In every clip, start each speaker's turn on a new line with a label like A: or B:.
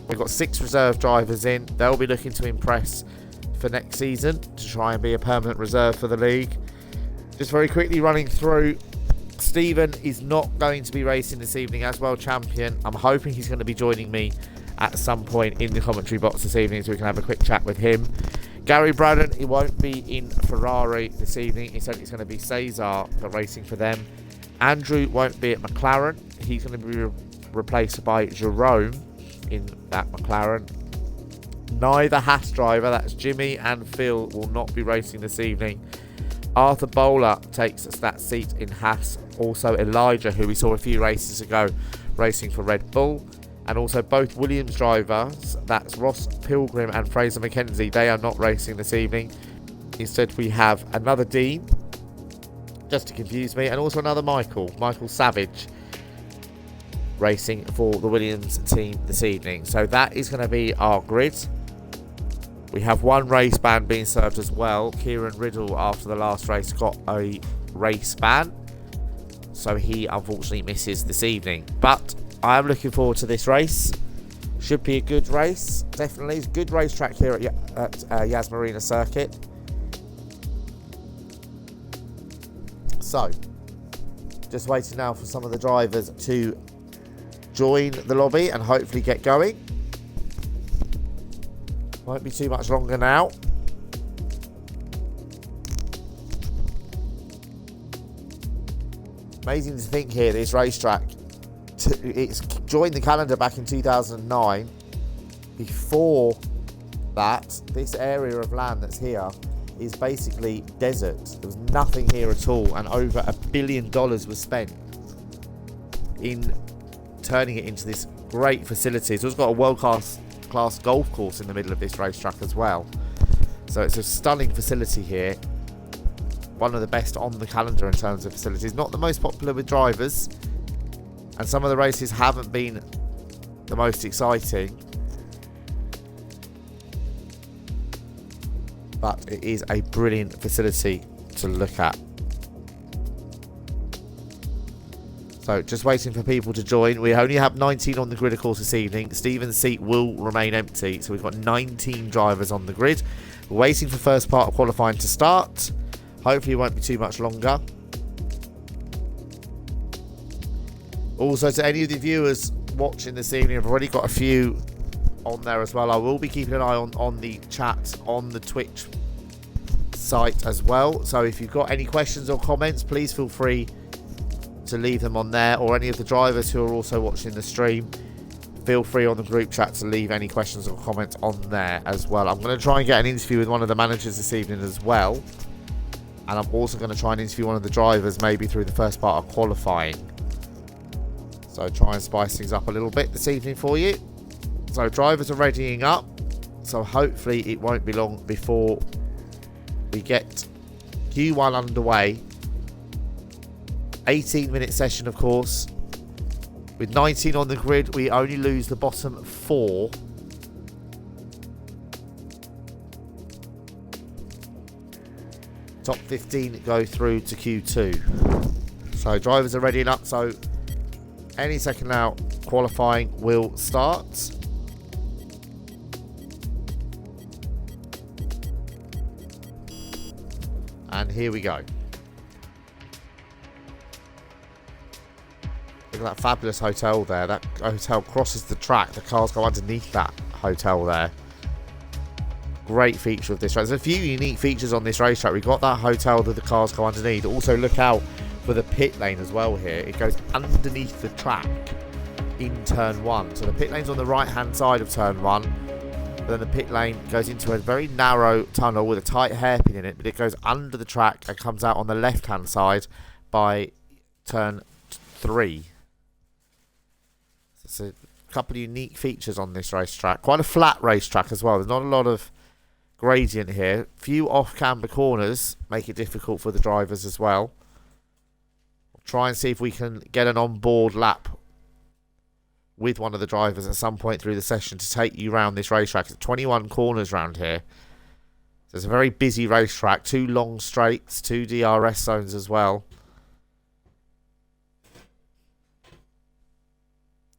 A: We've got 6 reserve drivers in. They'll be looking to impress for next season to try and be a permanent reserve for the league. Just very quickly running through, Stephen is not going to be racing this evening as world champion. I'm hoping he's going to be joining me at some point in the commentary box this evening so we can have a quick chat with him. Gary Braddon, he won't be in Ferrari this evening. He said it's going to be Cesar racing for them. Andrew won't be at McLaren. He's going to be replaced by Jerome in that McLaren. Neither Haas driver, that's Jimmy and Phil, will not be racing this evening. Arthur Bowler takes that seat in Haas. Also Elijah, who we saw a few races ago racing for Red Bull. And also both Williams drivers, that's Ross Pilgrim and Fraser McKenzie, they are not racing this evening. Instead we have another Dean, just to confuse me, and also another Michael Savage, racing for the Williams team this evening. So that is going to be our grid. We have one race ban being served as well. Kieran Riddle, after the last race, got a race ban, so he unfortunately misses this evening. But I am looking forward to this race. Should be a good race, definitely. It's a good racetrack here at Yas Marina Circuit. So, just waiting now for some of the drivers to join the lobby and hopefully get going. Won't be too much longer now. Amazing to think here, this racetrack, it's joined the calendar back in 2009. Before that, this area of land that's here is basically desert. There was nothing here at all, and over $1 billion was spent in turning it into this great facility. So it's got a world-class golf course in the middle of this racetrack as well. So it's a stunning facility here. One of the best on the calendar in terms of facilities. Not the most popular with drivers, and some of the races haven't been the most exciting, but it is a brilliant facility to look at. So just waiting for people to join. We only have 19 on the grid, of course, this evening. Stephen's seat will remain empty, so we've got 19 drivers on the grid. We're waiting for first part of qualifying to start. Hopefully it won't be too much longer. Also, to any of the viewers watching this evening, I've already got a few on there as well. I will be keeping an eye on the chat on the Twitch site as well. So if you've got any questions or comments, please feel free to leave them on there, or any of the drivers who are also watching the stream, feel free on the group chat to leave any questions or comments on there as well. I'm going to try and get an interview with one of the managers this evening as well, and I'm also going to try and interview one of the drivers maybe through the first part of qualifying. So try and spice things up a little bit this evening for you. So drivers are readying up, so hopefully it won't be long before we get Q1 underway. 18-minute session, of course. With 19 on the grid, we only lose the bottom 4. Top 15 go through to Q2. So drivers are readying up, so any second now qualifying will start. And here we go. Look at that fabulous hotel there. That hotel crosses the track. The cars go underneath that hotel there. Great feature of this race. There's a few unique features on this racetrack. We've got that hotel that the cars go underneath. Also look out for the pit lane as well here. It goes underneath the track in turn 1. So the pit lane's on the right hand side of turn 1. But then the pit lane goes into a very narrow tunnel with a tight hairpin in it. But it goes under the track and comes out on the left hand side by turn 3. So a couple of unique features on this racetrack. Quite a flat racetrack as well. There's not a lot of gradient here. Few off-camber corners make it difficult for the drivers as well. We'll try and see if we can get an on-board lap with one of the drivers at some point through the session to take you around this racetrack. It's 21 corners around here. So it's a very busy racetrack. 2 long straights, 2 DRS zones as well.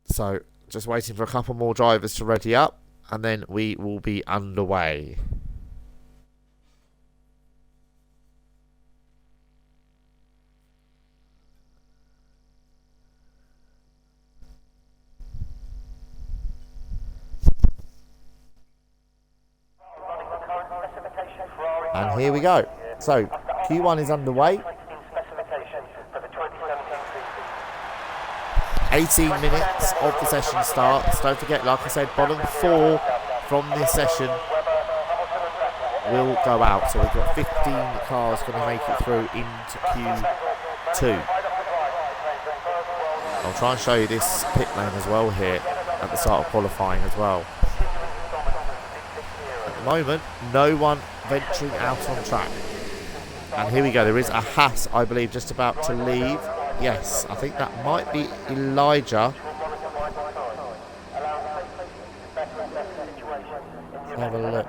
A: So Just waiting for a couple more drivers to ready up, and then we will be underway. And here we go. So Q1 is underway. 18 minutes of the session starts. Don't forget, like I said, bottom 4 from this session will go out. So we've got 15 cars going to make it through into Q2. I'll try and show you this pit lane as well here at the start of qualifying as well. At the moment, no one venturing out on track. And here we go. There is a Haas, I believe, just about to leave. Yes, I think that might be Elijah. Have a look.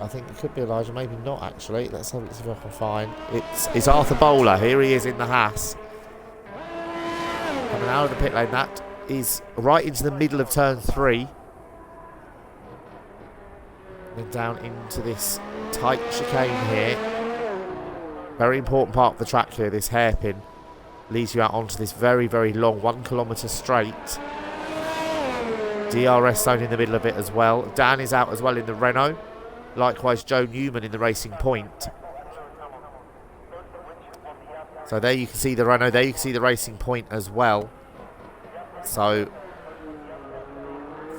A: I think it could be Elijah, maybe not actually. Let's have a look, see if I can find. It's Arthur Bowler. Here he is in the Haas. Coming out of the pit lane. That is right into the middle of turn 3. And down into this tight chicane here. Very important part of the track here. This hairpin leads you out onto this very, very long 1 kilometre straight. DRS zone in the middle of it as well. Dan is out as well in the Renault. Likewise, Joe Newman in the Racing Point. So there you can see the Renault. There you can see the Racing Point as well. So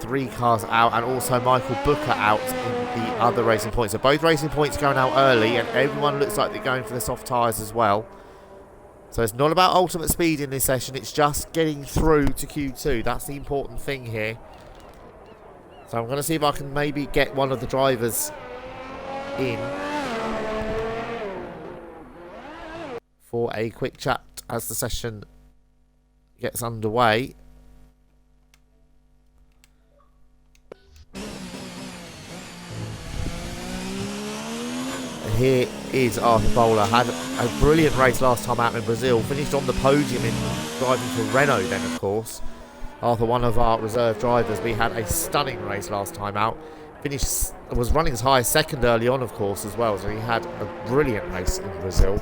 A: 3 cars out, and also Michael Booker out in the other Racing Point. So both Racing Points going out early, and everyone looks like they're going for the soft tyres as well. So it's not about ultimate speed in this session, it's just getting through to Q2. That's the important thing here. So I'm going to see if I can maybe get one of the drivers in for a quick chat as the session gets underway. Here is Arthur Bowler. Had a brilliant race last time out in Brazil. Finished on the podium in driving for Renault then, of course. Arthur, one of our reserve drivers. We had a stunning race last time out. Was running as high as second early on, of course, as well. So he had a brilliant race in Brazil.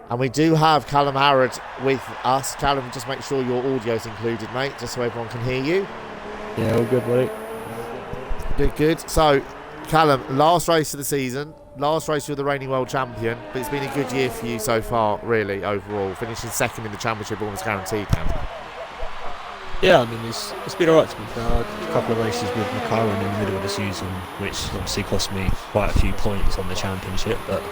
A: And we do have Callum Harrod with us. Callum, just make sure your audio's included, mate, just so everyone can hear you.
B: Yeah, all good, buddy.
A: Good, good. So, Callum, last race of the season. Last race you're the reigning world champion, but it's been a good year for you so far, really, overall. Finishing second in the championship, almost guaranteed now.
B: Yeah, I mean, it's been alright to be fair. A couple of races with McLaren in the middle of the season, which obviously cost me quite a few points on the championship, but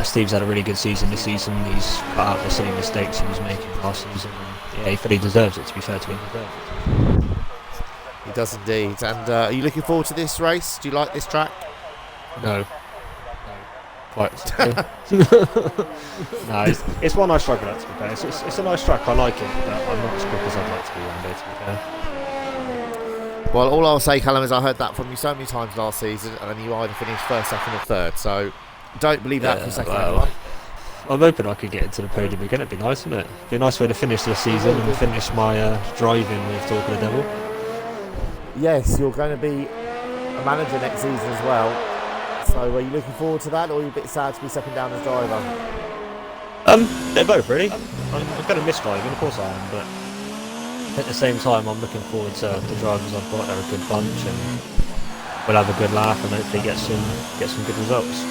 B: Steve's had a really good season this season. He's cut out the silly mistakes he was making last season, and yeah, he fully deserves it, to be fair to him.
A: He does indeed. And are you looking forward to this race? Do you like this track?
B: No. Quite simply. No, it's one I struggle at, to be fair. It's a nice track, I like it, but I'm not as quick as I'd like to be one day, to be fair.
A: Well, all I'll say, Callum, is I heard that from you so many times last season, and then you either finished first, second or third, so don't believe that for a second.
B: Well, I'm hoping I could get into the podium again. It'd be nice, wouldn't it? It'd be a nice way to finish the season and finish my driving with Talk of the Devil.
A: Yes, you're going to be a manager next season as well. So are you looking forward to that, or are you a bit sad to be stepping down as driver?
B: They're both, really. I'm going to miss driving, of course I am, but at the same time I'm looking forward to the drivers I've got. They're a good bunch, and we'll have a good laugh and hopefully get some good results.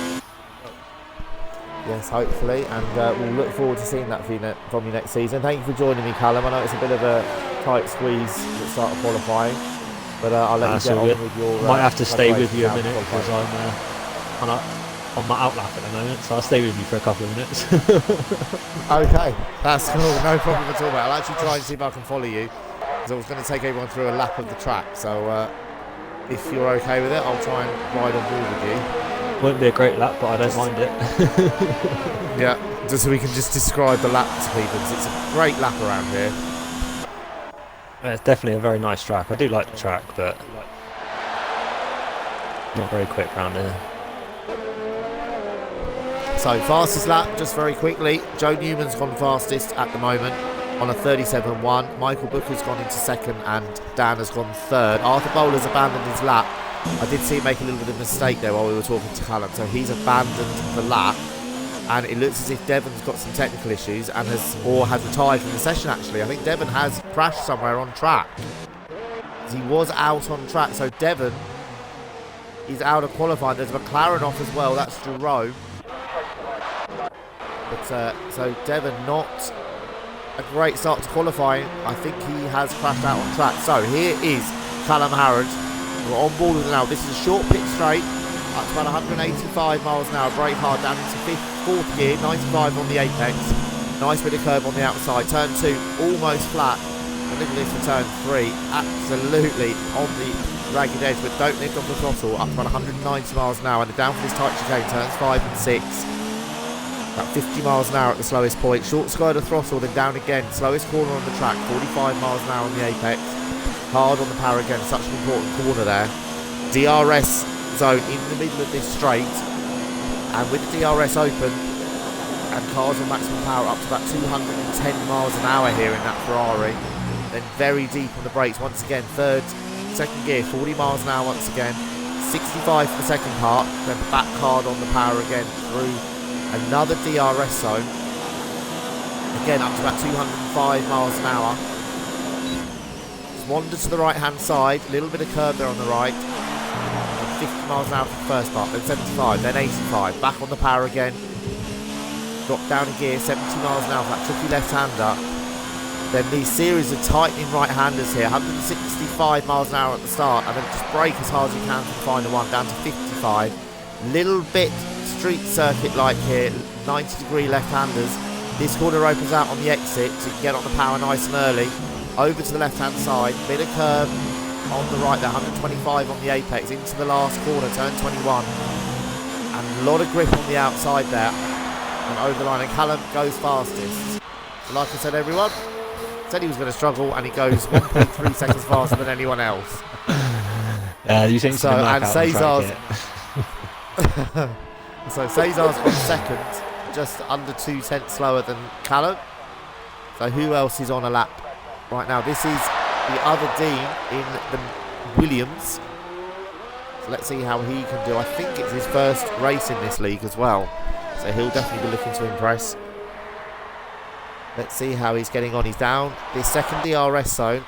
A: Yes, hopefully, and we'll look forward to seeing that from you next season. Thank you for joining me, Callum. I know it's a bit of a tight squeeze at the start of qualifying, but I'll let you get on with your...
B: Might have to stay with you a minute, because I'm on my outlap at the moment, so I'll stay with you for a couple of minutes.
A: Okay, that's cool, no problem at all, mate. I'll actually try and see if I can follow you, because I was going to take everyone through a lap of the track, so if you're okay with it, I'll try and ride on board with you.
B: Won't be a great lap, but I don't mind it.
A: Yeah, just so we can just describe the lap to people, because it's a great lap around here.
B: Yeah, it's definitely a very nice track. I do like the track, but not very quick around here. So
A: fastest lap, just very quickly. Joe Newman's gone fastest at the moment on a 37-1. Michael Booker's gone into second and Dan has gone third. Arthur Bowler's abandoned his lap. I did see him make a little bit of a mistake there while we were talking to Callum, so he's abandoned the lap. And it looks as if Devon's got some technical issues and has retired from the session actually. I think Devon has crashed somewhere on track. He was out on track, so Devon is out of qualifying. There's a McLaren off as well, that's Jerome. But so Devon, not a great start to qualifying. I think he has crashed out on track. So here is Callum Harrod. We're on board with it now. This is a short pit straight. Up to about 185 miles an hour, brake hard down into fourth gear, 95 on the apex. Nice bit of curb on the outside. Turn 2, almost flat. And look at this for turn 3, absolutely on the ragged edge, but don't lift off the throttle. Up to about 190 miles an hour, and down for this tight chicane, turns 5 and 6. About 50 miles an hour at the slowest point. Short skirt of throttle, then down again. Slowest corner on the track, 45 miles an hour on the apex. Hard on the power again, such an important corner there. DRS zone in the middle of this straight, and with the DRS open and cars on maximum power up to about 210 miles an hour here in that Ferrari. Then very deep on the brakes once again, second gear, 40 miles an hour once again, 65 for the second part, then back hard on the power again through another DRS zone, again up to about 205 miles an hour. Just wander to the right hand side, a little bit of curb there on the right. 50 miles an hour for the first part, then 75, then 85, back on the power again, drop down a gear, 70 miles an hour for that tricky left-hander, then these series of tightening right-handers here, 165 miles an hour at the start, and then just brake as hard as you can for the final one, down to 55, little bit street circuit-like here, 90-degree left-handers, this corner opens out on the exit, so you can get on the power nice and early, over to the left-hand side, bit of curb, on the right there, 125 on the apex, into the last corner, turn 21. And a lot of grip on the outside there. And over the line, and Callum goes fastest. So like I said, everyone, said he was going to struggle, and he goes 1.3 seconds faster than anyone else.
B: You think so? And
A: Cesar's... so Cesar's on second, just under 2 tenths slower than Callum. So who else is on a lap right now? This is the other Dean in the Williams. So let's see how he can do. I think it's his first race in this league as well, so he'll definitely be looking to impress. Let's see how he's getting on. He's down this second DRS zone.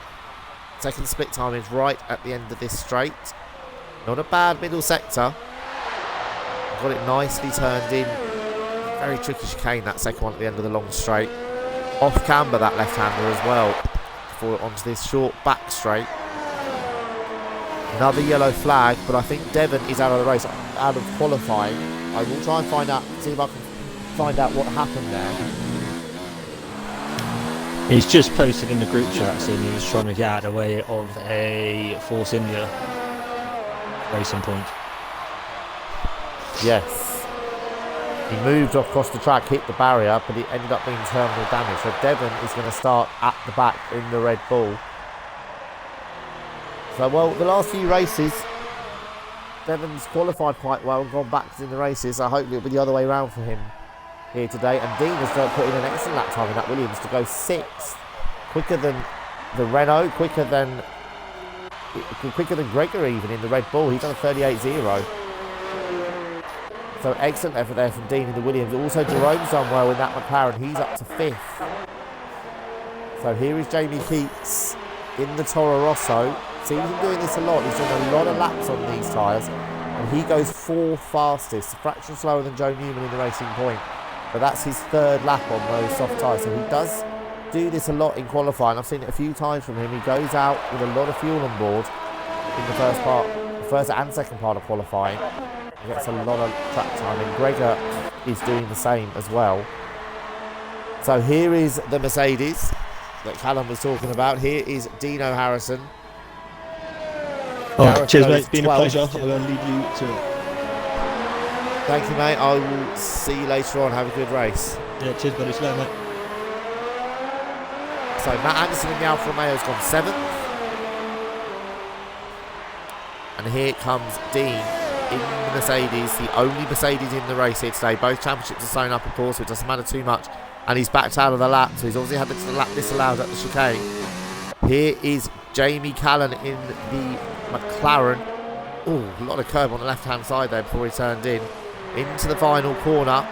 A: Second split time is right at the end of this straight. Not a bad middle sector. Got it nicely turned in. Very tricky chicane, that second one at the end of the long straight. Off camber, that left-hander as well. Onto this short back straight. Another yellow flag, but I think Devon is out of the race, out of qualifying. I will try and find out, see if I can find out what happened there.
B: He's just posted in the group chat saying he was trying to get out of the way of a Force India racing point.
A: Yes. He moved across the track, hit the barrier, but it ended up being terminal damage. So Devon is going to start at the back in the Red Bull. So, well, the last few races, Devon's qualified quite well and gone backwards in the races. So hopefully it'll be the other way around for him here today. And Dean has put in an excellent lap time in that Williams to go 6th. Quicker than the Renault, quicker than Gregor even in the Red Bull. He's done a 38.0. So excellent effort there from Dean in the Williams. Also Jerome's done well in that McLaren. He's up to 5th. So here is Jamie Keats in the Toro Rosso. Seems him doing this a lot. He's doing a lot of laps on these tyres. And he goes 4th fastest. A fraction slower than Joe Newman in the Racing Point. But that's his 3rd lap on those soft tyres. So he does do this a lot in qualifying. I've seen it a few times from him. He goes out with a lot of fuel on board in the first and second part of qualifying. He gets a lot of track time, and Gregor is doing the same as well. So here is the Mercedes that Callum was talking about. Here is Dino Harrison.
B: Cheers, mate. It's been a pleasure. I'm going to leave you to it.
A: Thank you, mate. I will see you later on. Have a good race.
B: Yeah, cheers, buddy. Slow, mate.
A: So Matt Anderson in the Alfa Romeo has gone 7th. And here comes Dean in the Mercedes, the only Mercedes in the race here today. Both championships are sewn up, of course, so it doesn't matter too much and he's backed out of the lap, so he's obviously had the lap disallowed at the chicane. Here is Jamie Callan in the McLaren. Oh, a lot of curb on the left-hand side there before he turned in. Into the final corner.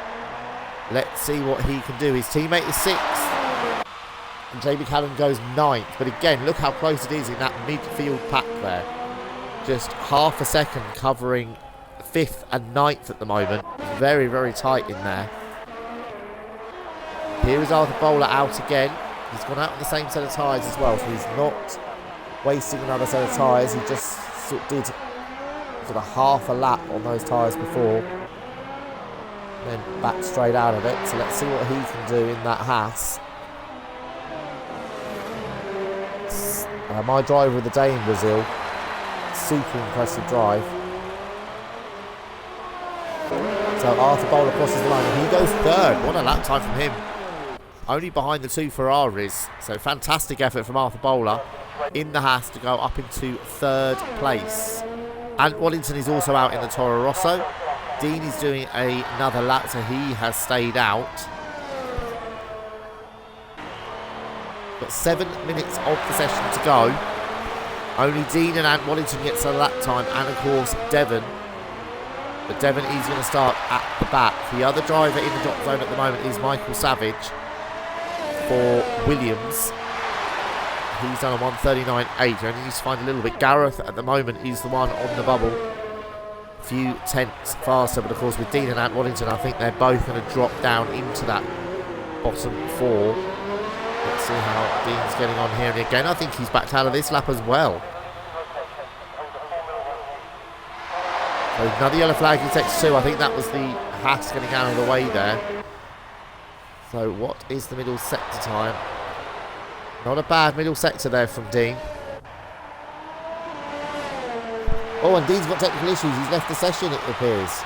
A: Let's see what he can do. His teammate is 6th. And Jamie Callan goes 9th. But again, look how close it is in that midfield pack there. Just half a second covering 5th and 9th at the moment. Very, very tight in there. Here is Arthur Bowler out again. He's gone out on the same set of tyres as well, so he's not wasting another set of tyres. He just did sort of half a lap on those tyres before, then back straight out of it. So let's see what he can do in that Haas. My driver of the day in Brazil. Super impressive drive. So Arthur Bowler crosses the line and he goes 3rd. What a lap time from him. Only behind the 2 Ferraris. So fantastic effort from Arthur Bowler in the Haas to go up into 3rd place. And Waddington is also out in the Toro Rosso. Dean is doing another lap, so he has stayed out. Got 7 minutes of the session to go. Only Dean and Ant Waddington gets a lap time, and of course Devon. But Devon is going to start at the back. The other driver in the drop zone at the moment is Michael Savage for Williams. He's done a 1:39.8. Only needs to find a little bit. Gareth at the moment is the one on the bubble. A few tenths faster, but of course with Dean and Ant Waddington, I think they're both going to drop down into that bottom 4. Let's see how Dean's getting on here. And again, I think he's backed out of this lap as well. So another yellow flag in sector 2. I think that was the Haas getting out of the way there. So what is the middle sector time? Not a bad middle sector there from Dean. Oh, and Dean's got technical issues. He's left the session, it appears.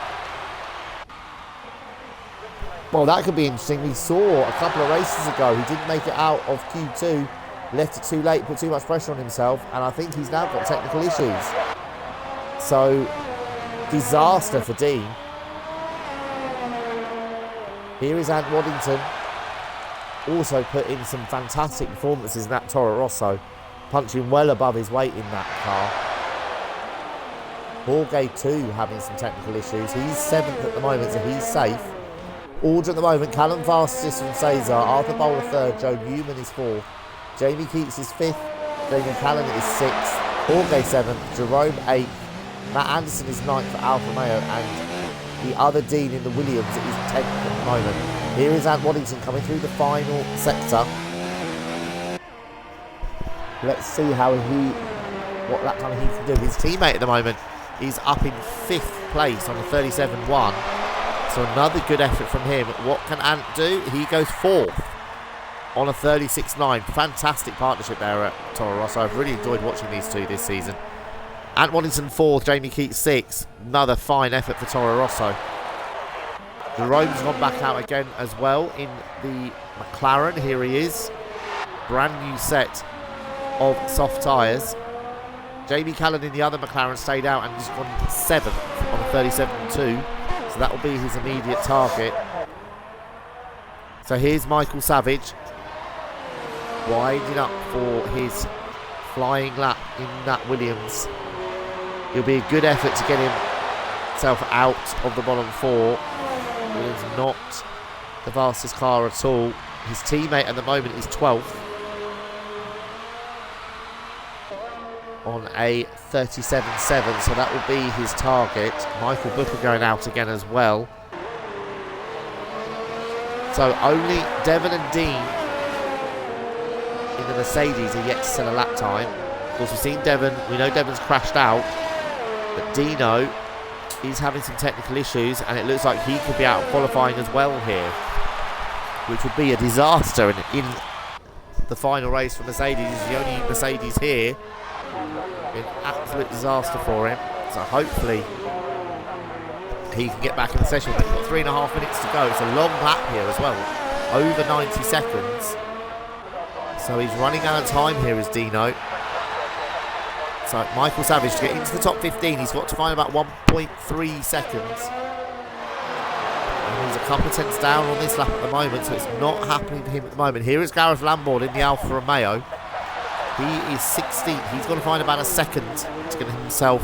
A: Well, that could be interesting. We saw a couple of races ago he didn't make it out of Q2. Left it too late, put too much pressure on himself. And I think he's now got technical issues. So, disaster for Dean. Here is Ant Waddington. Also put in some fantastic performances in that Toro Rosso, punching well above his weight in that car. Jorge too having some technical issues. He's 7th at the moment, so he's safe. Order at the moment, Callum fastest from Cesar, Arthur Bowler 3rd, Joe Newman is 4th, Jamie Keats is 5th, Damien Callan is 6th, Jorge 7th, Jerome 8th, Matt Anderson is 9th for Alfa Romeo, and the other Dean in the Williams is 10th at the moment. Here is Ant Waddington coming through the final sector. Let's see what lap time he can do. His teammate at the moment is up in 5th place on a 37.1. So another good effort from him. What can Ant do? He goes 4th on a 36.9. Fantastic partnership there at Toro Rosso. I've really enjoyed watching these two this season. Ant Waddington 4th, Jamie Keats 6th. Another fine effort for Toro Rosso. Jerome's gone back out again as well in the McLaren. Here he is. Brand new set of soft tyres. Jamie Callan in the other McLaren stayed out and has gone 7th on a 37.2. So that will be his immediate target. So here's Michael Savage. Winding up for his flying lap in that Williams. It'll be a good effort to get himself out of the bottom 4. Williams not the fastest car at all. His teammate at the moment is 12th on a 37.7, so that will be his target. Michael Booker going out again as well. So only Devon and Dean in the Mercedes are yet to set a lap time. Of course, we've seen Devon. We know Devon's crashed out, but Dino is having some technical issues, and it looks like he could be out of qualifying as well here, which would be a disaster in the final race for Mercedes. He's the only Mercedes here. An absolute disaster for him. So hopefully he can get back in the session. But he's got 3.5 minutes to go. It's a long lap here as well, over 90 seconds. So he's running out of time here as Dino. So Michael Savage, to get into the top 15, he's got to find about 1.3 seconds. And he's a couple of tenths down on this lap at the moment, so it's not happening to him at the moment. Here is Gareth Lambourne in the Alfa Romeo. He is 16th. He's got to find about a second to get himself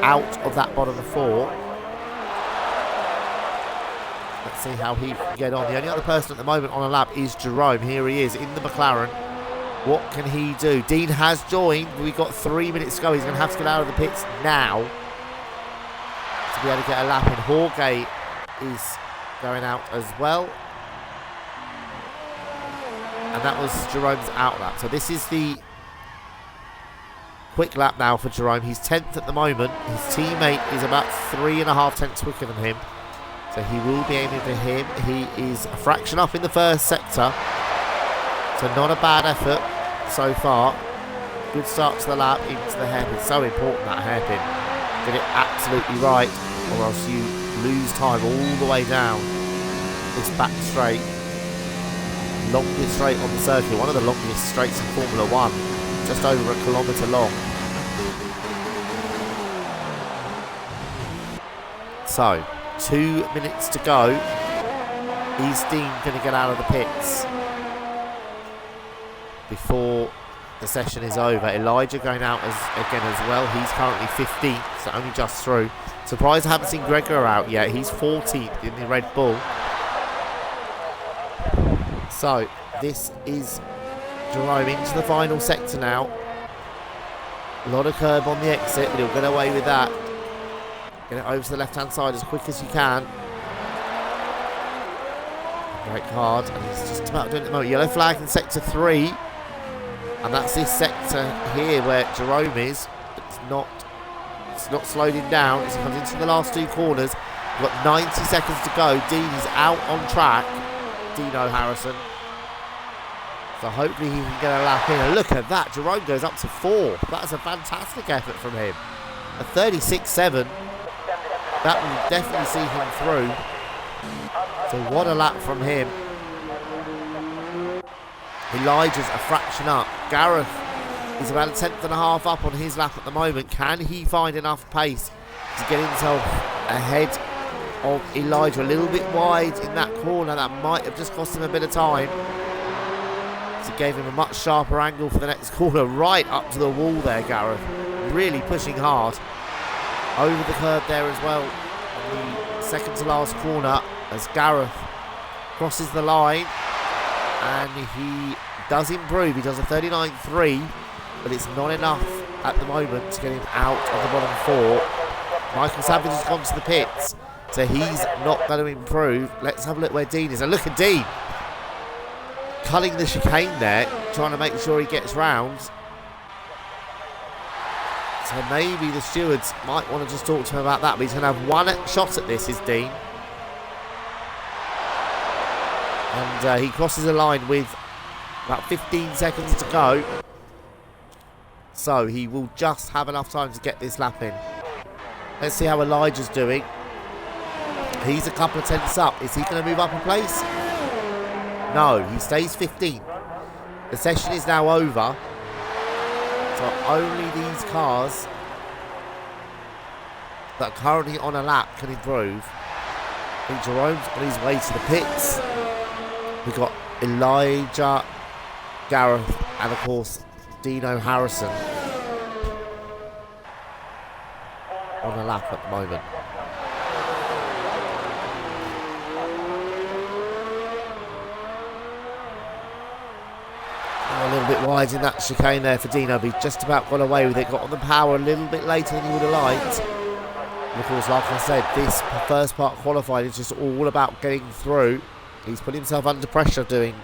A: out of that bottom four. Let's see how he can get on. The only other person at the moment on a lap is Jerome. Here he is in the McLaren. What can he do? Dean has joined. We've got 3 minutes to go. He's going to have to get out of the pits now to be able to get a lap in. Jorge is going out as well. And that was Jerome's out lap. So this is the quick lap now for Jerome. He's 10th at the moment. His teammate is about 3.5 tenths quicker than him. So he will be aiming for him. He is a fraction up in the first sector. So not a bad effort so far. Good start to the lap into the hairpin. So important, that hairpin. Get it absolutely right, or else you lose time all the way down this back straight. Longest straight on the circuit. One of the longest straights in Formula 1. Just over 1 kilometre long. So 2 minutes to go. Is Dean going to get out of the pits before the session is over? Elijah going out again as well. He's currently 15th, so only just through. Surprised I haven't seen Gregor out yet. He's 14th in the Red Bull. So this is Jerome into the final sector now. A lot of curb on the exit, but he'll get away with that. Get it over to the left-hand side as quick as you can. Brake hard, and he's just about doing it at the moment. Yellow flag in sector 3. And that's this sector here where Jerome is. It's not slowed him down as he comes into the last 2 corners. We've got 90 seconds to go. Dean is out on track. Dino Harrison. So hopefully he can get a lap in. And look at that. Jerome goes up to 4. That's a fantastic effort from him. A 36.7. That will definitely see him through. So what a lap from him. Elijah's a fraction up. Gareth is about 1.5 up on his lap at the moment. Can he find enough pace to get himself ahead of Elijah? A little bit wide in that corner. That might have just cost him a bit of time. So it gave him a much sharper angle for the next corner. Right up to the wall there, Gareth. Really pushing hard. Over the curb there as well. On the second to last corner as Gareth crosses the line. And he does improve. He does a 39.3, but it's not enough at the moment to get him out of the bottom 4. Michael Savage has gone to the pits, so he's not going to improve. Let's have a look where Dean is. And look at Dean culling the chicane there, trying to make sure he gets round. So maybe the stewards might want to just talk to him about that, but he's going to have one shot at this, is Dean. And he crosses the line with about 15 seconds to go. So he will just have enough time to get this lap in. Let's see how Elijah's doing. He's a couple of tenths up. Is he going to move up a place? No, he stays 15th. The session is now over. So only these cars that are currently on a lap can improve. I think Jerome's on his way to the pits. We've got Elijah, Gareth, and of course Dino Harrison on a lap at the moment. A little bit wide in that chicane there for Dino, but he's just about got away with it. Got on the power a little bit later than he would have liked. And of course, like I said, this first part qualified is just all about getting through. He's put himself under pressure doing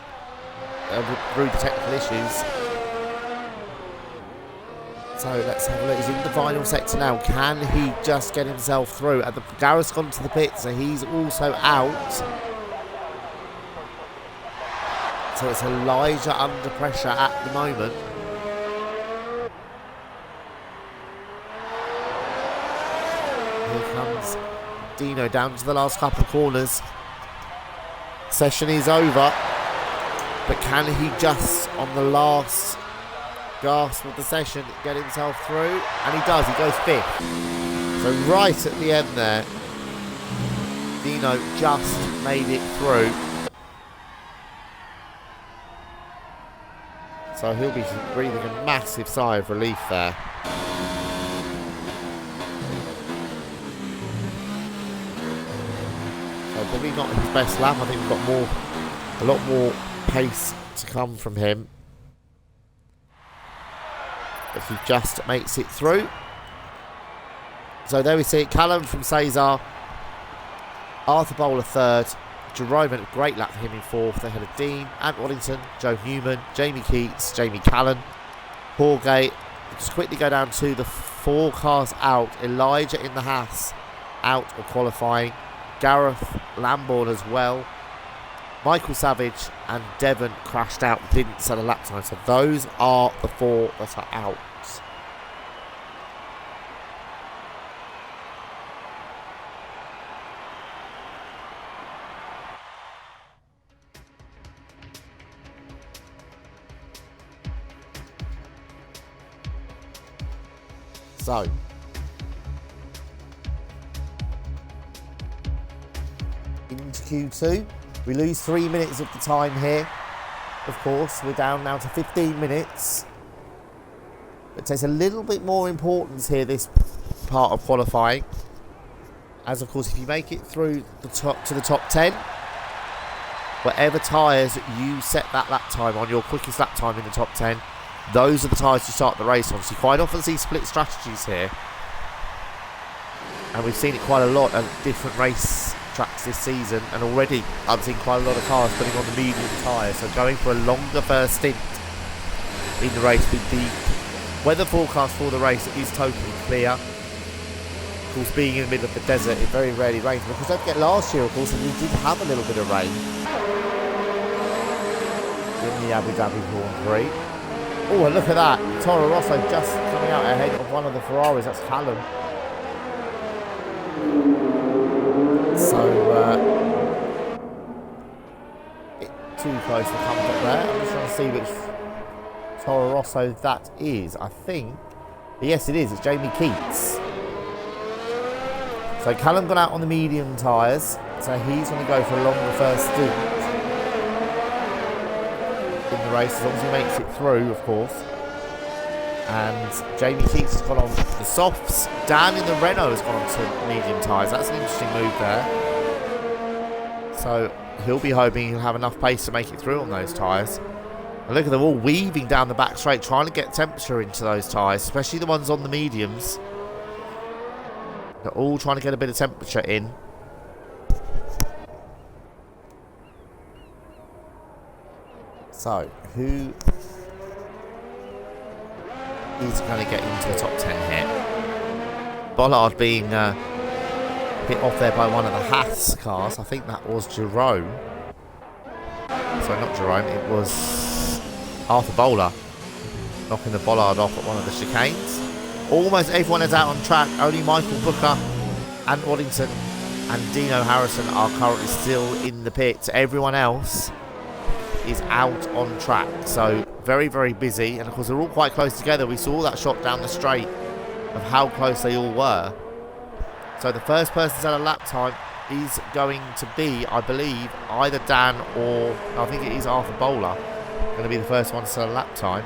A: through the technical issues. So let's have a look. He's in the final sector now. Can he just get himself through? Gareth's gone to the pit, so he's also out. So it's Elijah under pressure at the moment. Here comes Dino down to the last couple of corners. Session is over, but can he just on the last gasp of the session get himself through? And he does. He goes 5th. So right at the end there, Dino just made it through. So he'll be breathing a massive sigh of relief there. So probably not his best lap. I think we've got a lot more pace to come from him. If he just makes it through. So there we see it. Callum from Cesar. Arthur Bowler third. Jerome had a great lap for him in fourth. They had a Dean, Ant Waddington, Joe Newman, Jamie Keats, Jamie Callan, Horgate. Just quickly go down to the 4 cars out. Elijah in the Haas out of qualifying. Gareth Lambourne as well. Michael Savage and Devon crashed out, didn't set a lap time. So those are the 4 that are out. So, into Q2, we lose 3 minutes of the time here. Of course, we're down now to 15 minutes. It takes a little bit more importance here, this part of qualifying. As of course, if you make it through the top to the top 10, whatever tyres you set that lap time on, your quickest lap time in the top 10, those are the tyres you start the race on. So you quite often see split strategies here. And we've seen it quite a lot at different race tracks this season. And already I've seen quite a lot of cars putting on the medium tyres. So going for a longer first stint in the race with the weather forecast for the race is totally clear. Of course, being in the middle of the desert, it very rarely rains. Because don't forget, last year, of course, we did have a little bit of rain in the Abu Dhabi Grand Prix. Oh, and look at that. Toro Rosso just coming out ahead of one of the Ferraris. That's Callum. So, too close for comfort there. I'm just trying to see which Toro Rosso that is. I think, yes it is. It's Jamie Keats. So Callum got out on the medium tyres. So he's going to go for a longer first stint in the race, as long as he makes it through, of course. And Jamie Keats has gone on the softs. Dan in the Renault has gone on to medium tyres. That's an interesting move there. So he'll be hoping he'll have enough pace to make it through on those tyres. And look at them all weaving down the back straight, trying to get temperature into those tyres, especially the ones on the mediums. They're all trying to get a bit of temperature in. So, who is going to get into the top 10 here? Bollard being hit off there by one of the Haas cars. I think that was Jerome. Sorry, not Jerome. It was Arthur Bowler knocking the Bollard off at one of the chicanes. Almost everyone is out on track. Only Michael Booker, Ant Waddington and Dino Harrison are currently still in the pits. Everyone else is out on track, so very, very busy. And of course they're all quite close together. We saw that shot down the straight of how close they all were. So the first person to set a lap time is going to be, I believe, either Dan or I think it is Arthur Bowler going to be the first one to set a lap time.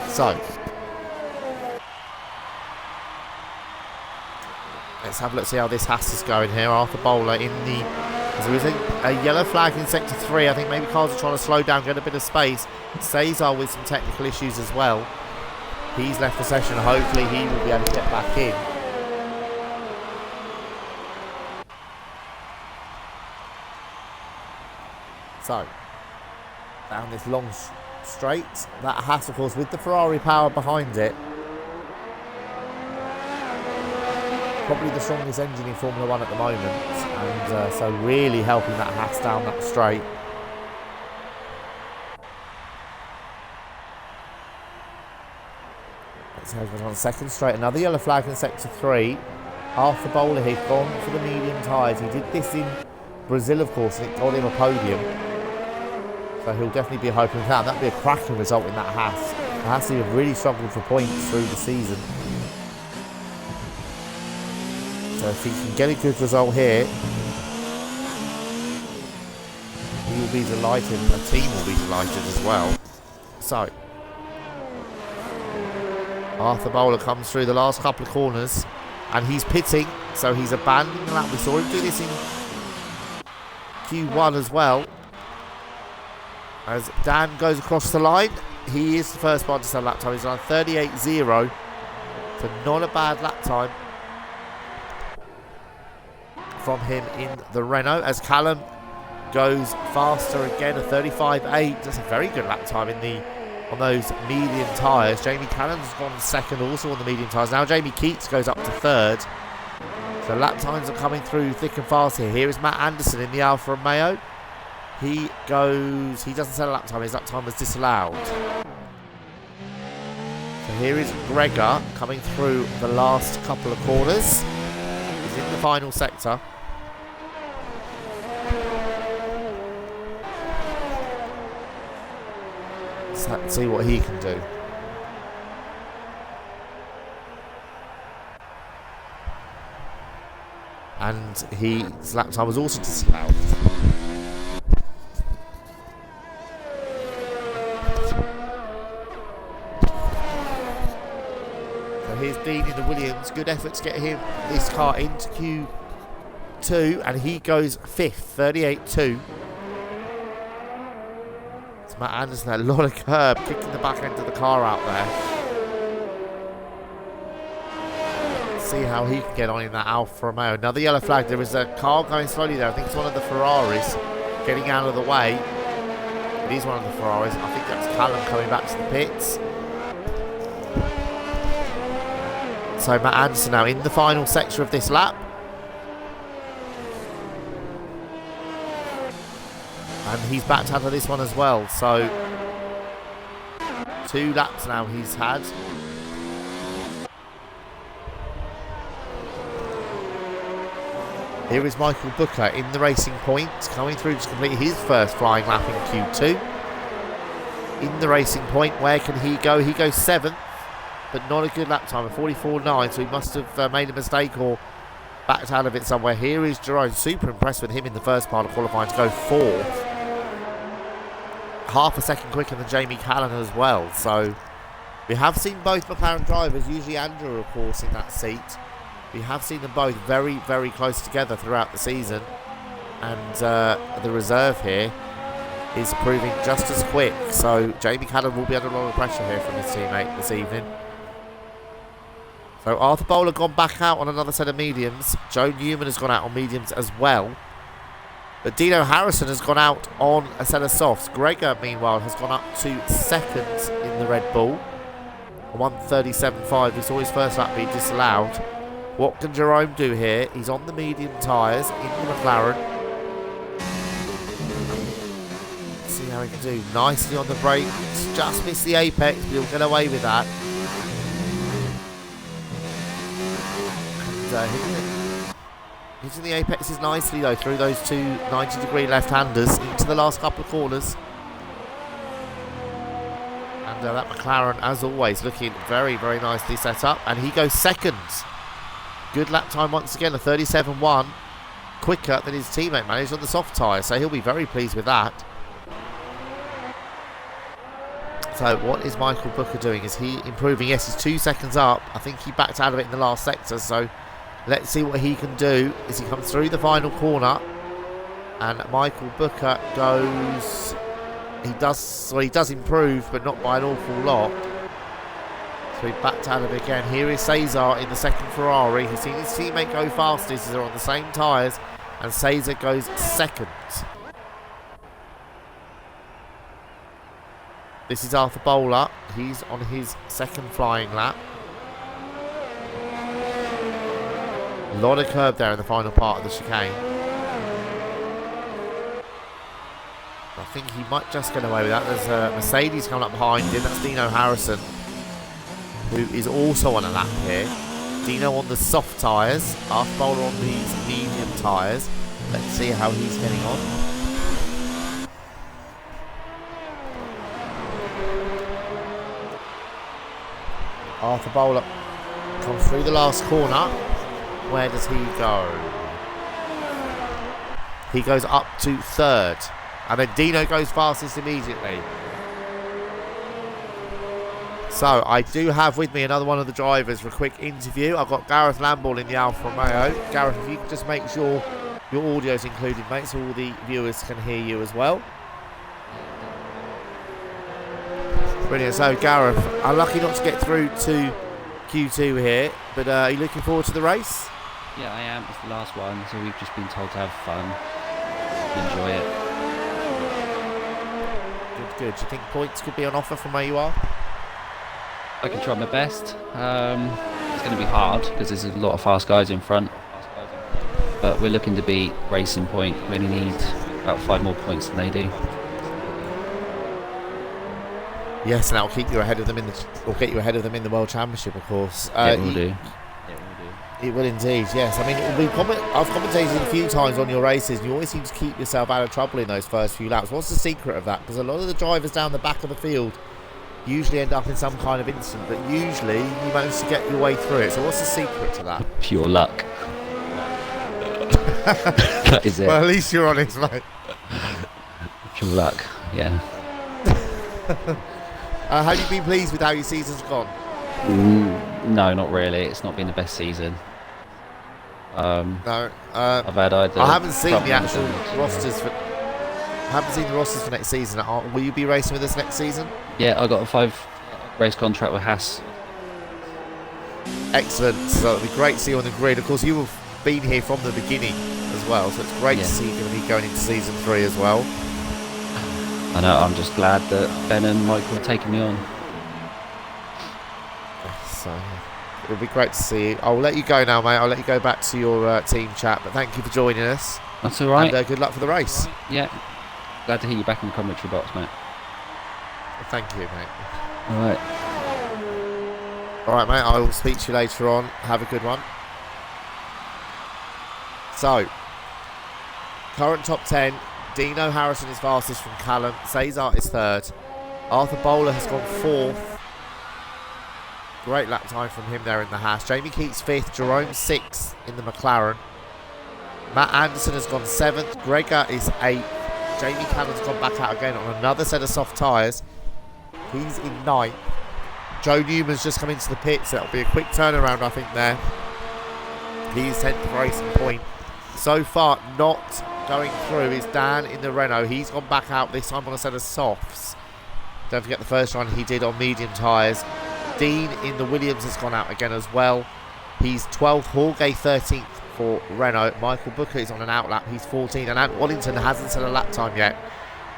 A: So let's have a look, see how this Haas is going here. Arthur Bowler in the, there is a yellow flag in sector 3. I think maybe cars are trying to slow down, get a bit of space. Cesar with some technical issues as well. He's left the session. Hopefully he will be able to get back in. So, down this long straight. That Haas, of course, with the Ferrari power behind it. Probably the strongest engine in Formula 1 at the moment, and so really helping that Haas down that straight. Let's have it on second straight. Another yellow flag in sector 3. Arthur Bowler here, gone for the medium tyres. He did this in Brazil, of course, and it got him a podium. So he'll definitely be hoping for that. That'd be a cracking result in that Haas. The Haas have really struggled for points through the season. So if he can get a good result here, he will be delighted. The team will be delighted as well. So Arthur Bowler comes through the last couple of corners, and he's pitting, so he's abandoning the lap. We saw him do this in Q1 as well. As Dan goes across the line, he is the first one to sell lap time. He's on 38.0, so not a bad lap time from him in the Renault. As Callum goes faster again, a 35.8. That's a very good lap time on those medium tyres. Jamie Cannon's gone second also on the medium tyres. Now Jamie Keats goes up to third. So lap times are coming through thick and fast here. Here is Matt Anderson in the Alfa Romeo. He doesn't set a lap time. His lap time was disallowed. So here is Gregor coming through the last couple of corners. He's in the final sector. Let's see what he can do. And his lap time was also disallowed. So here's Dean in the Williams. Good effort to get this car into Q2, and he goes fifth, 38.2. It's Matt Anderson, a lot of curb, kicking the back end of the car out there. See how he can get on in that Alfa Romeo. Another yellow flag. There is a car going slowly there. I think it's one of the Ferraris getting out of the way. It is one of the Ferraris. I think that's Callum coming back to the pits. So Matt Anderson now in the final sector of this lap. And he's backed out of this one as well. So 2 laps now he's had. Here is Michael Booker in the Racing Point, coming through to complete his first flying lap in Q2. In the Racing Point, where can he go? He goes 7th, but not a good lap time, a 44.9, so he must have made a mistake or backed out of it somewhere. Here is Jerome, super impressed with him in the first part of qualifying to go 4th. Half a second quicker than Jamie Callan as well, so we have seen both McLaren drivers, usually Andrew of course in that seat. We have seen them both very, very close together throughout the season. And the reserve here is proving just as quick. So Jamie Callum will be under a lot of pressure here from his teammate this evening. So Arthur Bowler gone back out on another set of mediums. Joe Newman has gone out on mediums as well. But Dino Harrison has gone out on a set of softs. Gregor, meanwhile, has gone up to second in the Red Bull. 1:37.5. We saw his first lap be disallowed. What can Jerome do here? He's on the medium tyres in the McLaren. Let's see how he can do. Nicely on the brakes. Just missed the apex, but he'll get away with that. And hitting the apexes nicely though through those 2 90-degree left-handers into the last couple of corners. And that McLaren, as always, looking very, very nicely set up. And he goes second. Good lap time once again, a 37.1, quicker than his teammate managed on the soft tyre, so he'll be very pleased with that. So what is Michael Booker doing? Is he improving? Yes, he's 2 seconds up. I think he backed out of it in the last sector, so let's see what he can do as he comes through the final corner. And Michael Booker goes... He does improve, but not by an awful lot. So he backed out of it again. Here is Cesar in the second Ferrari. He's seen his teammate go fastest. They're on the same tyres. And Cesar goes second. This is Arthur Bowler. He's on his second flying lap. A lot of curb there in the final part of the chicane. I think he might just get away with that. There's a Mercedes coming up behind him. That's Dino Harrison, who is also on a lap here. Dino on the soft tyres, Arthur Bowler on these medium tyres. Let's see how he's getting on. Arthur Bowler comes through the last corner. Where does he go? He goes up to 3rd. And then Dino goes fastest immediately. So, I do have with me another one of the drivers for a quick interview. I've got Gareth Lamball in the Alfa Romeo. Gareth, if you could just make sure your audio's included, mate, so all the viewers can hear you as well. Brilliant. So, Gareth, unlucky not to get through to Q2 here, but are you looking forward to the race?
C: Yeah, I am. It's the last one, so we've just been told to have fun, enjoy it.
A: Good. Do you think points could be on offer from where you are?
C: I can try my best. It's going to be hard because there's a lot of fast guys in front, but we're looking to beat Racing Point. We only need about 5 more points than they do.
A: Yes, and that'll keep you ahead of them or get you ahead of them in the World Championship, of course.
C: It will do.
A: It will indeed, yes. I mean, I've commentated a few times on your races, and you always seem to keep yourself out of trouble in those first few laps. What's the secret of that? Because a lot of the drivers down the back of the field usually end up in some kind of incident, but usually you manage to get your way through it. So what's the secret to that?
C: Pure luck. That is it.
A: Well, at least you're honest, mate.
C: Pure luck, yeah.
A: Have you been pleased with how your season's gone?
C: No, not really. It's not been the best season.
A: No.
C: I've had either.
A: I haven't seen the actual rosters for. I haven't seen the rosters for next season. Will you be racing with us next season?
C: Yeah, I got a 5 race contract with Haas.
A: Excellent. So it'll be great to see you on the grid. Of course, you have been here from the beginning as well, so it's great to see you going to be going into season 3 as well.
C: I know. I'm just glad that Ben and Michael are taking me on.
A: So it'll be great to see you. I'll let you go now, mate. I'll let you go back to your team chat. But thank you for joining us.
C: That's all right.
A: And good luck for the race.
C: Yeah. Glad to hear you back in the commentary box, mate.
A: Thank you, mate.
C: All right.
A: All right, mate. I will speak to you later on. Have a good one. So, current top 10. Dino Harrison is fastest from Callum. Cesar is 3rd. Arthur Bowler has gone 4th. Great lap time from him there in the Haas. Jamie Keats 5th. Jerome 6th in the McLaren. Matt Anderson has gone 7th. Gregor is 8th. Jamie Cannon's gone back out again on another set of soft tyres. He's in 9th. Joe Newman's just come into the pits. That'll be a quick turnaround, I think, there. He's 10th Racing Point. So far, not going through is Dan in the Renault. He's gone back out, this time on a set of softs. Don't forget the first run he did on medium tyres. Dean in the Williams has gone out again as well. He's 12th. Jorge 13th for Renault. Michael Booker is on an outlap. He's 14th. And Ant Waddington hasn't set a lap time yet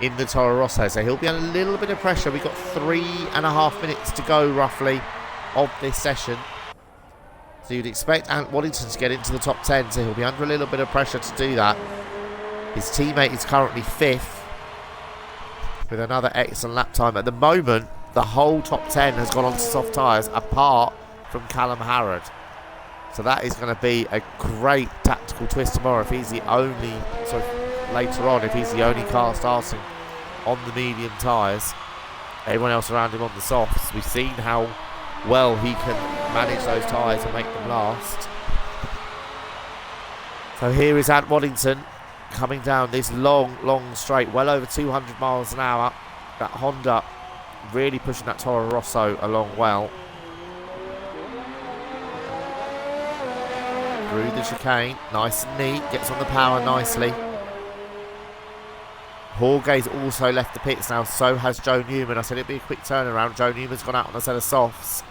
A: in the Toro Rosso. So he'll be under a little bit of pressure. We've got 3.5 minutes to go, roughly, of this session. So you'd expect Ant Waddington to get into the top 10. So he'll be under a little bit of pressure to do that. His teammate is currently 5th with another excellent lap time. At the moment, the whole top 10 has gone on to soft tyres apart from Callum Harrod. So that is going to be a great tactical twist tomorrow if he's the only, later on, if he's the only car starting on the medium tyres. Everyone else around him on the softs. We've seen how well he can manage those tyres and make them last. So here is Ant Waddington coming down this long straight, well over 200 miles an hour. That Honda really pushing that Toro Rosso along well. Through the chicane, nice and neat, gets on the power nicely. Jorge's also left the pits now, so has Joe Newman. I said it'd be a quick turnaround. Joe Newman's gone out on a set of softs.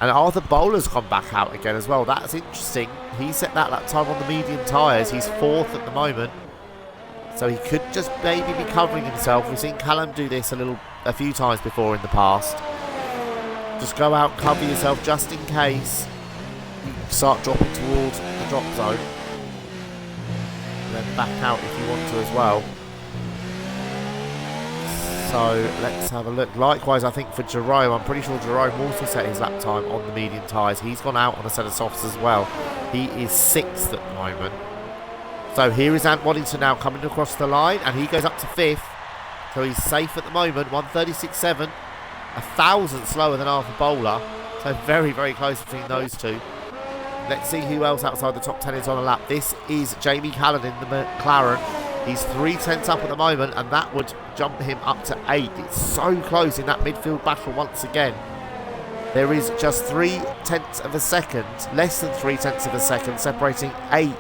A: And Arthur Bowler's gone back out again as well. That's interesting. He set that lap time on the medium tyres. He's 4th at the moment. So he could just maybe be covering himself. We've seen Callum do this a few times before in the past. Just go out and cover yourself just in case you start dropping towards the drop zone. And then back out if you want to as well. So let's have a look. Likewise, I think for Jerome, I'm pretty sure Jerome also set his lap time on the medium tyres. He's gone out on a set of softs as well. He is 6th at the moment. So here is Ant Waddington now coming across the line, and he goes up to 5th. So he's safe at the moment, 1:36.7. 1,000 slower than Arthur Bowler. So very, very close between those two. Let's see who else outside the top 10 is on a lap. This is Jamie Callan in the McLaren. He's 3/10 up at the moment, and that would jump him up to 8. It's so close in that midfield battle once again. There is just 0.3 of a second, less than 0.3 of a second, separating 8th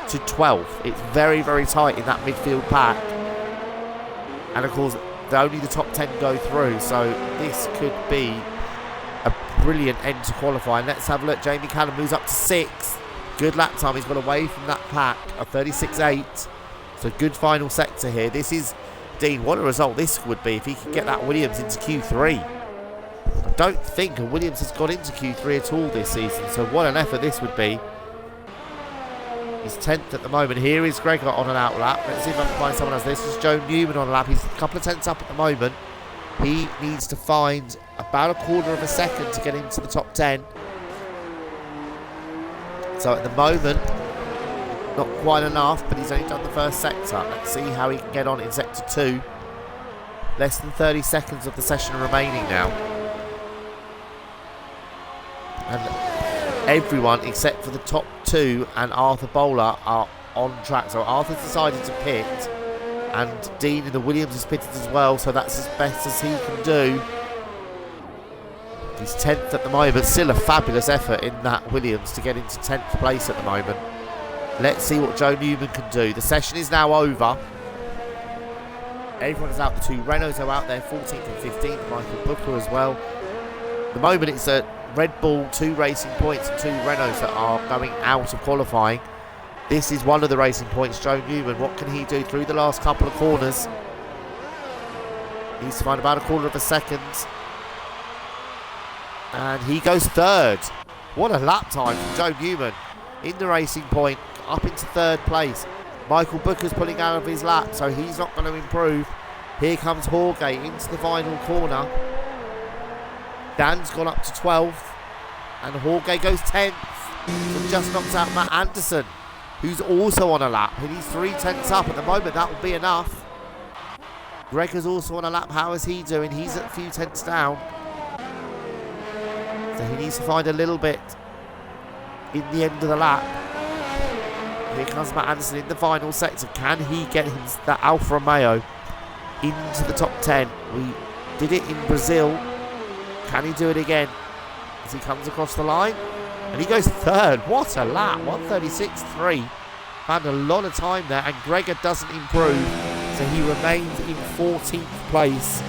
A: to 12th. It's very, very tight in that midfield pack. And of course, only the top 10 go through, so this could be a brilliant end to qualifying. Let's have a look. Jamie Callan moves up to 6th. Good lap time. He's got away from that pack of 36.8. So good final sector here. This is, Dean, what a result this would be if he could get that Williams into Q3. I don't think a Williams has got into Q3 at all this season, so what an effort this would be. He's 10th at the moment. Here is Gregor on an out lap. Let's see if I can find someone else. This is Joe Newman on a lap. He's a couple of tenths up at the moment. He needs to find about a quarter of a second to get into the top 10. So at the moment, not quite enough, but he's only done the first sector. Let's see how he can get on in sector 2. Less than 30 seconds of the session remaining now. And everyone except for the top 2 and Arthur Bowler are on track. So Arthur's decided to pit, and Dean in the Williams has pitted as well, so that's as best as he can do. He's 10th at the moment. Still a fabulous effort in that Williams to get into 10th place at the moment. Let's see what Joe Newman can do. The session is now over. Everyone is out. The 2 Renaults are out there, 14th and 15th. Michael Booker as well. At the moment it's a Red Bull, 2 Racing Points and 2 Renaults that are going out of qualifying. This is one of the Racing Points. Joe Newman, what can he do through the last couple of corners? Needs to find about a quarter of a second. And he goes 3rd. What a lap time from Joe Newman in the Racing Point, up into 3rd place. Michael Booker's pulling out of his lap, so he's not going to improve. Here comes Jorge into the final corner. Dan's gone up to 12th, and Jorge goes 10th. So just knocks out Matt Anderson, who's also on a lap, and he's 3/10 up at the moment. That will be enough. Gregor's also on a lap. How is he doing? He's at a few tenths down. So he needs to find a little bit in the end of the lap. Here comes Matt Anderson in the final sector. Can he get that Alfa Romeo into the top 10? We did it in Brazil. Can he do it again as he comes across the line? And he goes 3rd. What a lap. 1:36.3. Found a lot of time there, and Gregor doesn't improve, so he remains in 14th place.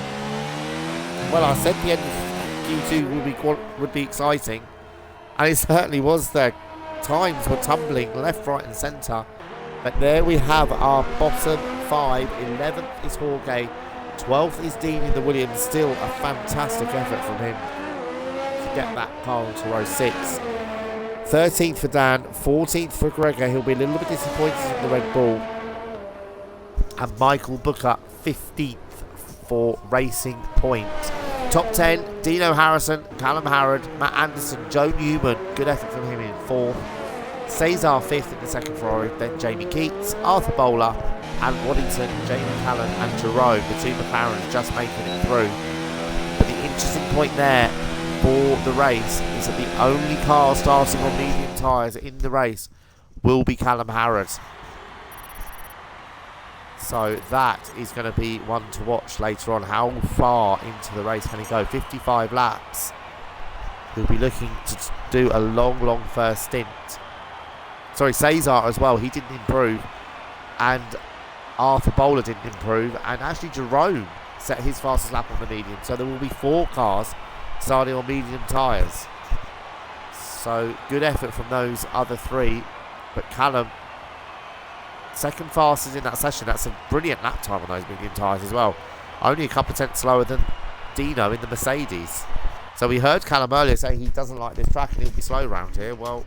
A: Well, I said the end of Q2 would be exciting, and it certainly was there. Times were tumbling left, right and centre. But there we have our bottom 5. 11th is Jorge. 12th is Dean in the Williams. Still a fantastic effort from him to get that car onto row 6. 13th for Dan. 14th for Gregor. He'll be a little bit disappointed in the Red Bull. And Michael Booker, 15th for Racing Point. Top 10, Dino Harrison, Callum Harrod, Matt Anderson, Joe Newman. Good effort from him in 4th. Cesar 5th in the second Ferrari. Then Jamie Keats, Arthur Bowler, and Waddington, Jamie Callan and Jerome. The 2 McLarens just making it through. But the interesting point there for the race is that the only car starting on medium tyres in the race will be Callum Harrod. So that is going to be one to watch later on. How far into the race can he go? 55 laps. He'll be looking to do a long first stint. Sorry, Cesar as well. He didn't improve. And Arthur Bowler didn't improve. And actually Jerome set his fastest lap on the medium. So there will be 4 cars starting on medium tyres. So good effort from those other 3. But Callum, second fastest in that session. That's a brilliant lap time on those medium tyres as well. Only a couple of tenths slower than Dino in the Mercedes. So we heard Callum earlier say he doesn't like this track and he'll be slow around here. Well,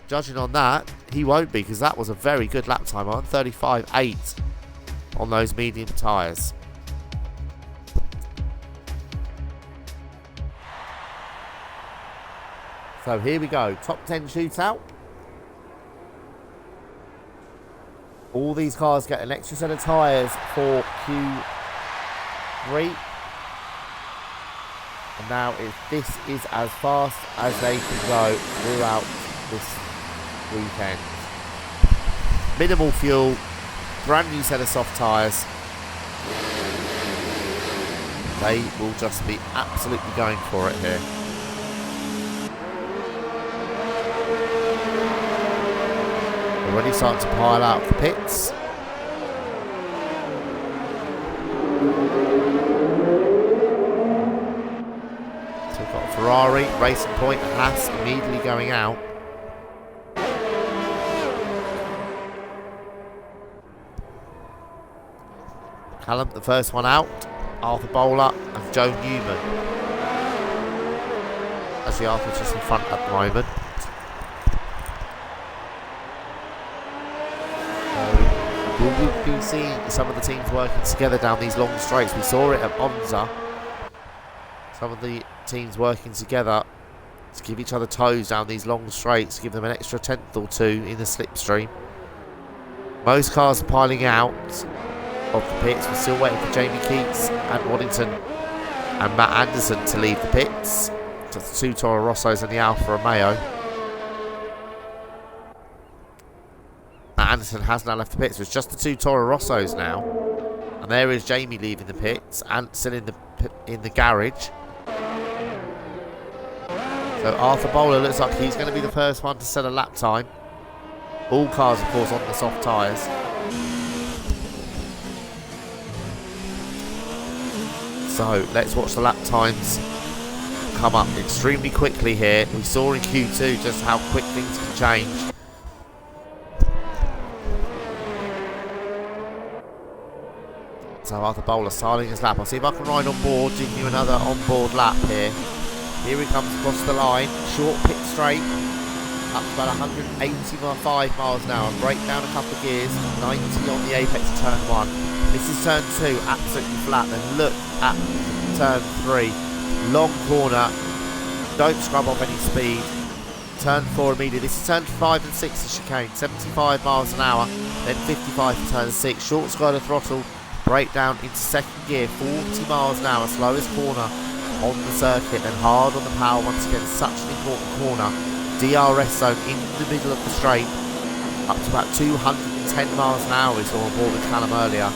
A: judging on that, he won't be, because that was a very good lap time on 35.8 on those medium tyres. So here we go. Top 10 shootout. All these cars get an extra set of tyres for Q3. And now if this is as fast as they can go throughout this weekend. Minimal fuel, brand new set of soft tyres. They will just be absolutely going for it here. Already starting to pile out the pits. So we've got Ferrari, Racing Point, and Haas immediately going out. Callum, the first one out. Arthur Bowler and Joe Newman. Actually, Arthur's just in front at the moment. We will be seeing some of the teams working together down these long straights. We saw it at Monza. Some of the teams working together to give each other toes down these long straights, give them an extra tenth or two in the slipstream. Most cars piling out of the pits. We're still waiting for Jamie Keats and Waddington and Matt Anderson to leave the pits. Just the two Toro Rossos and the Alfa Romeo. Matt Anderson has now left the pits. It's just the two Toro Rossos now, and there is Jamie leaving the pits and still in the garage. So Arthur Bowler looks like he's going to be the first one to set a lap time. All cars, of course, on the soft tyres. So let's watch the lap times come up extremely quickly here. We saw in Q2 just how quick things can change. So Arthur Bowler starting his lap. I'll see if I can ride on board, give you another on-board lap here. Here he comes across the line, short pit straight, up to about 185 miles an hour. Break down a couple of gears, 90 on the apex of turn 1. This is turn 2, absolutely flat. Then look at turn 3. Long corner. Don't scrub off any speed. Turn 4 immediately. This is turn 5 and 6 of chicane. 75 miles an hour. Then 55 for turn 6. Short side of throttle. Break down into second gear. 40 miles an hour. Slowest corner on the circuit. And hard on the power once again. Such an important corner. DRS zone in the middle of the straight. Up to about 210 miles an hour we saw on board with Callum earlier.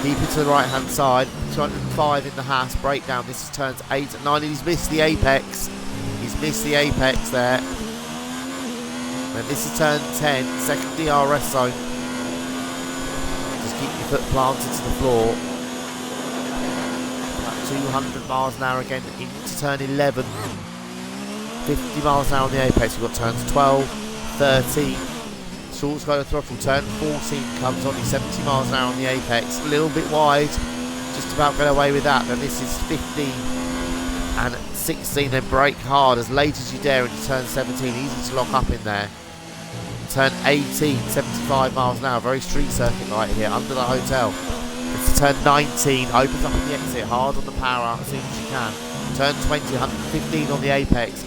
A: Keep it to the right hand side, 205 in the Haas, breakdown. This is turns 8 and 9, and he's missed the apex. He's missed the apex there. And this is turn 10, second DRS zone. Just keep your foot planted to the floor. About 200 miles an hour again into turn 11. 50 miles an hour on the apex. We've got turns 12, 13. Short side of throttle, turn 14 comes on, 70 miles an hour on the apex, a little bit wide, just about got away with that. Then this is 15 and 16, then brake hard as late as you dare into turn 17, easy to lock up in there. Turn 18, 75 miles an hour, very street circuit right here, under the hotel. It's turn 19, opens up on the exit, hard on the power as soon as you can. Turn 20, 115 on the apex,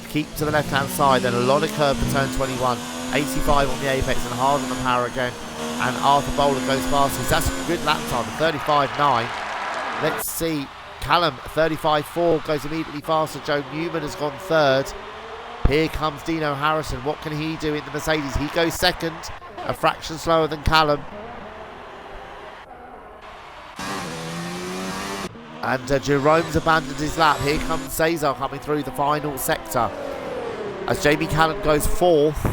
A: keep to the left hand side, then a lot of curve for turn 21. 85 on the apex and hard on the power again, and Arthur Bowler goes fastest. That's a good lap time, 35.9. Let's see, Callum 35.4 goes immediately faster. Joe Newman has gone third. Here comes Dino Harrison. What can he do in the Mercedes? He goes second, a fraction slower than Callum. And Jerome's abandoned his lap. Here comes Cesar coming through the final sector as Jamie Callum goes fourth.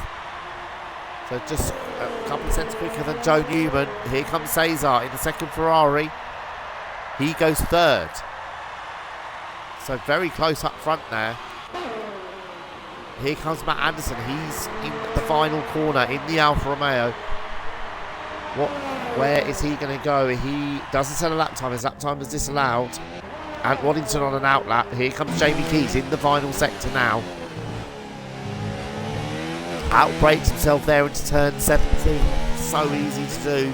A: So just a couple of cents quicker than Joe Newman. Here comes Cesar in the second Ferrari. He goes third. So very close up front there. Here comes Matt Anderson. He's in the final corner in the Alfa Romeo. Where is he going to go? He doesn't set a lap time. His lap time is disallowed. And Waddington on an out lap. Here comes Jamie Keats in the final sector now. Outbrakes himself there into turn 17. So easy to do.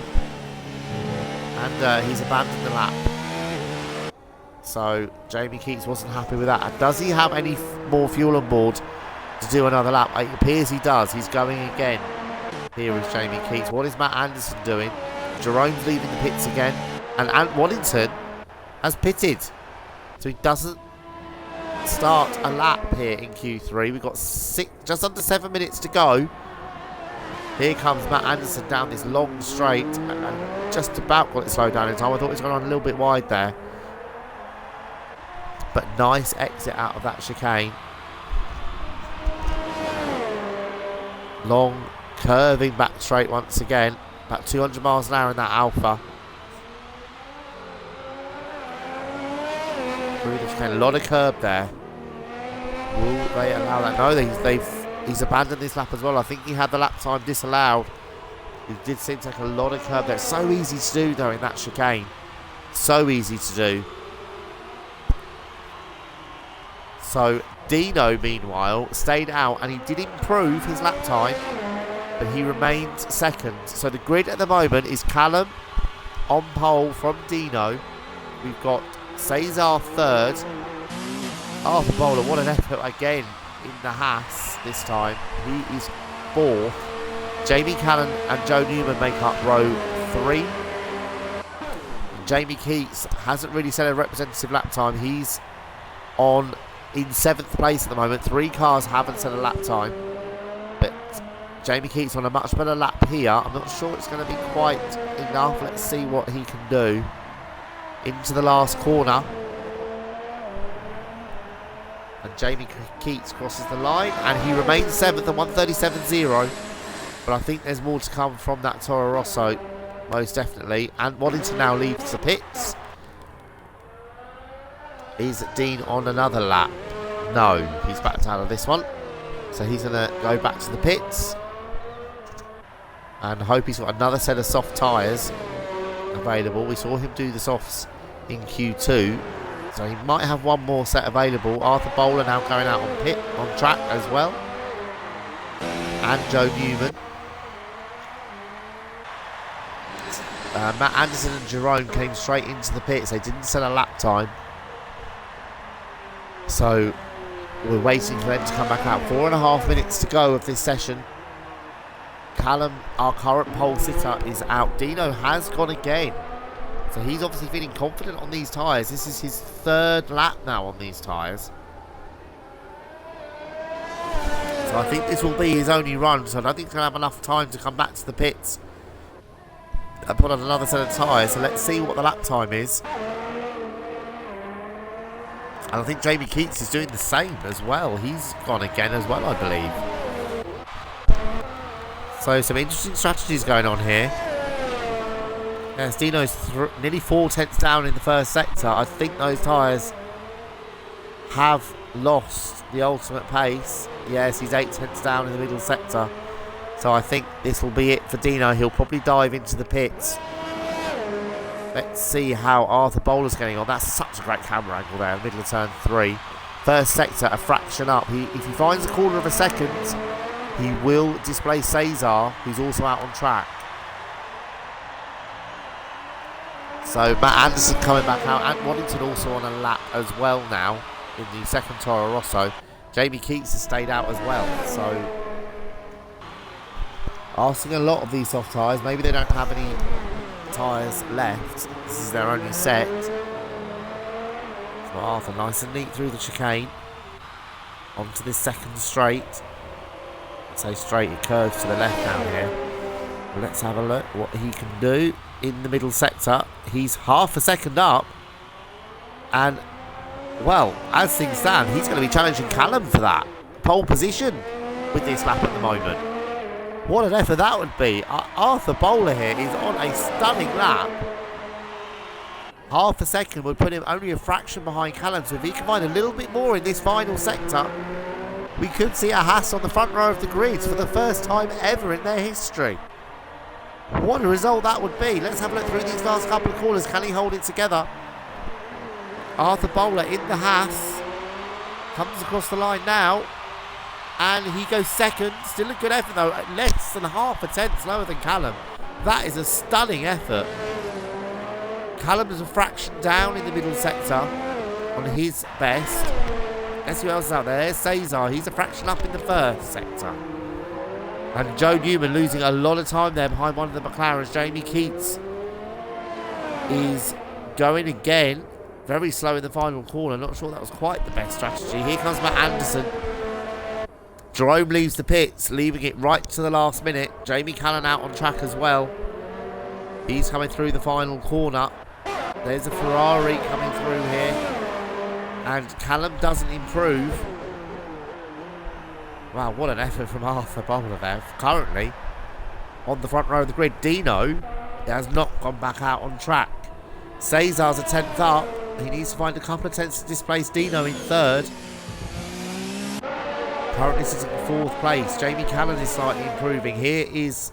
A: And he's abandoned the lap. So Jamie Keats wasn't happy with that. And does he have any more fuel on board to do another lap? It appears he does. He's going again. Here is Jamie Keats. What is Matt Anderson doing? Jerome's leaving the pits again. And Waddington has pitted. So he doesn't start a lap here in Q3. We've got just under 7 minutes to go. Here comes Matt Anderson down this long straight and just about got it slowed down in time. I thought it was going on a little bit wide there. But nice exit out of that chicane. Long, curving back straight once again. About 200 miles an hour in that Alpha. Through the chicane. A lot of curb there. Will they allow that? No, he's abandoned this lap as well. I think he had the lap time disallowed. He did seem to take a lot of curb there. It's so easy to do though in that chicane. So easy to do. So Dino, meanwhile, stayed out and he did improve his lap time, but he remained second. So the grid at the moment is Callum on pole from Dino. We've got Cesar third. Arthur Bowler, what an effort again in the Haas this time. He is fourth. Jamie Callan and Joe Newman make up row 3. Jamie Keats hasn't really set a representative lap time. He's in 7th place at the moment. 3 cars haven't set a lap time, but Jamie Keats on a much better lap here. I'm not sure it's going to be quite enough. Let's see what he can do. Into the last corner, and Jamie Keats crosses the line and he remains 7th at 1:37.0. But I think there's more to come from that Toro Rosso, most definitely. And Waddington now leaves the pits. Is Dean on another lap? No, he's backed out of this one. So he's going to go back to the pits and hope he's got another set of soft tyres available. We saw him do the softs in Q2. So he might have one more set available. Arthur Bowler now going out on track as well. And Joe Newman. Matt Anderson and Jerome came straight into the pits. They didn't set a lap time. So we're waiting for them to come back out. 4.5 minutes to go of this session. Callum, our current pole sitter, is out. Dino has gone again. So he's obviously feeling confident on these tyres. This is his 3rd lap now on these tyres. So I think this will be his only run. So I don't think he's going to have enough time to come back to the pits and put on another set of tyres. So let's see what the lap time is. And I think Jamie Keats is doing the same as well. He's gone again as well, I believe. So some interesting strategies going on here. Yes, Dino's nearly 4 tenths down in the first sector. I think those tyres have lost the ultimate pace. Yes, he's 8 tenths down in the middle sector. So I think this will be it for Dino. He'll probably dive into the pits. Let's see how Arthur Bowler's getting on. That's such a great camera angle there, middle of turn 3. First sector, a fraction up. If he finds a quarter of a second, he will display Cesar, who's also out on track. So Matt Anderson coming back out, and Waddington also on a lap as well now in the second Toro Rosso. Jamie Keats has stayed out as well. So asking a lot of these soft tyres. Maybe they don't have any tyres left. This is their only set. So Arthur nice and neat through the chicane onto this second straight. I'd say straight, it curves to the left down here. Well, let's have a look what he can do in the middle sector. He's half a second up, and well, as things stand, he's going to be challenging Callum for that pole position with this lap at the moment. What an effort that would be. Arthur Bowler here is on a stunning lap. Half a second would put him only a fraction behind Callum. So if he can find a little bit more in this final sector, we could see a Haas on the front row of the grids for the first time ever in their history. What a result that would be. Let's have a look through these last couple of corners. Can he hold it together? Arthur Bowler in the Haas. Comes across the line now. And he goes second. Still a good effort though. Less than half a tenth slower than Callum. That is a stunning effort. Callum is a fraction down in the middle sector on his best. Let's see who else is out there. There's Cesar. He's a fraction up in the first sector. And Joe Newman losing a lot of time there behind one of the McLarens. Jamie Keats is going again very slow in the final corner. Not sure that was quite the best strategy. Here comes Matt Anderson. Jerome leaves the pits, leaving it right to the last minute. Jamie Callan out on track as well. He's coming through the final corner. There's a Ferrari coming through here. And Callum doesn't improve. Wow, what an effort from Arthur Bowler there. Currently on the front row of the grid. Dino has not gone back out on track. Cesar's a 10th up. He needs to find a couple of tenths to displace Dino in 3rd. Currently sitting in 4th place. Jamie Callan is slightly improving. Here is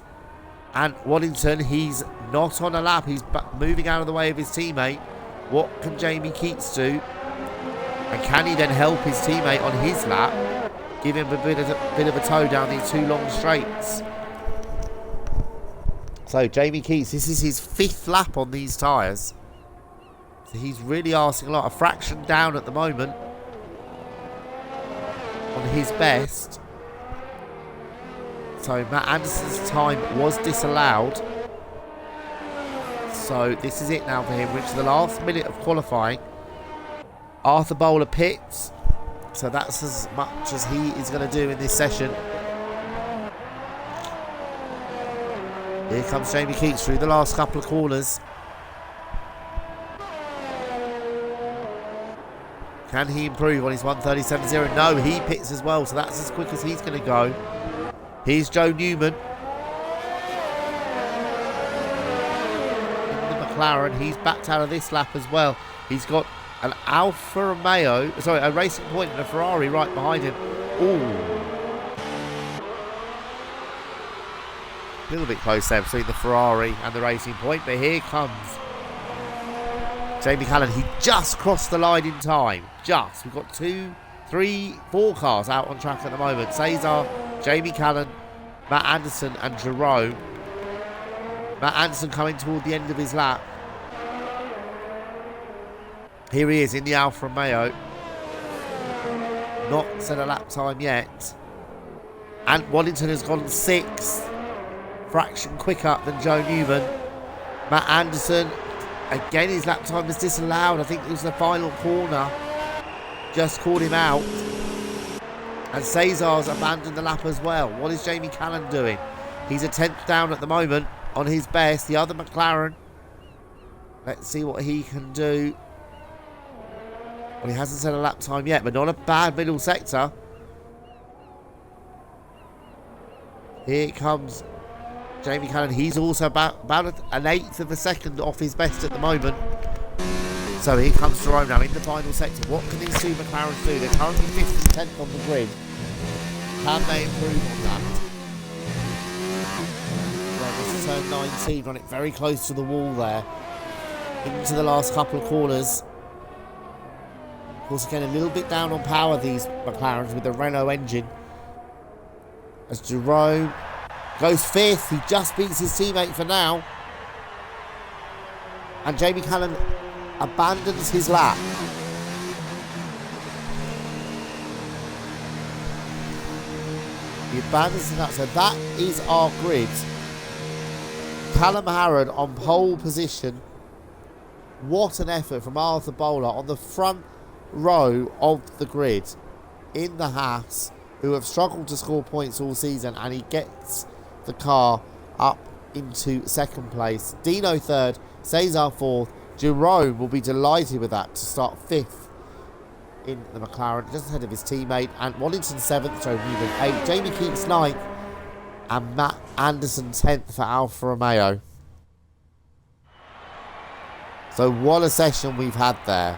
A: Ant Waddington. He's not on a lap. He's moving out of the way of his teammate. What can Jamie Keats do? And can he then help his teammate on his lap? Give him a bit of a tow down these 2 long straights. So Jamie Keats, this is his 5th lap on these tyres. So he's really asking a lot. A fraction down at the moment on his best. So Matt Anderson's time was disallowed. So this is it now for him. Which is the last minute of qualifying. Arthur Bowler pits. So that's as much as he is going to do in this session. Here comes Jamie Keats through the last couple of corners. Can he improve on his 1:37.0? No, he pits as well, so that's as quick as he's going to go. Here's Joe Newman. In the McLaren, he's backed out of this lap as well. He's got an Alfa Romeo, sorry, a Racing Point and a Ferrari right behind him. Ooh. A little bit close there between the Ferrari and the Racing Point, but here comes Jamie Callan. He just crossed the line in time. Just. We've got 2, 3, 4 cars out on track at the moment. Cesar, Jamie Callan, Matt Anderson and Jerome. Matt Anderson coming toward the end of his lap. Here he is in the Alfa Romeo. Not set a lap time yet. Ant Waddington has gone 6th. Fraction quicker than Joe Newman. Matt Anderson, again his lap time was disallowed. I think it was the final corner. Just caught him out. And Cesar's abandoned the lap as well. What is Jamie Callan doing? He's a 10th down at the moment on his best. The other McLaren. Let's see what he can do. Well, he hasn't set a lap time yet, but not a bad middle sector. Here comes Jamie Callan. He's also about an 1/8 of a second off his best at the moment. So here comes Jerome now in the final sector. What can these 2 McLarens do? They're currently 5th and 10th on the grid. Can they improve on that? Well, this is turn 19. Run it very close to the wall there. Into the last couple of corners. Of course, again, a little bit down on power, these McLarens, with the Renault engine. As Jerome goes 5th. He just beats his teammate for now. And Jamie Callan abandons his lap. He abandons his lap. So that is our grid. Callum Harrod on pole position. What an effort from Arthur Bowler on the front row of the grid in the Haas, who have struggled to score points all season, and he gets the car up into 2nd place. Dino 3rd, Cesar 4th. Jerome will be delighted with that to start 5th in the McLaren, just ahead of his teammate. And Waddington 7th, Joe Newman 8th, Jamie Keats 9th, and Matt Anderson 10th for Alfa Romeo. So what a session we've had there.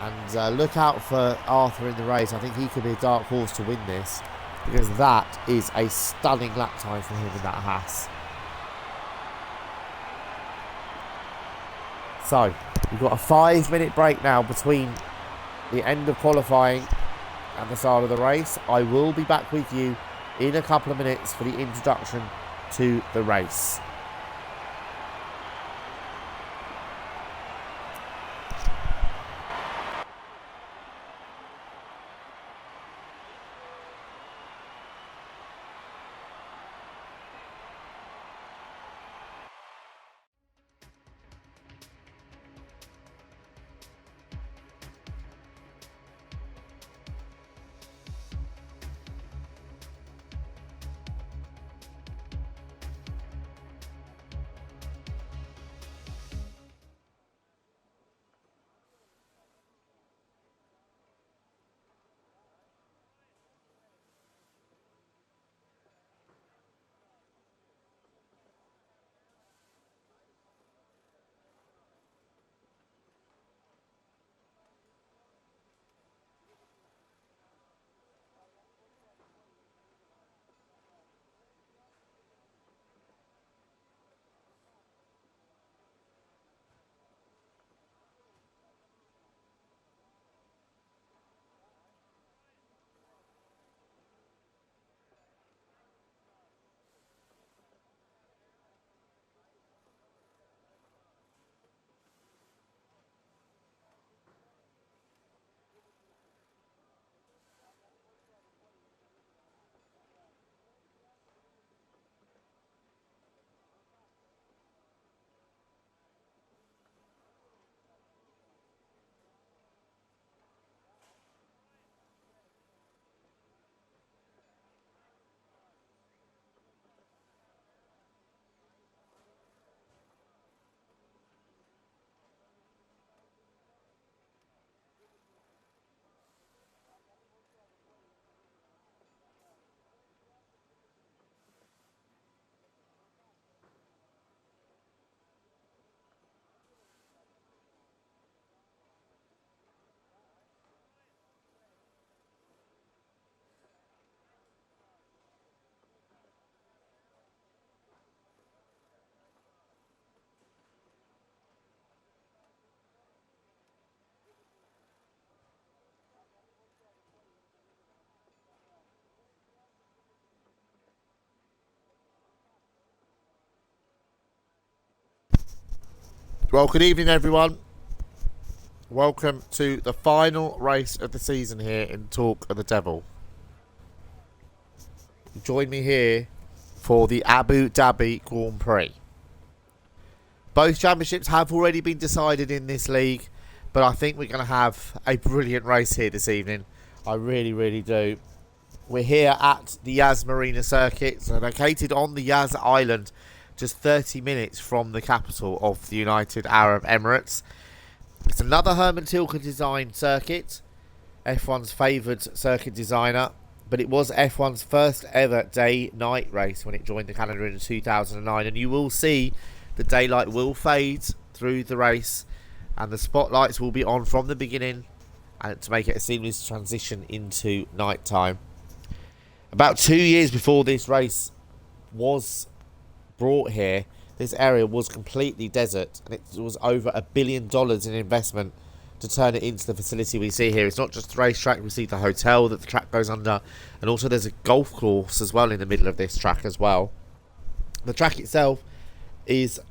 A: And look out for Arthur in the race. I think he could be a dark horse to win this, because that is a stunning lap time for him in that Haas. So we've got a 5-minute break now between the end of qualifying and the start of the race. I will be back with you in a couple of minutes for the introduction to the race. Well, good evening, everyone. Welcome to the final race of the season here in Talk of the Devil. Join me here for the Abu Dhabi Grand Prix. Both championships have already been decided in this league, but I think we're going to have a brilliant race here this evening. I really, really do. We're here at the Yas Marina circuit, so located on the Yas Island, just 30 minutes from the capital of the United Arab Emirates. It's another Herman Tilke designed circuit, F1's favoured circuit designer, but it was F1's first ever day-night race when it joined the calendar in 2009, and you will see the daylight will fade through the race and the spotlights will be on from the beginning and to make it a seamless transition into night time. About 2 years before this race was brought here, this area was completely desert, and it was over $1 billion in investment to turn it into the facility we see here. It's not just the racetrack, we see the hotel that the track goes under, and also there's a golf course as well in the middle of this track as well. The track itself is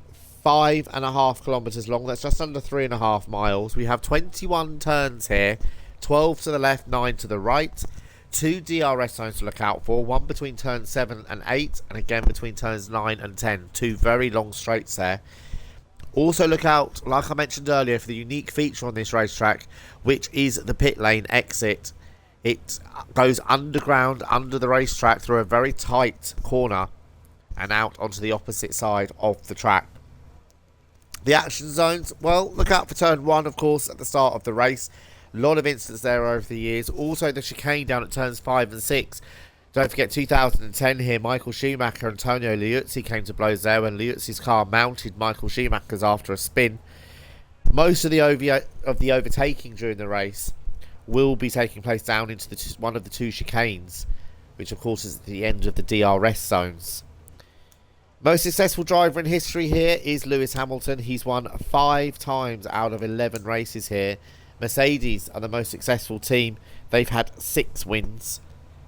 A: 5.5 kilometres long. That's just under 3.5 miles. We have 21 turns here, 12 to the left, 9 to the right. 2 DRS zones to look out for, one between turns 7 and 8, and again between turns 9 and 10. 2 very long straights there. Also look out, like I mentioned earlier, for the unique feature on this racetrack, which is the pit lane exit. It goes underground under the racetrack through a very tight corner and out onto the opposite side of the track. The action zones, well, look out for turn 1, of course, at the start of the race. A lot of incidents there over the years. Also the chicane down at turns 5 and 6. Don't forget 2010 here, Michael Schumacher and Antonio Liuzzi came to blows there when Liuzzi's car mounted Michael Schumacher's after a spin. Most of the overtaking during the race will be taking place down into one of the 2 chicanes, which of course is at the end of the DRS zones. Most successful driver in history here is Lewis Hamilton. He's won 5 times out of 11 races here. Mercedes are the most successful team. They've had 6 wins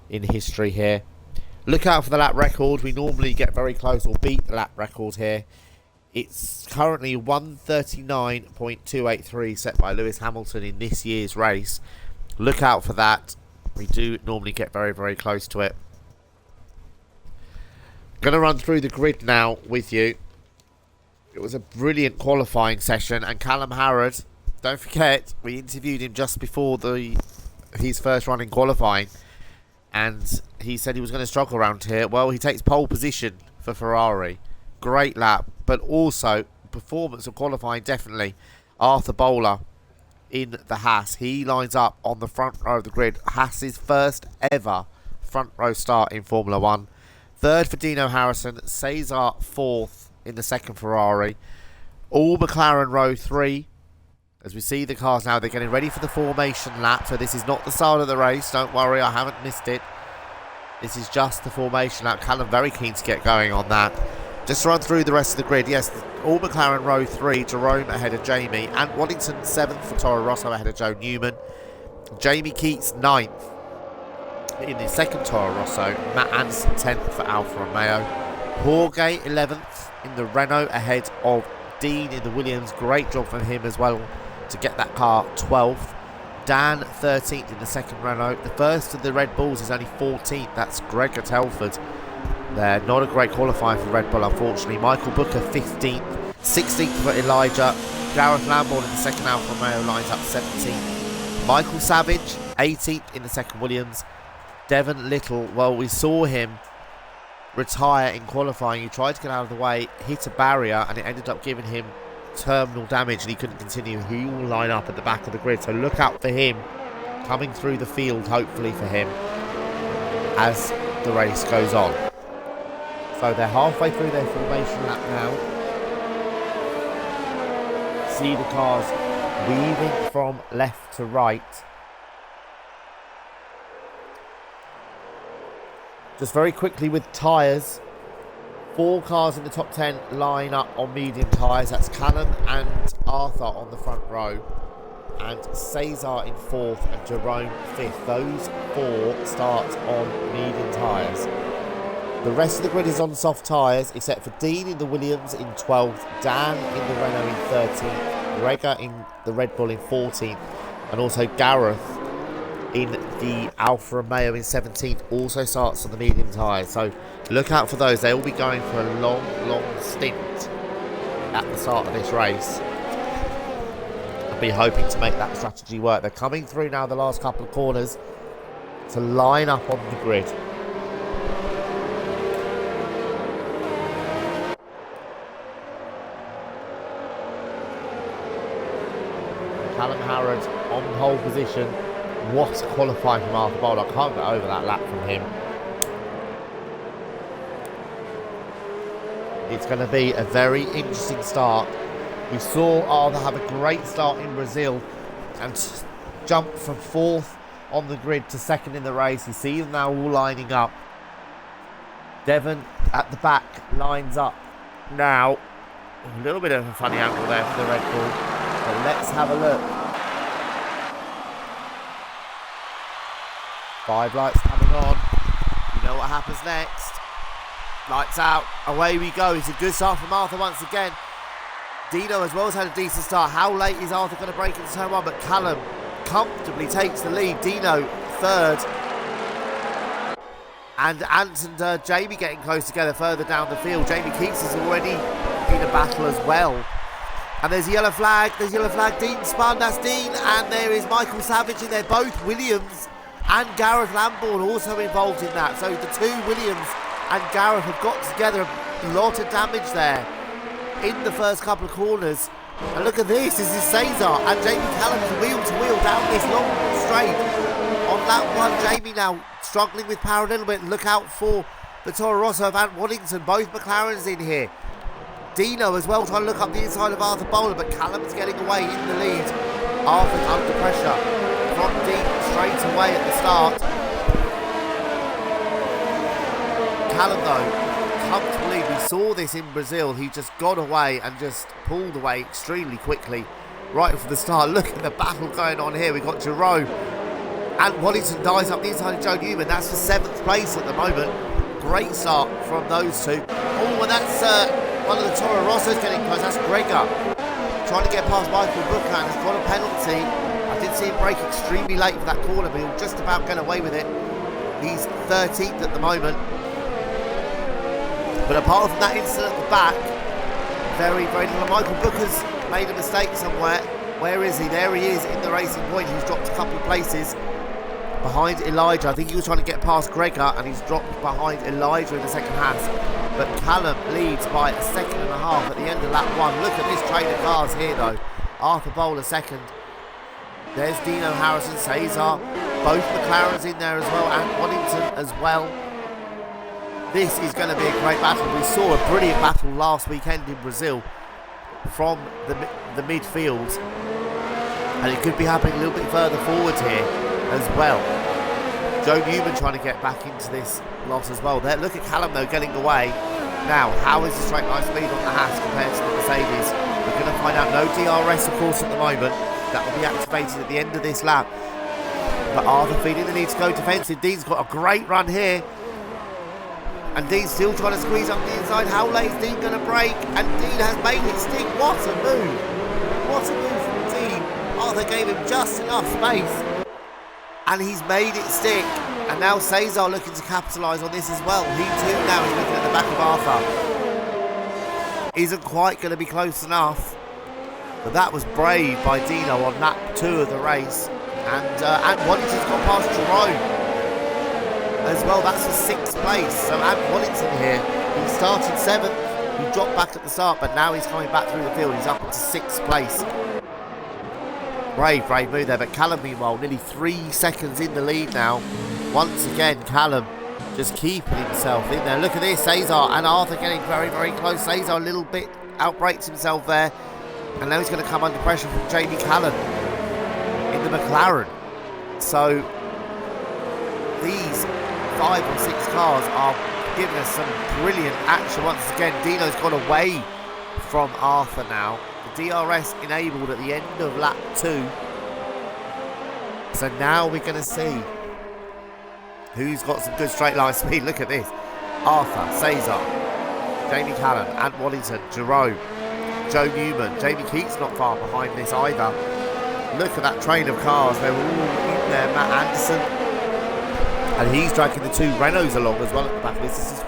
A: in history here. Look out for the lap record. We normally get very close or beat the lap record here. It's currently 139.283 set by Lewis Hamilton in this year's race. Look out for that. We do normally get very, very close to it. Going to run through the grid now with you. It was a brilliant qualifying session, and Callum Harrod, don't forget, we interviewed him just before his first run in qualifying, and he said he was going to struggle around here. Well, he takes pole position for Ferrari. Great lap, but also performance of qualifying, definitely. Arthur Bowler in the Haas. He lines up on the front row of the grid. Haas's first ever front row start in Formula 1. Third for Dino Harrison. Cesar fourth in the second Ferrari. All McLaren row 3. As we see the cars now, they're getting ready for the formation lap. So this is not the start of the race. Don't worry, I haven't missed it. This is just the formation lap. Callum very keen to get going on that. Just run through the rest of the grid. Yes, all McLaren row 3. Jerome ahead of Jamie. And Waddington 7th for Toro Rosso ahead of Joe Newman. Jamie Keats 9th in the second Toro Rosso. Matt Anderson 10th for Alfa Romeo. Jorge 11th in the Renault ahead of Dean in the Williams. Great job from him as well to get that car 12th. Dan 13th in the second Renault. The first of the Red Bulls is only 14th. That's Gregor Telford there. Not a great qualifying for Red Bull, unfortunately. Michael Booker 15th. 16th for Elijah. Gareth Lambourne in the second Alfa Romeo lines up 17th. Michael Savage 18th in the second Williams. Devon Little, well, we saw him retire in qualifying. He tried to get out of the way, hit a barrier, and it ended up giving him terminal damage, and he couldn't continue. He will line up at the back of the grid, so look out for him coming through the field, hopefully for him, as the race goes on. So they're halfway through their formation lap now. See the cars weaving from left to right. Just very quickly with tyres, 4 cars in the top 10 line up on medium tyres. That's Callum and Arthur on the front row, and Cesar in 4th and Jerome 5th. Those 4 start on medium tyres. The rest of the grid is on soft tyres, except for Dean in the Williams in 12th, Dan in the Renault in 13th, Gregor in the Red Bull in 14th, and also Gareth in the Alfa Romeo in 17th also starts on the medium tyres. So look out for those. They will be going for a long, long stint at the start of this race. I'll be hoping to make that strategy work. They're coming through now the last couple of corners to line up on the grid. Callum Harrod on pole position. What a qualifying from Arthur Bowl. I can't get over that lap from him. It's going to be a very interesting start. We saw Arthur have a great start in Brazil and jump from 4th on the grid to 2nd in the race. You see them now all lining up. Devon at the back lines up now. A little bit of a funny angle there for the Red Bull. But let's have a look. 5 lights coming on. You know what happens next. Lights out. Away we go. It's a good start from Arthur once again. Dino as well has had a decent start. How late is Arthur going to break into turn 1? But Callum comfortably takes the lead. Dino 3rd. And Ant and Jamie getting close together further down the field. Jamie Keats is already in a battle as well. And there's a yellow flag. There's a yellow flag. Dean spun. That's Dean. And there is Michael Savage in there. Both Williams and Gareth Lambourne also involved in that. So the two Williams and Gareth have got together a lot of damage there in the first couple of corners. And look at this. This is Cesar and Jamie Callum's wheel to wheel down this long straight. On that one, Jamie now struggling with power a little bit. Look out for the Toro Rosso of Ant Waddington. Both McLarens in here. Dino as well trying to look up the inside of Arthur Bowler, but Callum's getting away in the lead. Arthur's under pressure from deep straight away at the start. Callum though, comfortably, we saw this in Brazil. He just got away and just pulled away extremely quickly right from the start. Look at the battle going on here. We've got Jerome and Waddington dies up the inside of Joe Newman. That's for 7th place at the moment. Great start from those two. Oh, and that's one of the Toro Rossos getting close. That's Gregor trying to get past Michael Booker and has got a penalty. I did see him break extremely late for that corner, but he'll just about get away with it. He's 13th at the moment. But apart from that incident at the back, very, very little. Michael Booker's made a mistake somewhere. Where is he? There he is in the Racing Point. He's dropped a couple of places behind Elijah. I think he was trying to get past Gregor and he's dropped behind Elijah in the second half. But Callum leads by 1.5 seconds at the end of lap 1. Look at this train of cars here though. Arthur Bowler 2nd. There's Dino Harrison, Cesar. Both McLarens in there as well, and Waddington as well. This is going to be a great battle. We saw a brilliant battle last weekend in Brazil from the midfield. And it could be happening a little bit further forward here as well. Joe Newman trying to get back into this lot as well. There, look at Callum though getting away. Now, how is the straight line speed on the Haas compared to the Mercedes? We're going to find out. No DRS of course at the moment. That will be activated at the end of this lap. But Arthur feeling the need to go defensive. Dean's got a great run here. And Dean's still trying to squeeze up the inside. How late is Dean going to break? And Dean has made it stick. What a move. What a move from Dean. Arthur gave him just enough space. And he's made it stick. And now Cesar looking to capitalise on this as well. He too now is looking at the back of Arthur. Isn't quite going to be close enough. But that was brave by Dino on lap 2 of the race. And Waddington's got past Jerome as well. That's for 6th place. So Ant Waddington here, he started 7th. He dropped back at the start, but now he's coming back through the field. He's up into 6th place. Brave move there. But Callum, meanwhile, nearly 3 seconds in the lead now. Once again, Callum just keeping himself in there. Look at this, Cesar and Arthur getting very, very close. Cesar a little bit outbreaks himself there. And now he's going to come under pressure from Jamie Callum in the McLaren. So these 5 or 6 cars are giving us some brilliant action once again. Dino's got away from Arthur now. The DRS enabled at the end of lap 2. So now we're going to see who's got some good straight line speed. Look at this. Arthur, Cesar, Jamie Callan, Ant Waddington, Jerome, Joe Newman, Jamie Keats not far behind this either. Look at that train of cars, they're all in there. Matt Anderson, and he's dragging the 2 Renaults along as well at the back of this. This is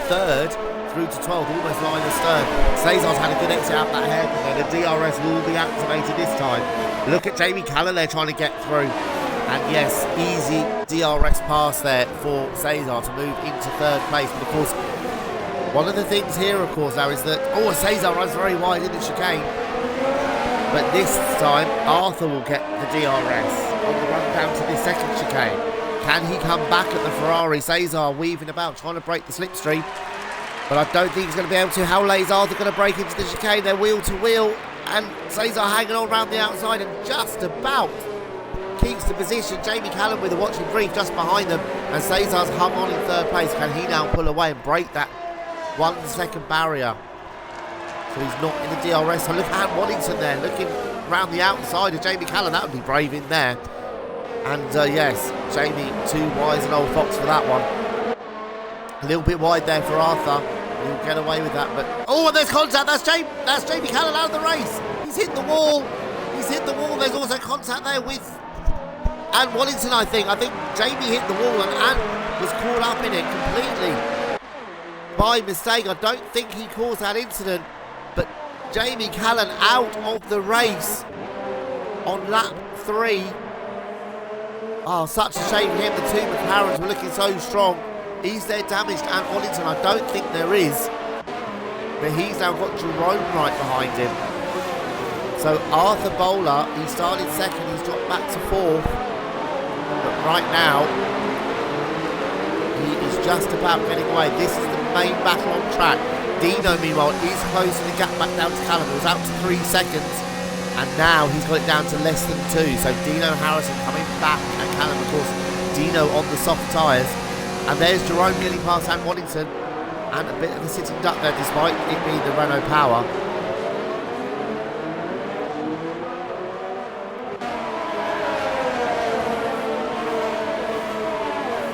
A: third through to 12th, almost line astern. Cesar's had a good exit out that hairpin there. The DRS will be activated this time. Look at Jamie Callan there trying to get through. And yes, easy DRS pass there for Cesar to move into 3rd place. But of course, one of the things here, of course, now is that, Cesar runs very wide in the chicane. But this time, Arthur will get the DRS on the run down to this 2nd chicane. Can he come back at the Ferrari? Cesar weaving about, trying to break the slipstream. But I don't think he's going to be able to. How late is Arthur going to break into the chicane? They're wheel to wheel. And Cesar hanging on around the outside and just about keeps the position. Jamie Callan with a watching brief just behind them. And Cesar's hung on in 3rd place. Can he now pull away and break that 1 second barrier? So he's not in the DRS. So look at Ant Waddington there, looking around the outside of Jamie Callan. That would be brave in there. And yes, Jamie too wise an old fox for that one. A little bit wide there for Arthur. He'll get away with that, but and there's contact. That's Jamie Callan out of the race. He's hit the wall. There's also contact there with Ant Waddington, I think. I think Jamie hit the wall and Ant was caught up in it completely by mistake. I don't think he caused that incident, but Jamie Callan out of the race on lap 3. Oh, such a shame for him. The 2 McLarens were looking so strong. Is there damage to Ant Waddington? I don't think there is. But he's now got Jerome right behind him. So Arthur Bowler, he started 2nd, he's dropped back to 4th. But right now, he is just about getting away. This is the main battle on track. Dino, meanwhile, is closing the gap back down to Callum. It was out to 3 seconds. And now he's got it down to less than 2. So Dino Harrison coming back and Callum, of course, Dino on the soft tyres. And there's Jerome getting past Ant Waddington. And a bit of a sitting duck there, despite it being the Renault power.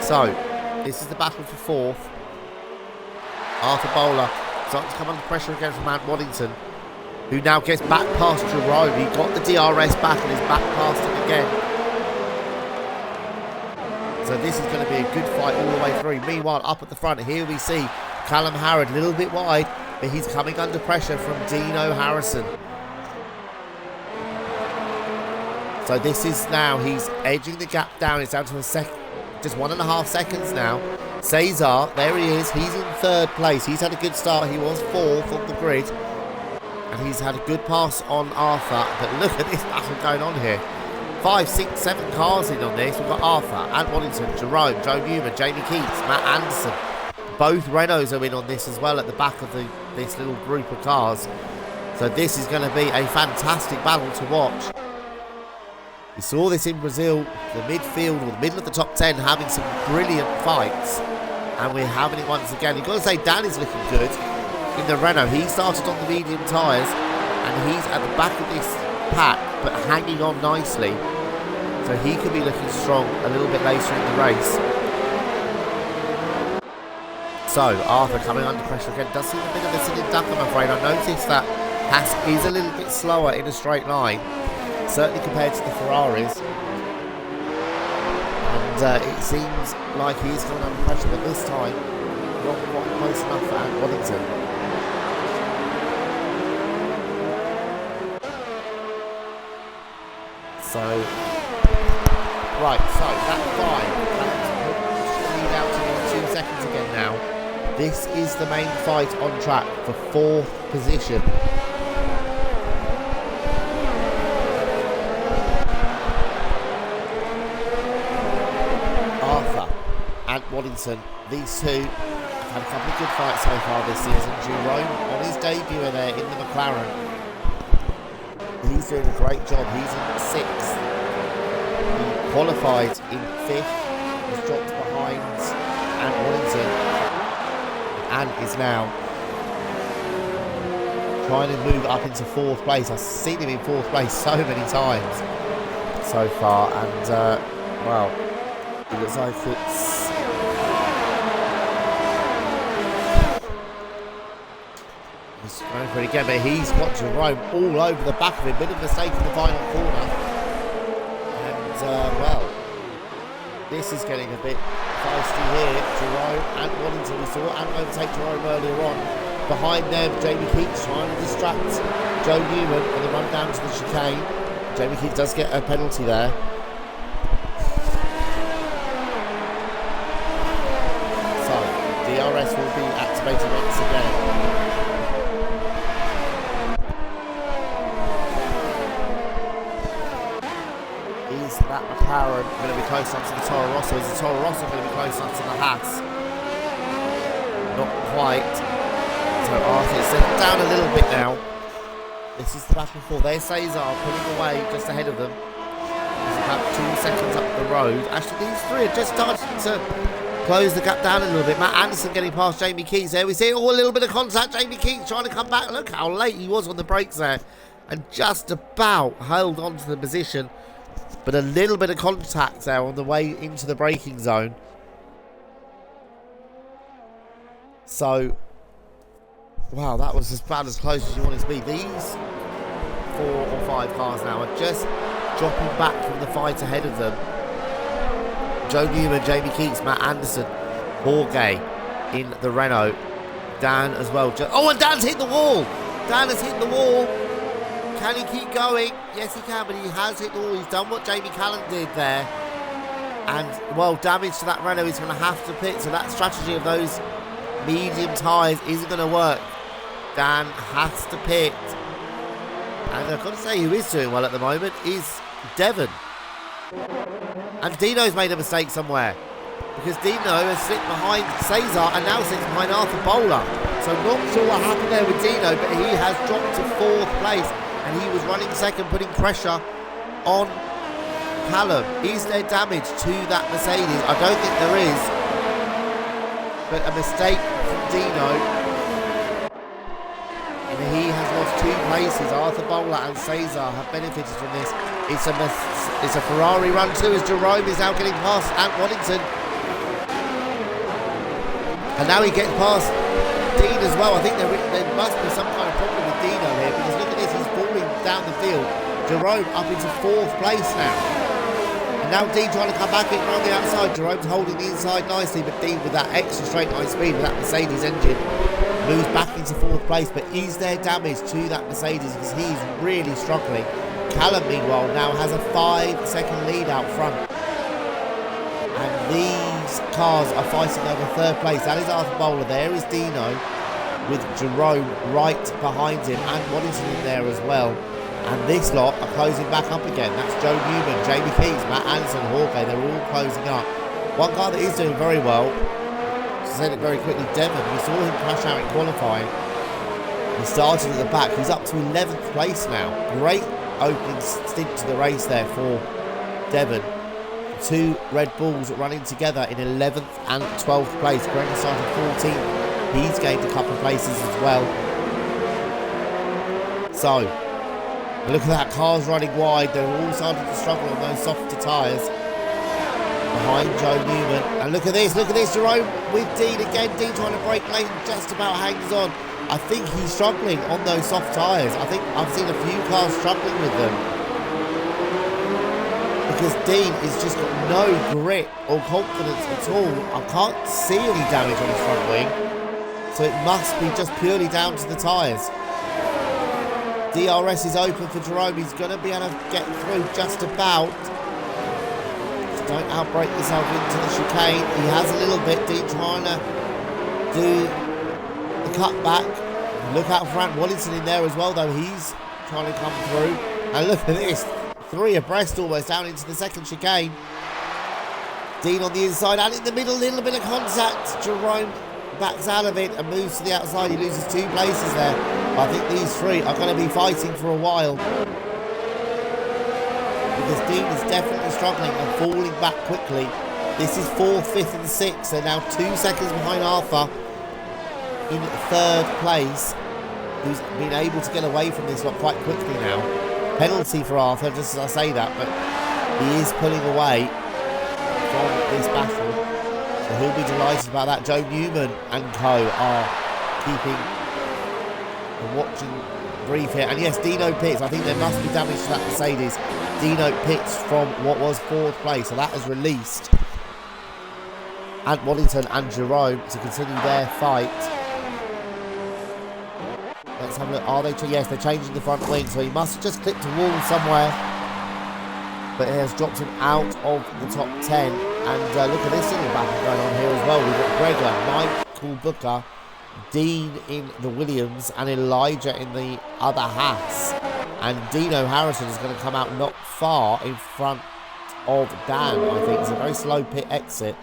A: So, this is the battle for 4th. Arthur Bowler starting to come under pressure again from Ant Waddington, who now gets back past Jerome. He got the DRS back and is back past him again. So this is going to be a good fight all the way through. Meanwhile, up at the front, here we see Callum Harrod, a little bit wide, but he's coming under pressure from Dino Harrison. So this is now, he's edging the gap down. It's down to just 1.5 seconds now. Cesar, there he is. He's in 3rd place. He's had a good start. He was 4th on the grid. And he's had a good pass on Arthur. But look at this battle going on here. 5, 6, 7 cars in on this. We've got Arthur, Ant Waddington, Jerome, Joe Newman, Jamie Keats, Matt Anderson. Both Renaults are in on this as well at the back of this little group of cars. So this is going to be a fantastic battle to watch. We saw this in Brazil, the midfield or the middle of the top 10 having some brilliant fights. And we're having it once again. You've got to say Dan is looking good in the Renault. He started on the medium tyres and he's at the back of this pack but hanging on nicely. So he could be looking strong a little bit later in the race. So Arthur coming under pressure again. Does seem a bit of a sitting duck, I'm afraid. I noticed that Haas is a little bit slower in a straight line, certainly compared to the Ferraris. And it seems like he's coming under pressure, but this time not quite close enough for Ant Waddington. So, right, so that 5, lead out to 2 seconds again now. This is the main fight on track for 4th position. Arthur, Ant Waddington, these two have had a couple of good fights so far this season. Jerome on his debut there in the McLaren. He's doing a great job. He's in 6th. He qualified in 5th. He's dropped behind Ant Waddington. And is now trying to move up into 4th place. I've seen him in 4th place so many times so far. And, well, it looks like it's He's going for it again, but he's got Jerome all over the back of him. Bit of a mistake in the final corner. And, well, this is getting a bit feisty here. Jerome and Waddington, we saw and overtake Jerome earlier on. Behind them, Jamie Keats trying to distract Joe Newman on the run down to the chicane. Jamie Keats does get a penalty there. So, DRS will be activated once again. Is that McLaren going to be close up to the Toro Rosso? Is the Toro Rosso going to be close up to the Haas? Not quite. So Arthur settled down a little bit now. This is the back and forth. There's Cesar pulling away just ahead of them. He's about 2 seconds up the road. Actually, these three are just starting to close the gap down a little bit. Matt Anderson getting past Jamie Keats there. We see a little bit of contact. Jamie Keats trying to come back. Look how late he was on the brakes there. And just about held on to the position. But a little bit of contact there on the way into the braking zone. So, wow, that was about as close as you want it to be. These 4 or 5 cars now are just dropping back from the fight ahead of them. Joe Newman, Jamie Keats, Matt Anderson, Jorge in the Renault. Dan as well. Oh, and Dan's hit the wall. Dan has hit the wall. Can he keep going? Yes, he can, but he has hit the wall. He's done what Jamie Callan did there. And, well, damage to that Renault is going to have to pit. So that strategy of those medium tyres isn't going to work. Dan has to pit. And I've got to say who is doing well at the moment is Devon. And Dino's made a mistake somewhere. Because Dino has slipped behind Cesar and now sits behind Arthur Bowler. So not sure what happened there with Dino, but he has dropped to 4th place. And he was running second, putting pressure on Callum. Is there damage to that Mercedes? I don't think there is. But a mistake from Dino. And he has lost 2 places. Arthur Bowler and Cesar have benefited from this. It's a Ferrari run too, as Jerome is now getting past Ant Waddington. And now he gets past Dean as well. I think there must be some kind of problem with Dino here, because look at this, he's falling down the field. Jerome up into 4th place now. And now Dean trying to come back in around the outside. Jerome's holding the inside nicely, but Dean with that extra straight line speed with that Mercedes engine moves back into 4th place. But is there damage to that Mercedes? Because he's really struggling. Callum, meanwhile, now has a 5-second lead out front. And these cars are fighting over 3rd place. That is Arthur Bowler. There is Dino with Jerome right behind him and Waddington in there as well. And this lot are closing back up again. That's Joe Newman, Jamie Keats, Matt Anderson, Jorge. They're all closing up. One car that is doing very well, to say it very quickly, Devon. We saw him crash out in qualifying. He started at the back. He's up to 11th place now. Great opening stint to the race there for Devon. 2 Red Bulls running together in 11th and 12th place. Gregor started 14th. He's gained a couple of places as well. So, look at that, cars running wide. They're all starting to struggle on those softer tyres. Behind Joe Newman. And look at this, Jerome with Dean again. Dean trying to break lane, just about hangs on. I think he's struggling on those soft tyres. I think I've seen a few cars struggling with them. Because Dean has just got no grit or confidence at all. I can't see any damage on his front wing. So it must be just purely down to the tyres. DRS is open for Jerome. He's going to be able to get through just about. Just don't outbrake yourself into the chicane. He has a little bit. Dean trying to do the cut back. Look out for Ant Waddington in there as well, though. He's trying to come through. And look at this. 3 abreast almost down into the second chicane. Dean on the inside and in the middle. Little bit of contact. Jerome backs out of it and moves to the outside. He loses 2 places there. I think these 3 are going to be fighting for a while. Because Dean is definitely struggling and falling back quickly. This is 4th, 5th and 6th. They're now 2 seconds behind Arthur in 3rd place, who's been able to get away from this lot quite quickly now. Penalty for Arthur, just as I say that, but he is pulling away from this battle. So he'll be delighted about that. Joe Newman and co are keeping And watching brief here. And yes, Dino pits. I think there must be damage to that Mercedes. Dino pits from what was 4th place. So that has released Ant Wallington and Jerome to continue their fight. Let's have a look. Are they? Yes, they're changing the front wing. So he must have just clipped a wall somewhere. But it has dropped him out of the top 10. And look at this little battle going on here as well. We've got Gregor, Michael Booker, Dean in the Williams, and Elijah in the other Haas. And Dino Harrison is going to come out not far in front of Dan, I think. It's a very slow pit exit.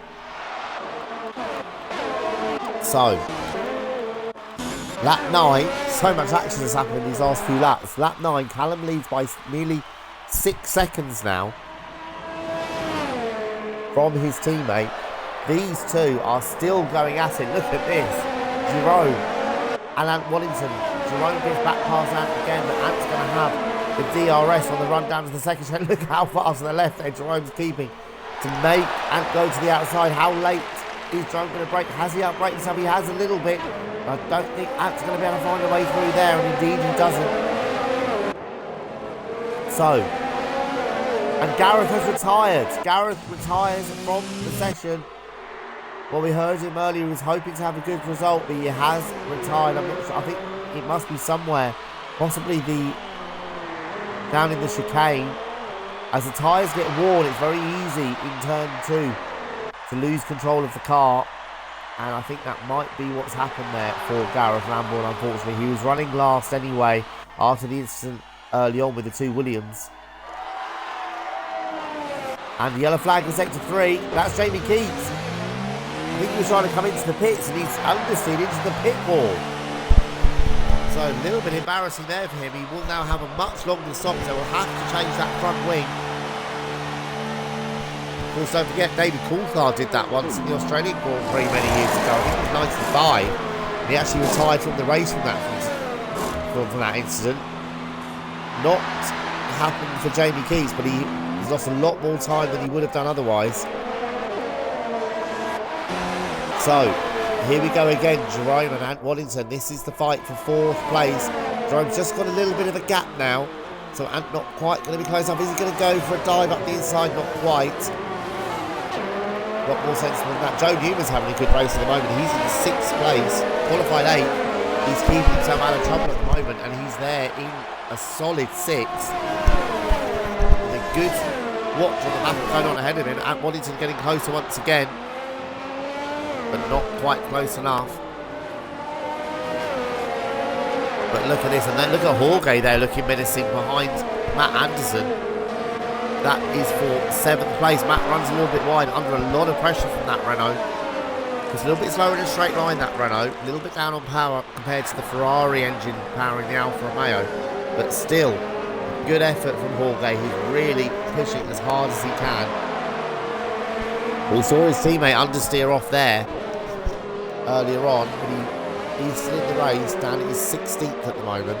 A: So, lap 9, so much action has happened in these last few laps. Lap 9, Callum leads by nearly 6 seconds now from his teammate. These two are still going at it. Look at this. Jerome and Ant Wallington. Jerome gives back pass Ant again, but Ant's going to have the DRS on the run down to the second straight. Look how fast on the left there Jerome's keeping to make Ant go to the outside. How late is Jerome going to brake? Has he outbraked himself? He has a little bit. I don't think Ant's going to be able to find a way through there, and indeed he doesn't. So, and Gareth has retired. Gareth retires from the session. Well, we heard him earlier, he was hoping to have a good result, but he has retired. I'm not sure. I think it must be somewhere, possibly down in the chicane. As the tyres get worn, it's very easy in turn 2 to lose control of the car. And I think that might be what's happened there for Gareth Lambourne, unfortunately. He was running last anyway after the incident early on with the 2 Williams. And the yellow flag is sector 3. That's Jamie Keats. I think he was trying to come into the pits and he's understeered into the pit wall. So a little bit embarrassing there for him. He will now have a much longer stop, so we'll have to change that front wing. Of course, don't forget, David Coulthard did that once in the Australian Grand Prix many years ago. I think it was 95. And he actually retired from the race from that incident. Not happened for Jamie Keats, but he's lost a lot more time than he would have done otherwise. So, here we go again, Jerome and Ant Wallington. This is the fight for 4th place. Jerome's just got a little bit of a gap now, so Ant not quite going to be close up. Is he going to go for a dive up the inside? Not quite. A lot more sensible than that. Joe Newman's having a good race at the moment. He's in 6th place, qualified 8th. He's keeping himself out of trouble at the moment, and he's there in a solid 6th. With a good watch on the battle going on ahead of him. Ant Wallington getting closer once again, but not quite close enough. But look at this, and then look at Jorge there looking menacing behind Matt Anderson. That is for 7th place. Matt runs a little bit wide, under a lot of pressure from that Renault. It's a little bit slower in a straight line, that Renault. A little bit down on power compared to the Ferrari engine powering the Alfa Romeo. But still, good effort from Jorge. He's really pushing as hard as he can. We saw his teammate understeer off there earlier on, but he's still in the race, down at his 16th at the moment.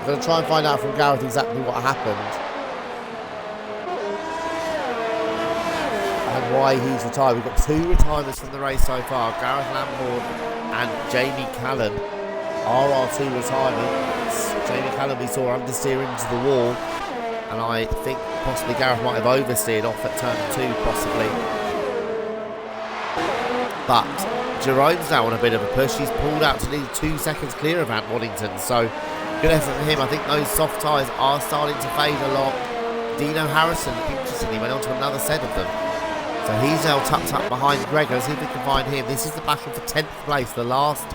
A: I'm going to try and find out from Gareth exactly what happened and why he's retired. We've got 2 retirements from the race so far. Gareth Lambourne and Jamie Callan are our 2 retirements. Jamie Callan we saw understeer into the wall, and I think possibly Gareth might have oversteered off at turn 2 possibly. But Jerome's now on a bit of a push. He's pulled out to nearly 2 seconds clear of Ant Wallington, so good effort from him. I think those soft tyres are starting to fade a lot. Dino Harrison, interestingly, went on to another set of them. So he's now tucked up behind Gregor. Let's see if we can find him. This is the battle for 10th place, the last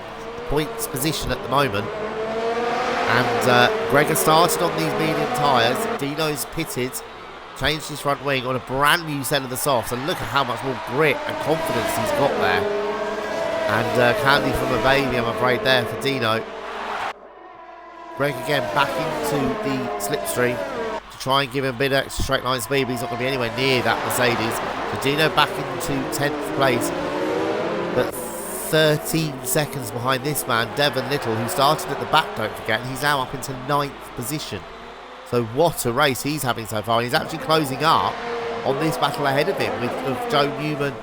A: points position at the moment. And Gregor started on these medium tyres. Dino's pitted, changed his front wing on a brand new set of the softs. And look at how much more grit and confidence he's got there. And candy from a baby, I'm afraid, there for Dino. Greg again back into the slipstream to try and give him a bit of extra straight line speed, but he's not going to be anywhere near that Mercedes. So Dino back into 10th place, but 13 seconds behind this man, Devon Little, who started at the back, don't forget, and he's now up into 9th position. So what a race he's having so far. And he's actually closing up on this battle ahead of him with Joe Newman,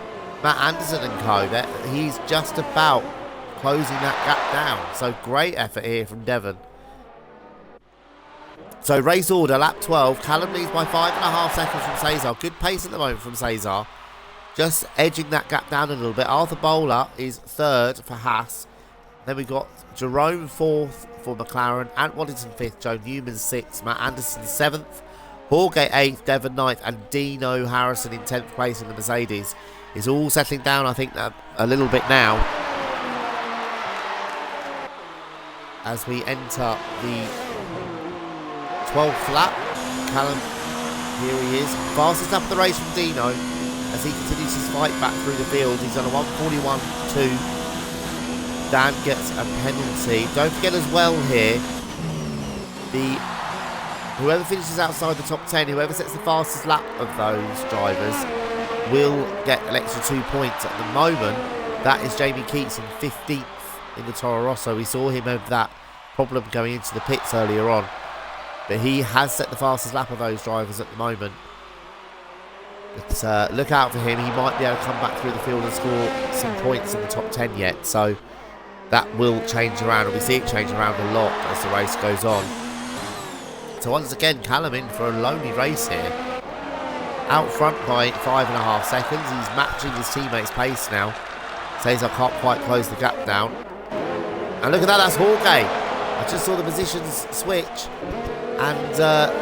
A: Matt Anderson and co. He's just about closing that gap down. So great effort here from Devon. So race order, lap 12. Callum leads by 5.5 seconds from Cesar. Good pace at the moment from Cesar. Just edging that gap down a little bit. Arthur Bowler is third for Haas. Then we've got Jerome fourth for McLaren. Ant Waddington fifth. Joe Newman sixth. Matt Anderson seventh. Horgate 8th, Devon 9th, and Dino Harrison in 10th place in the Mercedes. Is all settling down, I think, a little bit now. As we enter the 12th lap, Callum, here he is. Fastest lap of the race from Dino as he continues his fight back through the field. He's on a 1:41.2. Dan gets a penalty. Don't forget as well here, whoever finishes outside the top 10, whoever sets the fastest lap of those drivers will get an extra 2 points. At the moment, that is Jamie Keats in 15th in the Toro Rosso. We saw him have that problem going into the pits earlier on. But he has set the fastest lap of those drivers at the moment. But look out for him. He might be able to come back through the field and score some points in the top 10 yet. So that will change around. And we see it change around a lot as the race goes on. So once again, Callum in for a lonely race here. Out front by 5.5 seconds. He's matching his teammates' pace now. Cesar can't quite close the gap down. And look at that, that's Horgate. I just saw the positions switch. And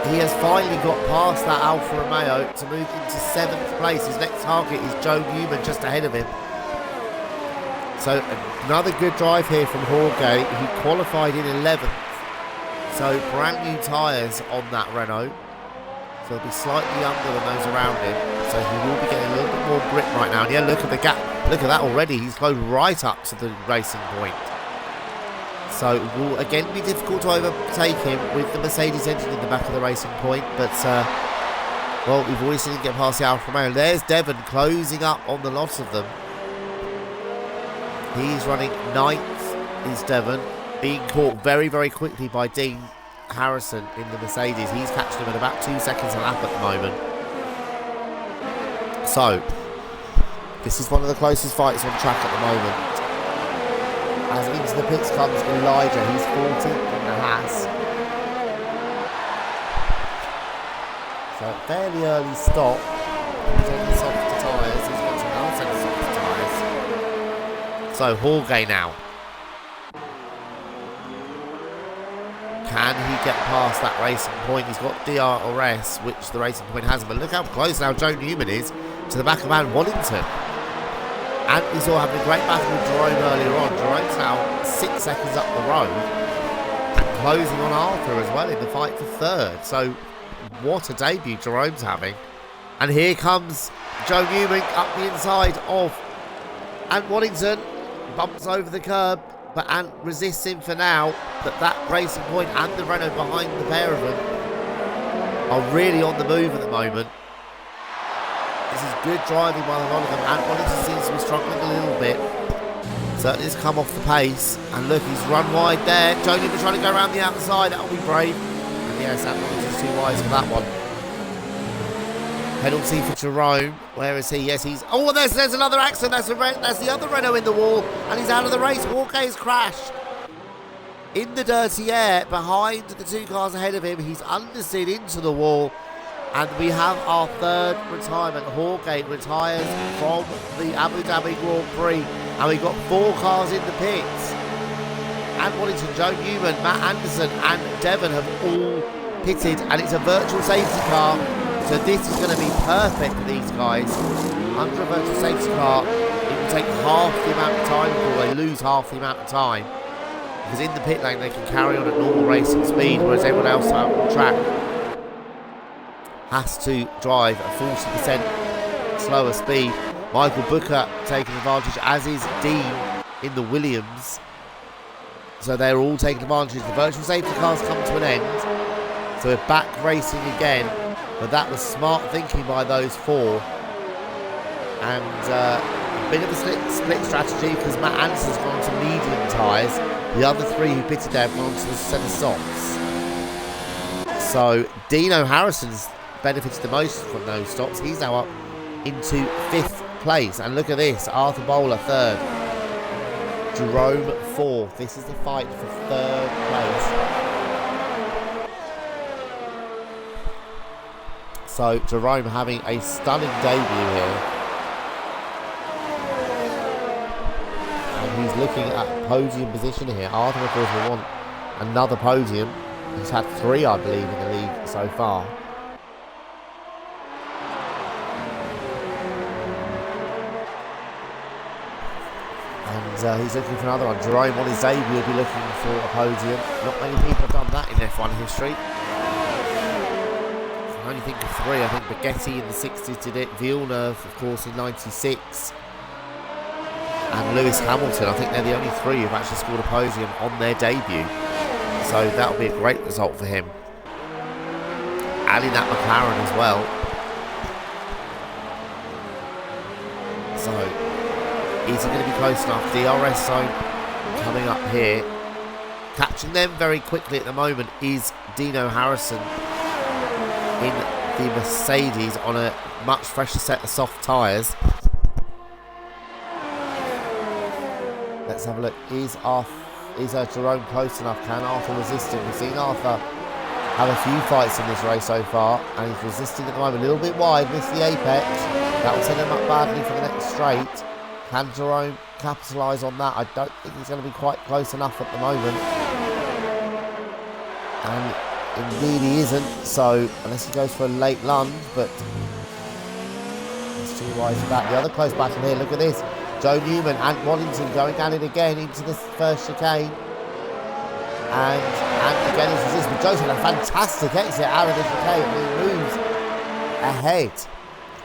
A: he has finally got past that Alfa Romeo to move into 7th place. His next target is Joe Newman just ahead of him. So another good drive here from Horgate, who qualified in 11th. So brand new tyres on that Renault. So he'll be slightly younger than those around him. So he will be getting a little bit more grip right now. And yeah, look at the gap. Look at that already. He's closed right up to the racing point. So it will again be difficult to overtake him with the Mercedes engine in the back of the racing point. But, well, we've already seen him get past the Alfa Romeo. There's Devon closing up on the lot of them. He's running 9th, is Devon. Being caught very, very quickly by Dean Harrison in the Mercedes. He's catching him at about 2 seconds a lap at the moment. So, this is one of the closest fights on track at the moment. As into the pits comes Elijah. He's 14th in the Haas. So, a fairly early stop. He's on the softer tyres. He's got another set of softer tyres. So, Horgate now. Can he get past that racing point? He's got DRS, which the racing point hasn't. But look how close now Joe Newman is to the back of Ant Waddington. And we saw having a great battle with Jerome earlier on. Jerome's now 6 seconds up the road. And closing on Arthur as well in the fight for 3rd. So what a debut Jerome's having. And here comes Joe Newman up the inside of Ant Waddington. Bumps over the curb. But Ant resists him for now. But that racing point and the Renault behind the pair of them are really on the move at the moment. This is good driving by a lot of them. Ant Waddington seems to be struggling a little bit. Certainly has come off the pace. And look, he's run wide there. Joe Newman trying to go around the outside. That'll be brave. And yes, Ant Waddington's too wise for that one. Penalty for Jerome. Where is he? Yes, he's... Oh, there's another accident. That's the other Renault in the wall. And he's out of the race. Horgate has crashed in the dirty air behind the 2 cars ahead of him. He's understeered into the wall. And we have our 3rd retirement. Horgate retires from the Abu Dhabi Grand Prix. And we've got 4 cars in the pits. Ant Waddington, Joe Newman, Matt Anderson and Devon have all pitted. And it's a virtual safety car. So this is going to be perfect for these guys. Under a virtual safety car, it will take half the amount of time before they lose half the amount of time. Because in the pit lane they can carry on at normal racing speed, whereas everyone else out on the track has to drive at 40% slower speed. Michael Booker taking advantage, as is Dean in the Williams. So they're all taking advantage. The virtual safety cars come to an end. So we're back racing again. But that was smart thinking by those 4. And a bit of a split strategy because Matt Anderson's gone to medium tyres. The other 3 who pitted there have gone to the set of softs. So Dino Harrison's benefited the most from those stops. He's now up into 5th place. And look at this. Arthur Bowler 3rd. Jerome 4th. This is the fight for 3rd place. So Jerome having a stunning debut here. And he's looking at podium position here. Arthur, of course, will want another podium. He's had 3, I believe, in the league so far. And he's looking for another one. Jerome on his debut will be looking for a podium. Not many people have done that in F1 history. I can only think of 3. I think Baghetti in the 60s did it. Villeneuve, of course, in 96. And Lewis Hamilton. I think they're the only 3 who've actually scored a podium on their debut. So that'll be a great result for him. Adding that McLaren as well. So, is he going to be close enough? DRS zone coming up here. Catching them very quickly at the moment is Dino Harrison in the Mercedes on a much fresher set of soft tyres. Let's have a look. Is Jerome close enough? Can Arthur resist him? We've seen Arthur have a few fights in this race so far, and he's resisting at the moment. A little bit wide, missed the apex. That will send him up badly for the next straight. Can Jerome capitalise on that? I don't think he's going to be quite close enough at the moment. And indeed he isn't, so unless he goes for a late lunge, but he's too wide for that. The other close battle here, look at this. Joe Newman and Waddington going at it again into this first chicane. And again he's resisting. But Joe's had a fantastic exit out of the chicane. He moves ahead.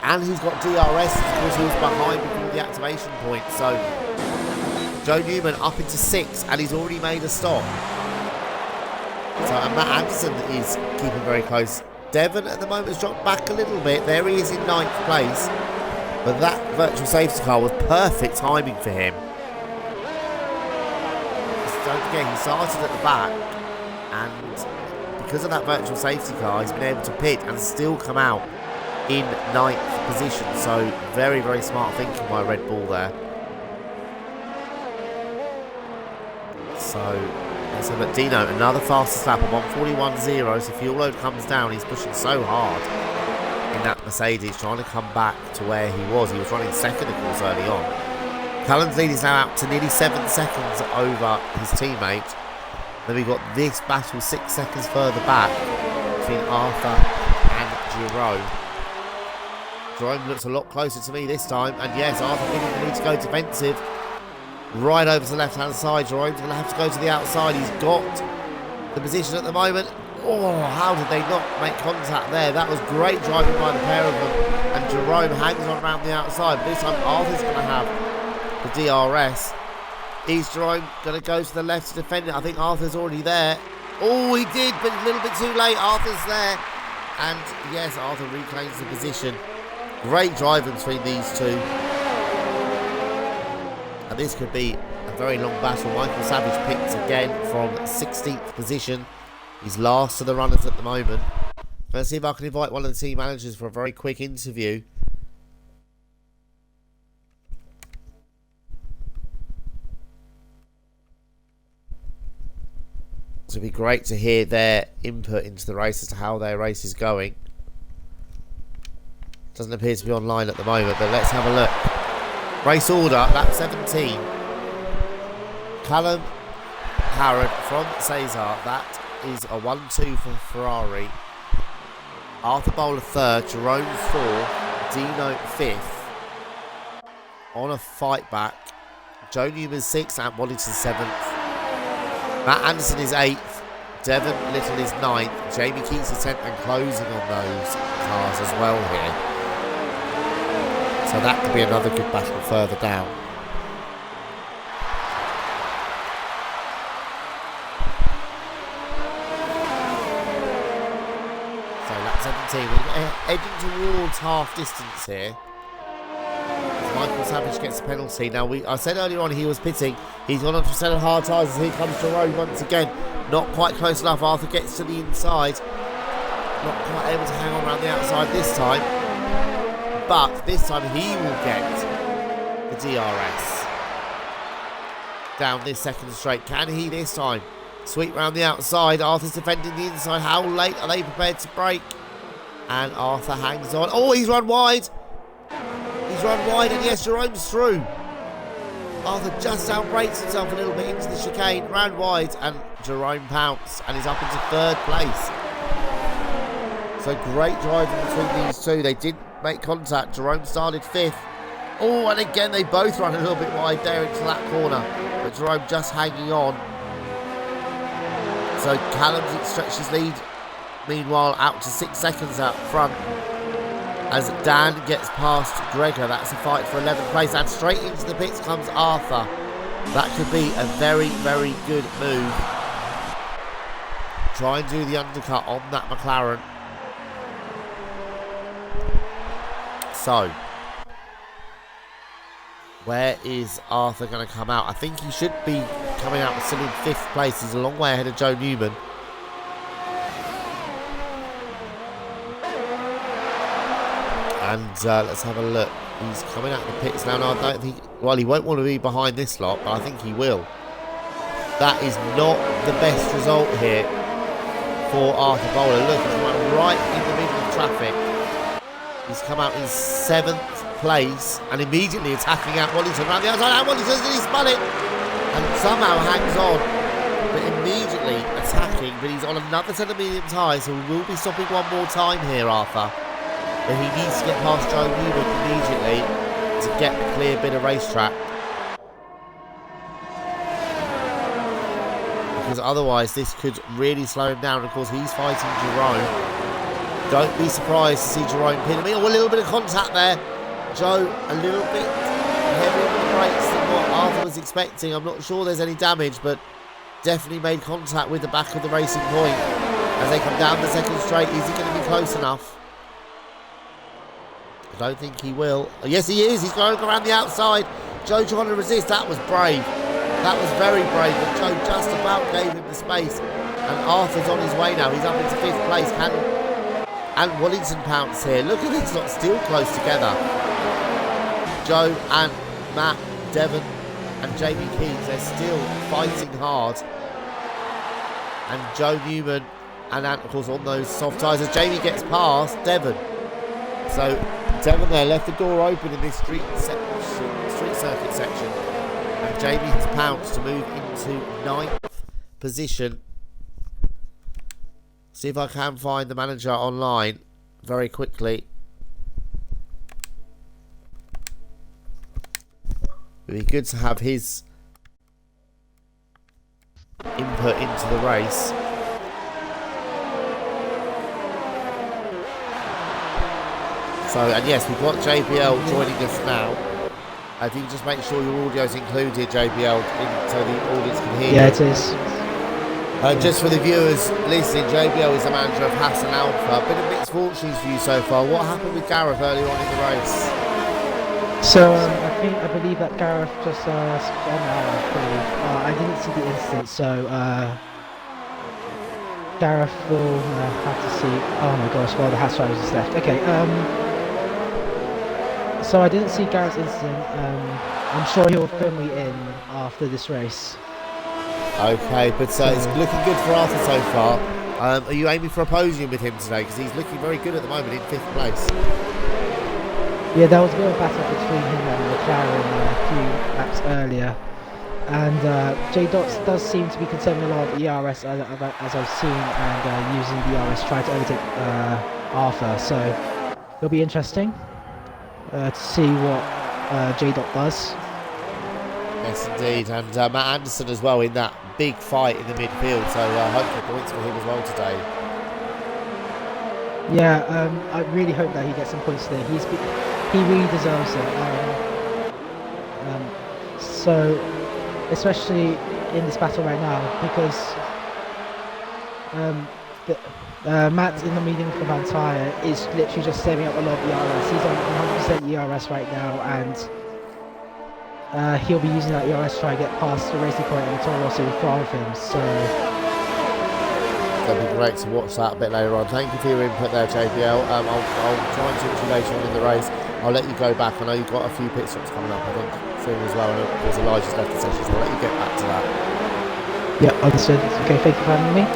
A: And he's got DRS, because he was behind before the activation point. So Joe Newman up into 6, and he's already made a stop. So and Matt Anderson is keeping very close. Devon at the moment has dropped back a little bit. There he is in 9th place. But that virtual safety car was perfect timing for him. Don't forget, he started at the back, and because of that virtual safety car, he's been able to pit and still come out in 9th position. So very, very smart thinking by Red Bull there. So let's have a look. Dino, another fastest lap of 1:41.0. So fuel load comes down. He's pushing so hard in that Mercedes, trying to come back to where he was. He was running second, of course, early on. Callum's lead is now out to nearly 7 seconds over his teammate. Then we've got this battle 6 seconds further back between Arthur and Jerome. Jerome looks a lot closer to me this time, and yes, Arthur feeling the need to go defensive. Right over to the left-hand side. Jerome's going to have to go to the outside. He's got the position at the moment. Oh, how did they not make contact there? That was great driving by the pair of them. And Jerome hangs on around the outside. But this time Arthur's going to have the DRS. Is Jerome going to go to the left to defend it? I think Arthur's already there. Oh, he did, but a little bit too late. Arthur's there. And yes, Arthur reclaims the position. Great driving between these two. And this could be a very long battle. Michael Savage picks again from 16th position. He's last of the runners at the moment. Let's see if I can invite one of the team managers for a very quick interview. So it'd be great to hear their input into the race as to how their race is going. Doesn't appear to be online at the moment, but let's have a look. Race order, lap 17. Callum Harrod from Cesar. That is a 1-2 for Ferrari. Arthur Bowler 3rd, Jerome 4th, Dino 5th. On a fight back, Joe Newman 6th and Waddington 7th. Matt Anderson is 8th, Devon Little is 9th, Jamie Keats is 10th, and closing on those cars as well here. So that could be another good battle further down. So lap 17, we're edging towards half distance here. Michael Savage gets a penalty. Now, I said earlier on he was pitting. He's gone on to a set of hard tyres as here comes Jerome once again. Not quite close enough. Arthur gets to the inside. Not quite able to hang on around the outside this time. But this time he will get the DRS. down this second straight. Can he this time? Sweep round the outside. Arthur's defending the inside. How late are they prepared to break? And Arthur hangs on. Oh, he's run wide. He's run wide, and yes, Jerome's through. Arthur just outbreaks himself a little bit into the chicane, ran wide, and Jerome pounced and is up into third place. So great driving between these two. They did make contact. Jerome started fifth. Oh, and again they both run a little bit wide there into that corner, but Jerome just hanging on. So Callum stretched his lead, meanwhile, out to 6 seconds out front. As Dan gets past Gregor, that's a fight for 11th place, and straight into the pits comes Arthur. That could be a very, very good move. Try and do the undercut on that McLaren. So, where is Arthur going to come out? I think he should be coming out still in 5th place. He's a long way ahead of Joe Newman. And let's have a look. He's coming out of the pits now. No, I don't think... Well, he won't want to be behind this lot, but I think he will. That is not the best result here for Arthur Bowler. Look, he's run right in the middle of traffic. He's come out in 7th place and immediately attacking out Wallington around the outside. And Wallington, he spun it and somehow hangs on, but immediately attacking. But he's on another set of medium tyres, so we will be stopping one more time here, Arthur. But he needs to get past Joe Newman immediately to get a clear bit of racetrack. Because otherwise this could really slow him down. Of course, he's fighting Jerome. Don't be surprised to see Jerome pin him. Oh, a little bit of contact there. Joe a little bit heavier on the brakes than what Arthur was expecting. I'm not sure there's any damage, but definitely made contact with the back of the Racing Point. As they come down the second straight, is he going to be close enough? I don't think he will. Oh, yes, he is. He's going around the outside. Joe trying to resist. That was brave. That was very brave. But Joe just about gave him the space. And Arthur's on his way now. He's up into 5th place. And Wallington pounce here. Look at this lot still close together. Joe and Matt, Devon and Jamie Keys, they're still fighting hard. And Joe Newman and Ant, of course, on those soft tyres as Jamie gets past Devon. So Devon there left the door open in this street circuit section. And Jamie has pounced to move into 9th position. See if I can find the manager online very quickly. It'd be good to have his input into the race. So, and yes, we've got JBL joining us now. If you can just make sure your audio's included, JBL, so the audience can hear you.
D: Yeah, it is.
A: Just for the viewers listening, JBL is the manager of Hassan Alpha. A bit of mixed fortunes for you so far. What happened with Gareth earlier on in the race?
D: So I believe that Gareth just spun out. I didn't see the incident, so Gareth will have to see. Oh my gosh! Well, the Haas drivers just left. Okay. So I didn't see Gareth's incident. I'm sure he'll fill me in after this race.
A: Okay, but it's looking good for Arthur so far. Are you aiming for a podium with him today? Because he's looking very good at the moment in 5th place.
D: Yeah, there was a bit of a battle between him and McLaren a few laps earlier. And J-Dots does seem to be conserving a lot of the ERS as I've seen, and using the ERS to try to overtake Arthur. So it'll be interesting to see what J-Dot does.
A: Yes, indeed. And Matt Anderson as well in that big fight in the midfield. So hopefully points for him as well today.
D: Yeah, I really hope that he gets some points today. He really deserves it. So, especially in this battle right now, because Matt in the medium command tyre is literally just saving up a lot of ERS. He's on 100% ERS right now, and he'll be using that ERS to try and get past the Racing Point and Toro Rosso in front of him. So
A: it'll be great to watch that a bit later on. Thank you for your input there, JBL. I'll try and talk to you later on in the race. I'll let you go back. I know you've got a few pit stops coming up, I think, soon as well. And of course, Elijah's left the session, so I'll let you get back to that.
D: Yeah, understood. Okay, thank you for having me.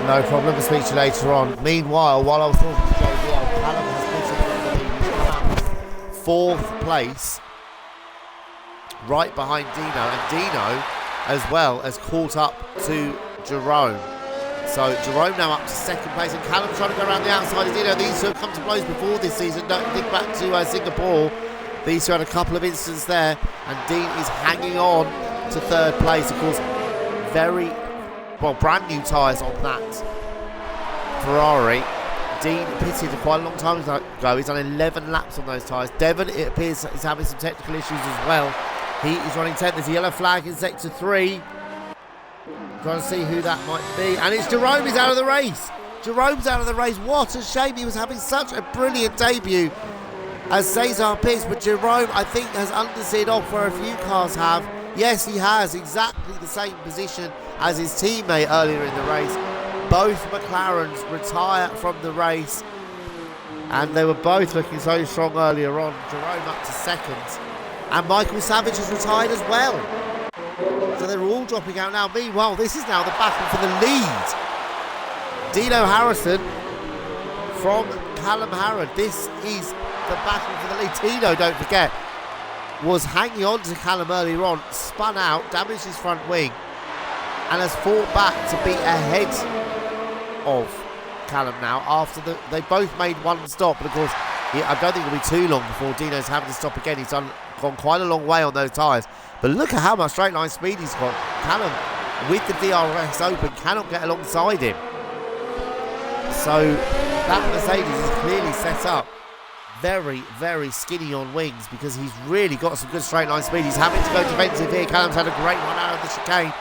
A: No problem. I'll speak to you later on. Meanwhile, while I was talking to JBL, Callum has pitted from the lead. He's come out 4th place, right behind Dino. And Dino, as well, has caught up to Jerome. So Jerome now up to 2nd place, and Callum trying to go around the outside of Dino. These two have come to blows before this season. Don't think back to Singapore. These two had a couple of incidents there, and Dean is hanging on to 3rd place. Of course, brand new tyres on that Ferrari. Dean pitted quite a long time ago. He's done 11 laps on those tyres. Devon, it appears, is having some technical issues as well. He is running 10th. There's a yellow flag in sector 3. Trying to see who that might be. And it's Jerome. He's out of the race. Jerome's out of the race. What a shame. He was having such a brilliant debut as Cesar pits. But Jerome, I think, has understeered off where a few cars have. Yes, he has. Exactly the same position as his teammate earlier in the race. Both McLarens retire from the race. And they were both looking so strong earlier on. Jerome up to 2nd. And Michael Savage has retired as well. So they're all dropping out now. Meanwhile, this is now the battle for the lead. Dino Harrison from Callum Harrod. This is the battle for the lead. Dino, don't forget, was hanging on to Callum earlier on, spun out, damaged his front wing, and has fought back to be ahead of Callum now after they both made one stop. But of course, I don't think it'll be too long before Dino's having to stop again. He's gone quite a long way on those tyres. But look at how much straight line speed he's got. Callum, with the DRS open, cannot get alongside him. So that Mercedes is clearly set up very, very skinny on wings, because he's really got some good straight line speed. He's having to go defensive here. Callum's had a great run out of the chicane.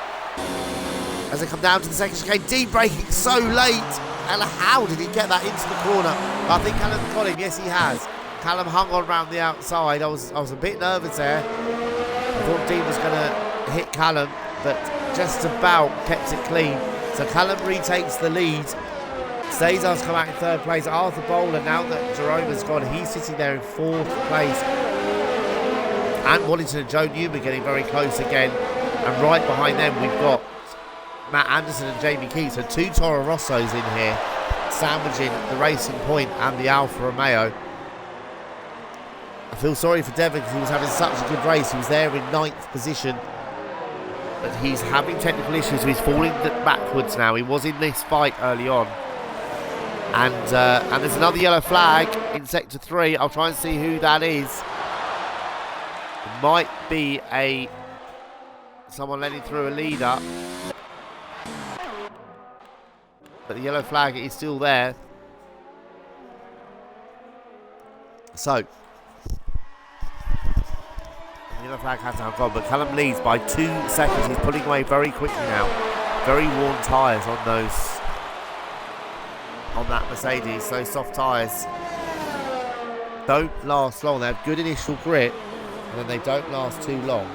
A: As they come down to the 2nd chicane, Dean braking so late. And how did he get that into the corner? I think Callum's got him. Yes, he has. Callum hung on round the outside. I was a bit nervous there. I thought Dean was going to hit Callum, but just about kept it clean. So Callum retakes the lead. Cesar's come out in 3rd place. Arthur Bowler, now that Jerome has gone, he's sitting there in 4th place. And Wallington and Joe Newman getting very close again. And right behind them, we've got Matt Anderson and Jamie Keats. So 2 Toro Rossos in here, sandwiching the Racing Point and the Alfa Romeo. I feel sorry for Devon because he was having such a good race. He was there in 9th position. But he's having technical issues, so he's falling backwards now. He was in this fight early on. And there's another yellow flag in sector 3. I'll try and see who that is. It might be someone letting through a leader. But the yellow flag is still there. So the yellow flag has now gone, but Callum leads by 2 seconds. He's pulling away very quickly now. Very worn tyres on that Mercedes. Those soft tyres don't last long. They have good initial grip, and then they don't last too long.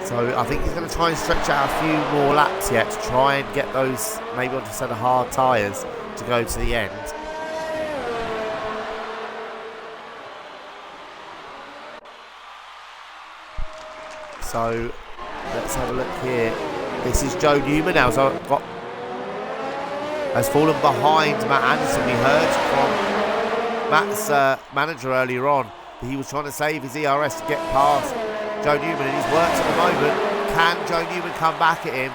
A: So I think he's going to try and stretch out a few more laps yet to try and get those maybe onto a set of hard tyres to go to the end. So let's have a look here. This is Joe Newman now. So has fallen behind Matt Anderson. We heard from Matt's manager earlier on that he was trying to save his ERS to get past Joe Newman, and he's worked at the moment. Can Joe Newman come back at him?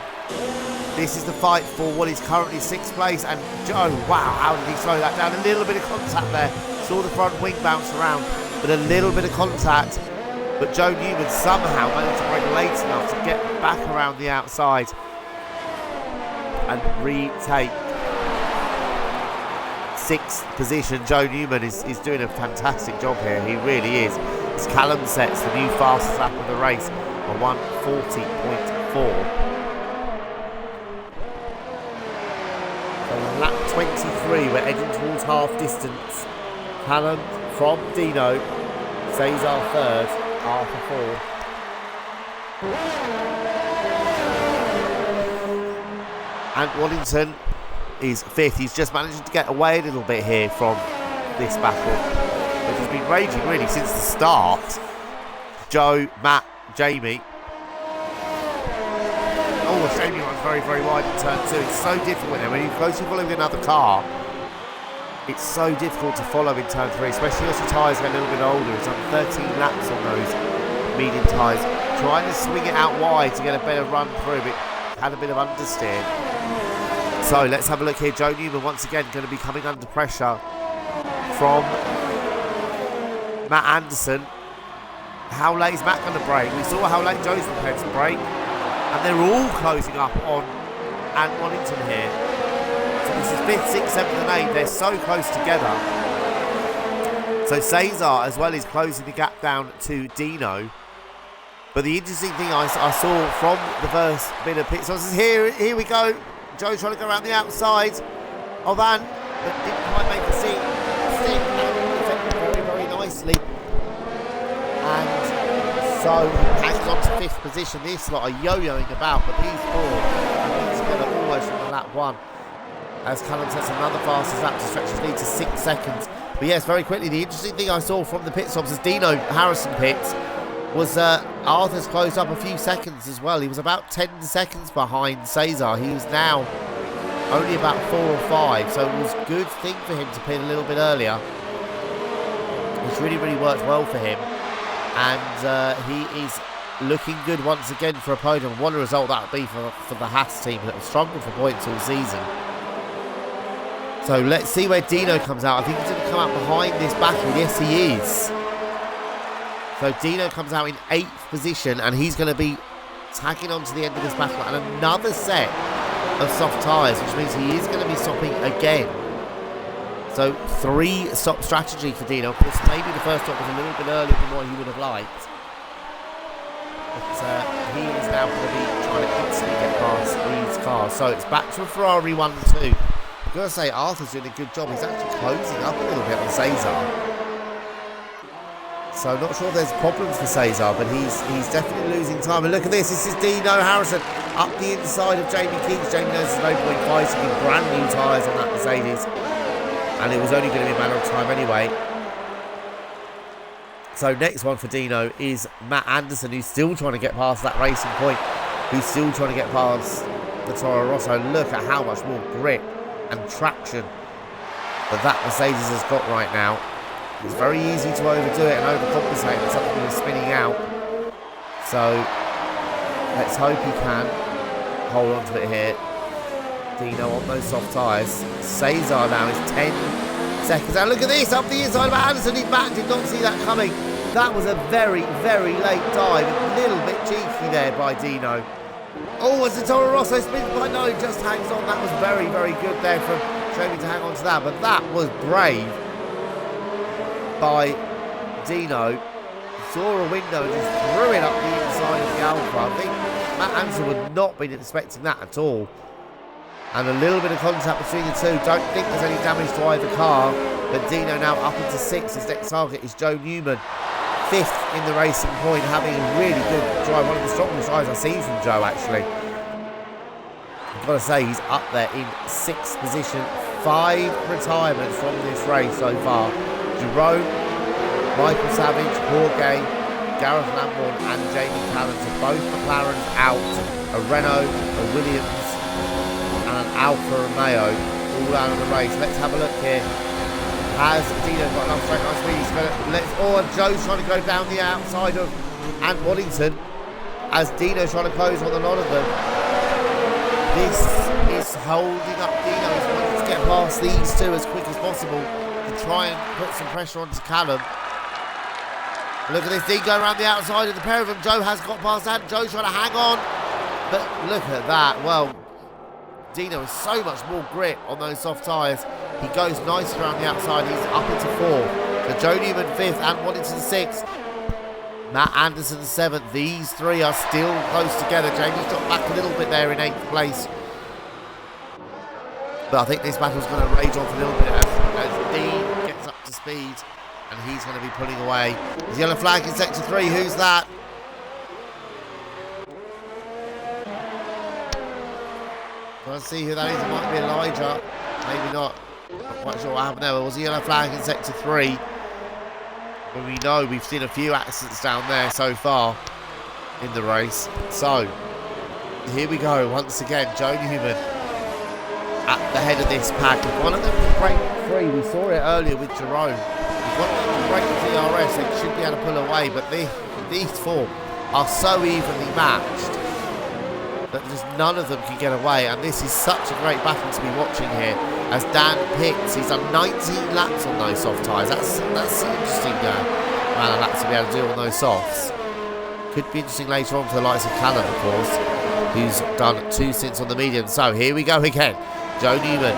A: This is the fight for what is currently 6th place, and Joe, wow, how did he slow that down? A little bit of contact there. Saw the front wing bounce around, but a little bit of contact. But Joe Newman somehow managed to brake late enough to get back around the outside and retake 6th position. Joe Newman is doing a fantastic job here. He really is. As Callum sets the new fastest lap of the race on 1:40.4. So on lap 23, we're edging towards half distance. Callum from Dino, Cesar 3rd, Arthur 4th. And Wallington is 5th. He's just managing to get away a little bit here from this battle. But has been raging really since the start. Joe, Matt, Jamie. Oh, Jamie runs very, very wide in turn 2. It's so difficult when you're closely following another car. It's so difficult to follow in turn 3, especially as your tyres get a little bit older. He's done 13 laps on those medium tyres. Trying to swing it out wide to get a better run through, but had a bit of understeer. So let's have a look here. Joe Newman once again going to be coming under pressure from Matt Anderson. How late is Matt going to brake? We saw how late Joe's prepared to brake. And they're all closing up on Ant Wallington here. So this is 5th, 6th, 7th and 8th. They're so close together. So Cesar as well is closing the gap down to Dino. But the interesting thing I saw from the first bit of pit stops is here we go. Joe's trying to go around the outside of Ant, but didn't quite make the stick very, very nicely. And so hangs on to 5th position. This lot are yo-yoing about, but these 4 are together almost from the lap 1. As Callum sets another fastest lap to stretch his lead to 6 seconds. But yes, very quickly, the interesting thing I saw from the pit stops as Dino Harrison pits was Arthur's closed up a few seconds as well. He was about 10 seconds behind Cesar. He was now only about 4 or 5, so it was a good thing for him to pit a little bit earlier, which really, really worked well for him. And he is looking good once again for a podium. What a result that would be for the Haas team that have struggled for points all season. So let's see where Dino comes out. I think he's going to come out behind this battle. Yes, he is. So Dino comes out in 8th position, and he's going to be tagging on to the end of this battle. And another set of soft tyres, which means he is going to be stopping again. So 3 stop strategy for Dino. Of course, maybe the first stop was a little bit earlier than what he would have liked. But he is now going to be trying to instantly get past these cars. So it's back to a Ferrari 1 and 2. I've got to say, Arthur's doing a good job. He's actually closing up a little bit on Cesar. So not sure if there's problems for Cesar, but he's definitely losing time. And look at this. This is Dino Harrison up the inside of Jamie Keats. Jamie knows there's no point fighting in brand new tyres on that Mercedes. And it was only going to be a matter of time anyway. So next one for Dino is Matt Anderson, who's still trying to get past that racing point. Who's still trying to get past the Toro Rosso. Look at how much more grip and traction that Mercedes has got right now. It's very easy to overdo it and overcompensate when something is spinning out. So let's hope he can hold on to it here. Dino on those soft tyres. Cesar now is 10 seconds. And look at this, up the inside of Anderson. Matt did not see that coming. That was a very, very late dive. A little bit cheeky there by Dino. Oh, as the Toro Rosso spins by, no, it just hangs on. That was very, very good there from Jamie to hang on to that. But that was brave by Dino. Saw a window and just threw it up the inside of the Alpha. I think Matt Anderson would not have been expecting that at all. And a little bit of contact between the two. Don't think there's any damage to either car. But Dino now up into 6th. His next target is Joe Newman. 5th in the racing point, having a really good drive. One of the strongest drives I've seen from Joe, actually. I've got to say, he's up there in 6th position. 5 retirements from this race so far. Jerome, Michael Savage, Jorge, Gareth Lambourne and Jamie Callum. So both McLarens out. A Renault, a Williams and an Alfa Romeo all out of the race. Let's have a look here. Has Dino got enough straight line speed? He's going to Joe's trying to go down the outside of Ant Waddington as Dino's trying to close on a lot of them. This is holding up Dino. He's wanting to get past these two as quick as possible to try and put some pressure onto Callum. Look at this, Dean going around the outside of the pair of them. Joe has got past Ant. Joe's trying to hang on. But look at that. Well, Dino has so much more grip on those soft tyres. He goes nicely around the outside. He's up into 4th. So Joe Newman 5th and Waddington 6th. Matt Anderson 7th. These 3 are still close together. Jamie's dropped back a little bit there in 8th place. But I think this battle's going to rage on for a little bit as Dean gets up to speed. And he's going to be pulling away. There's a yellow flag in sector 3. Who's that? Let's see who that is. It might be Elijah. Maybe not. Not quite sure what happened there. But it was a yellow flag in sector 3. when we know we've seen a few accidents down there so far in the race. So, here we go once again. Joe Newman at the head of this pack. If one of them can break free, we saw it earlier with Jerome. If one of them can break the DRS, they should be able to pull away. But these four are so evenly matched that just none of them can get away. And this is such a great battle to be watching here. As Dan picks, he's done 19 laps on those soft tyres. That's an interesting amount of laps to be able to do on those softs. Could be interesting later on for the likes of Callum, of course, who's done 2 stints on the medium. So here we go again. Joe Newman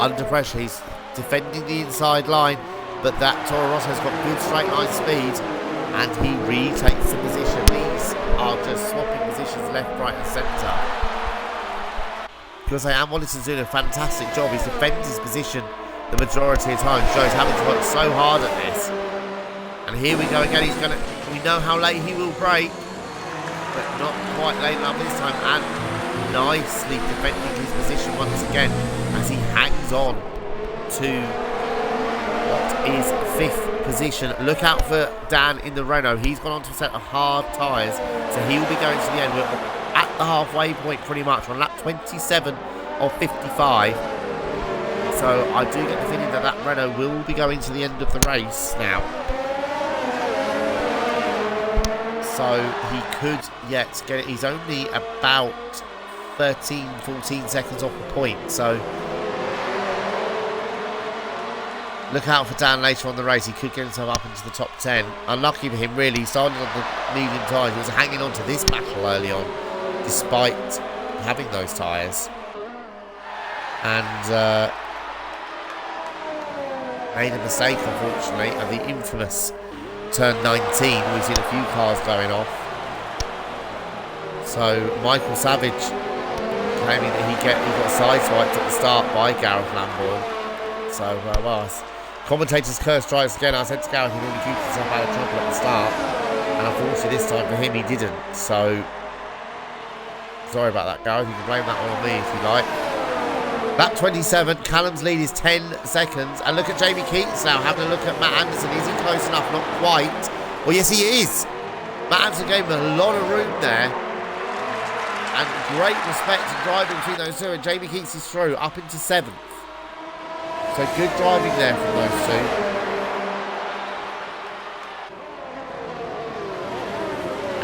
A: under pressure. He's defending the inside line, but that Toro Rosso's got good straight line speed, and he retakes the position. These are just swapping positions left, right, and centre. Because Wallace's doing a fantastic job. He's defended his position the majority of times. Joe's having to work so hard at this. And here we go again. We know how late he will break, but not quite late enough this time. And nicely defending his position once again as he hangs on to what is 5th position. Look out for Dan in the Renault. He's gone on to a set of hard tyres, so he will be going to the end. We're at the halfway point pretty much on lap 27 of 55. So I do get the feeling that that Renault will be going to the end of the race now. So he could yet get it. He's only about 13, 14 seconds off the point. So look out for Dan later on the race. He could get himself up into the top 10. Unlucky for him, really. He started on the medium tyres. He was hanging on to this battle early on, despite having those tyres. And made a mistake, unfortunately, of the infamous turn 19. We've seen a few cars going off. So Michael Savage claiming that he got sideswiped at the start by Gareth Lambourne. So, well, commentators curse strikes again. I said to Gareth he really keeps himself out of trouble at the start, and unfortunately this time for him he didn't. So, sorry about that, Gareth. You can blame that one on me if you like. Lap 27, Callum's lead is 10 seconds. And look at Jamie Keats now, having a look at Matt Anderson. Is he close enough? Not quite. Well, yes, he is. Matt Anderson gave him a lot of room there. And great respect and driving between those two. And Jamie Keats is through, up into 7th. So good driving there from those two.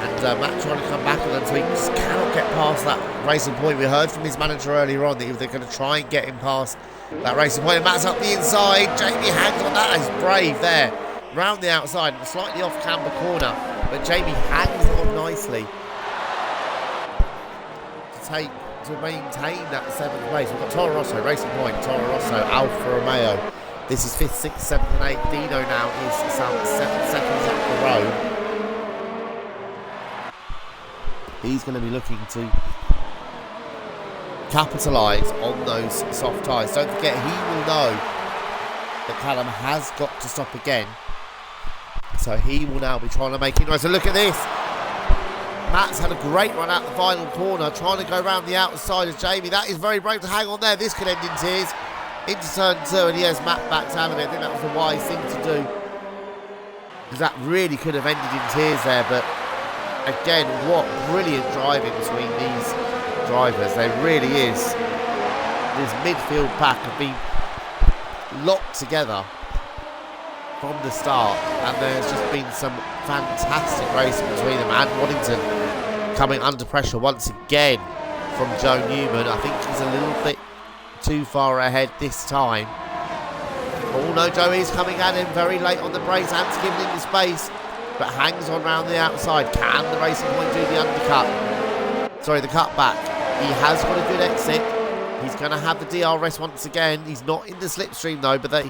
A: And Matt trying to come back on them, so he just cannot get past that racing point. We heard from his manager earlier on that they're going to try and get him past that racing point. And Matt's up the inside. Jamie hangs on that. He's brave there. Round the outside, slightly off camber corner. But Jamie hangs on nicely to maintain that 7th place. We've got Toro Rosso, racing point, Toro Rosso, Alfa Romeo. This is 5th, 6th, 7th and 8th. Dino now is some 7 seconds up the road. He's going to be looking to capitalise on those soft tyres. Don't forget, he will know that Callum has got to stop again. So he will now be trying to make it nice. So look at this. Matt's had a great run out the final corner, trying to go around the outside of Jamie. That is very brave to hang on there. This could end in tears. Into turn 2, and yes, Matt backs out of it. I think that was a wise thing to do, because that really could have ended in tears there. But again, what brilliant driving between these drivers. There really is. This midfield pack have been locked together from the start, and there's just been some fantastic racing between them. And Waddington coming under pressure once again from Joe Newman. I think he's a little bit too far ahead this time. Oh no, Joe is coming at him very late on the brakes and giving him the space, but hangs on round the outside. Can the Racing Point do the undercut? Sorry, the cutback. He has got a good exit. He's going to have the DRS once again. He's not in the slipstream though, but they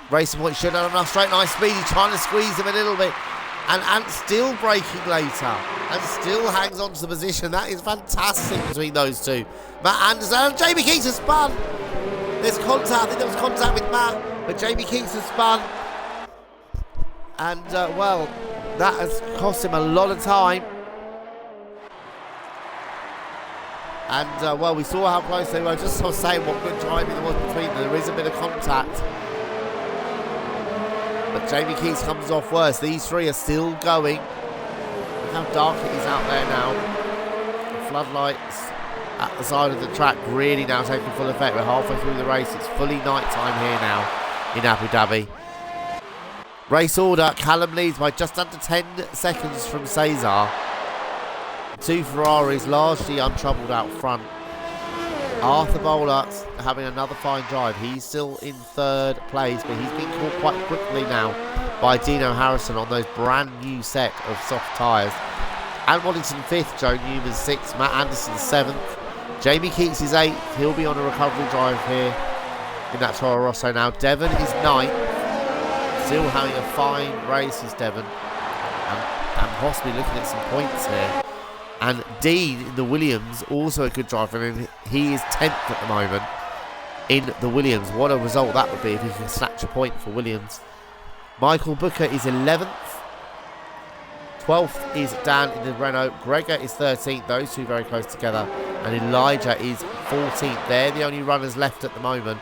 A: Racing Point should have enough straight line speed. He's trying to squeeze him a little bit. And Ant still braking later. And still hangs on to the position. That is fantastic between those two. Matt Anderson and Jamie Keats has spun. There's contact. I think there was contact with Matt. But Jamie Keats has spun. And, well, that has cost him a lot of time. And, well, we saw how close they were. Just I was saying what good driving there was between them. There is a bit of contact. But Jamie Keats comes off worse. These three are still going. Look how dark it is out there now. The floodlights at the side of the track really now taking full effect. We're halfway through the race. It's fully night time here now in Abu Dhabi. Race order, Callum leads by just under 10 seconds from Cesar. Two Ferraris largely untroubled out front. Arthur Bowler having another fine drive. He's still in third place, but he's been caught quite quickly now by Dino Harrison on those brand new set of soft tyres. Ant Waddington 5th, Joe Newman 6th, Matt Anderson 7th. Jamie Keats is 8th. He'll be on a recovery drive here in that Toro Rosso now. Devon is 9th. Still having a fine race is Devon. And possibly looking at some points here. And Dean in the Williams, also a good driver, and he is 10th at the moment in the Williams. What a result that would be if he can snatch a point for Williams. Michael Booker is 11th. 12th is Dan in the Renault. Gregor is 13th. Those two very close together. And Elijah is 14th. They're the only runners left at the moment.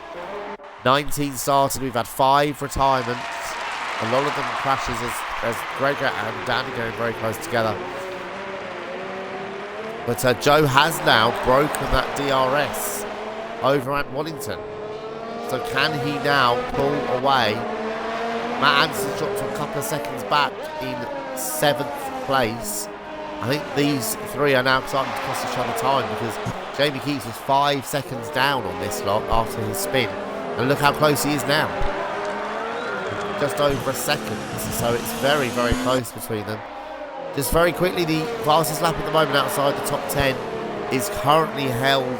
A: 19 started. We've had 5 retirements. A lot of them crashes as Gregor and Dan are going very close together. But Joe has now broken that DRS over Ant Waddington. So can he now pull away? Matt Anderson's dropped to a couple of seconds back in 7th place. I think these three are now starting to cost each other time because Jamie Keats was 5 seconds down on this lot after his spin. And look how close he is now. Just over a second. So it's very, very close between them. Just very quickly, the fastest lap at the moment outside the top 10 is currently held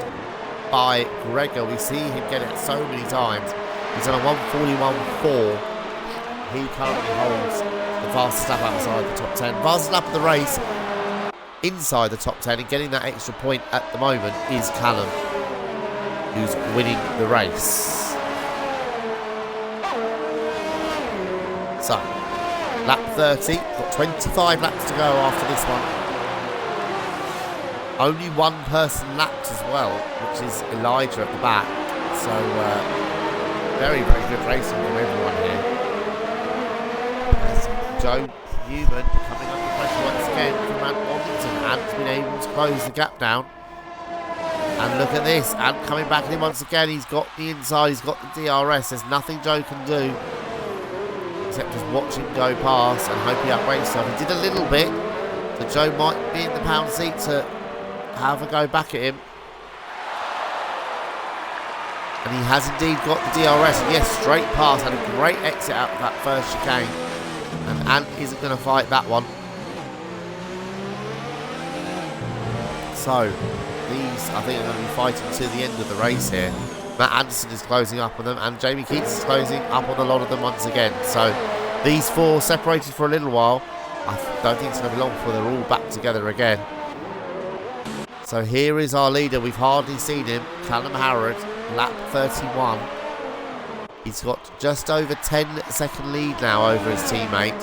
A: by Gregor. We see him get it so many times. He's on a 1:41.4. He currently holds the fastest lap outside the top 10. Fastest lap of the race inside the top 10 and getting that extra point at the moment is Callum, who's winning the race. So, lap 30, got 25 laps to go after this one. Only one person lapped as well, which is Elijah at the back. So, very, very good racing from everyone here. As Joe Newman coming under pressure once again from Ant Waddington. Ant's been able to close the gap down. And look at this, Ant coming back in once again. He's got the inside, he's got the DRS. There's nothing Joe can do except just watch him go past and hope he outbrakes himself. He did a little bit, so Joe might be in the pound seat to have a go back at him. And he has indeed got the DRS. And yes, straight past, had a great exit out of that first chicane. And Ant isn't going to fight that one. So, these, I think, are going to be fighting to the end of the race here. Matt Anderson is closing up on them, and Jamie Keats is closing up on a lot of them once again. So, these four separated for a little while. I don't think it's going to be long before they're all back together again. So, here is our leader. We've hardly seen him. Callum Harrod, lap 31. He's got just over 10-second lead now over his teammate.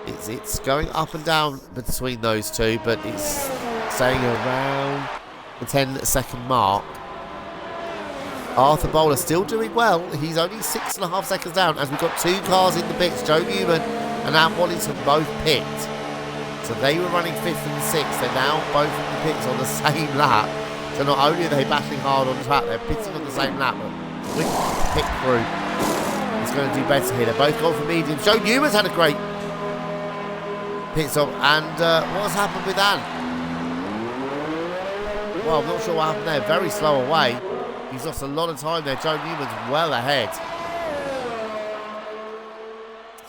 A: It's going up and down between those two, but it's staying around the 10-second mark. Arthur Bowler still doing well. He's only 6.5 seconds down as we've got two cars in the pits. Joe Newman and Ant Waddington both picked. So they were running 5th and 6th. They're now both in the pits on the same lap. So not only are they battling hard on track, they're pitting on the same lap. But with pit crew, it's going to do better here. They're both gone for mediums. Joe Newman's had a great pit stop. And what's happened with Ant? Well, I'm not sure what happened there. Very slow away. He's lost a lot of time there. Joe Newman's well ahead.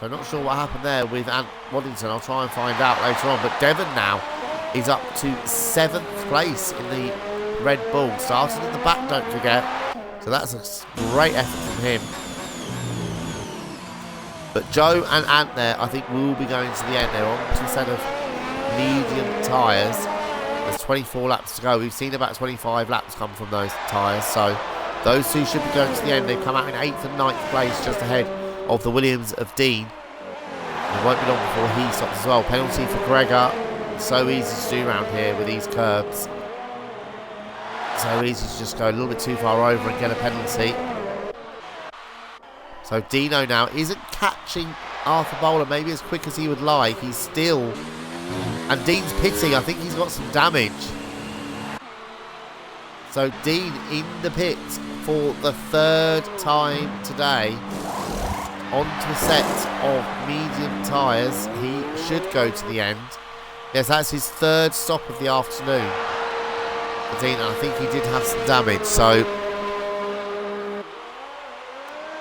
A: So not sure what happened there with Ant Waddington. I'll try and find out later on. But Devon now is up to 7th place in the Red Bull. Started at the back, don't forget. So that's a great effort from him. But Joe and Ant there, I think, will be going to the end. They're on to a set of medium tyres. There's 24 laps to go. We've seen about 25 laps come from those tyres. So those two should be going to the end. They've come out in 8th and 9th place, just ahead of the Williams of Dean. It won't be long before he stops as well. Penalty for Gregor. So easy to do around here with these curbs. So easy to just go a little bit too far over and get a penalty. So Dino now isn't catching Arthur Bowler maybe as quick as he would like. He's still... And Dean's pitting. I think he's got some damage. So Dean in the pits for the third time today. Onto a set of medium tyres. He should go to the end. Yes, that's his third stop of the afternoon. For Dean, and I think he did have some damage. So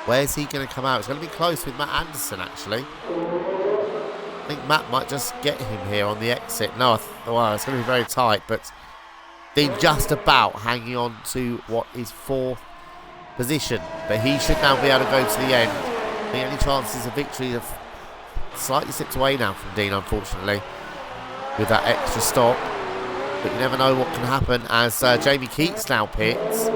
A: where's he going to come out? It's going to be close with Matt Anderson, actually. I think Matt might just get him here on the exit. No, well, it's going to be very tight, but Dean just about hanging on to what is fourth position. But he should now be able to go to the end. The only chances of victory have slightly slipped away now from Dean, unfortunately, with that extra stop. But you never know what can happen as Jamie Keats now pits.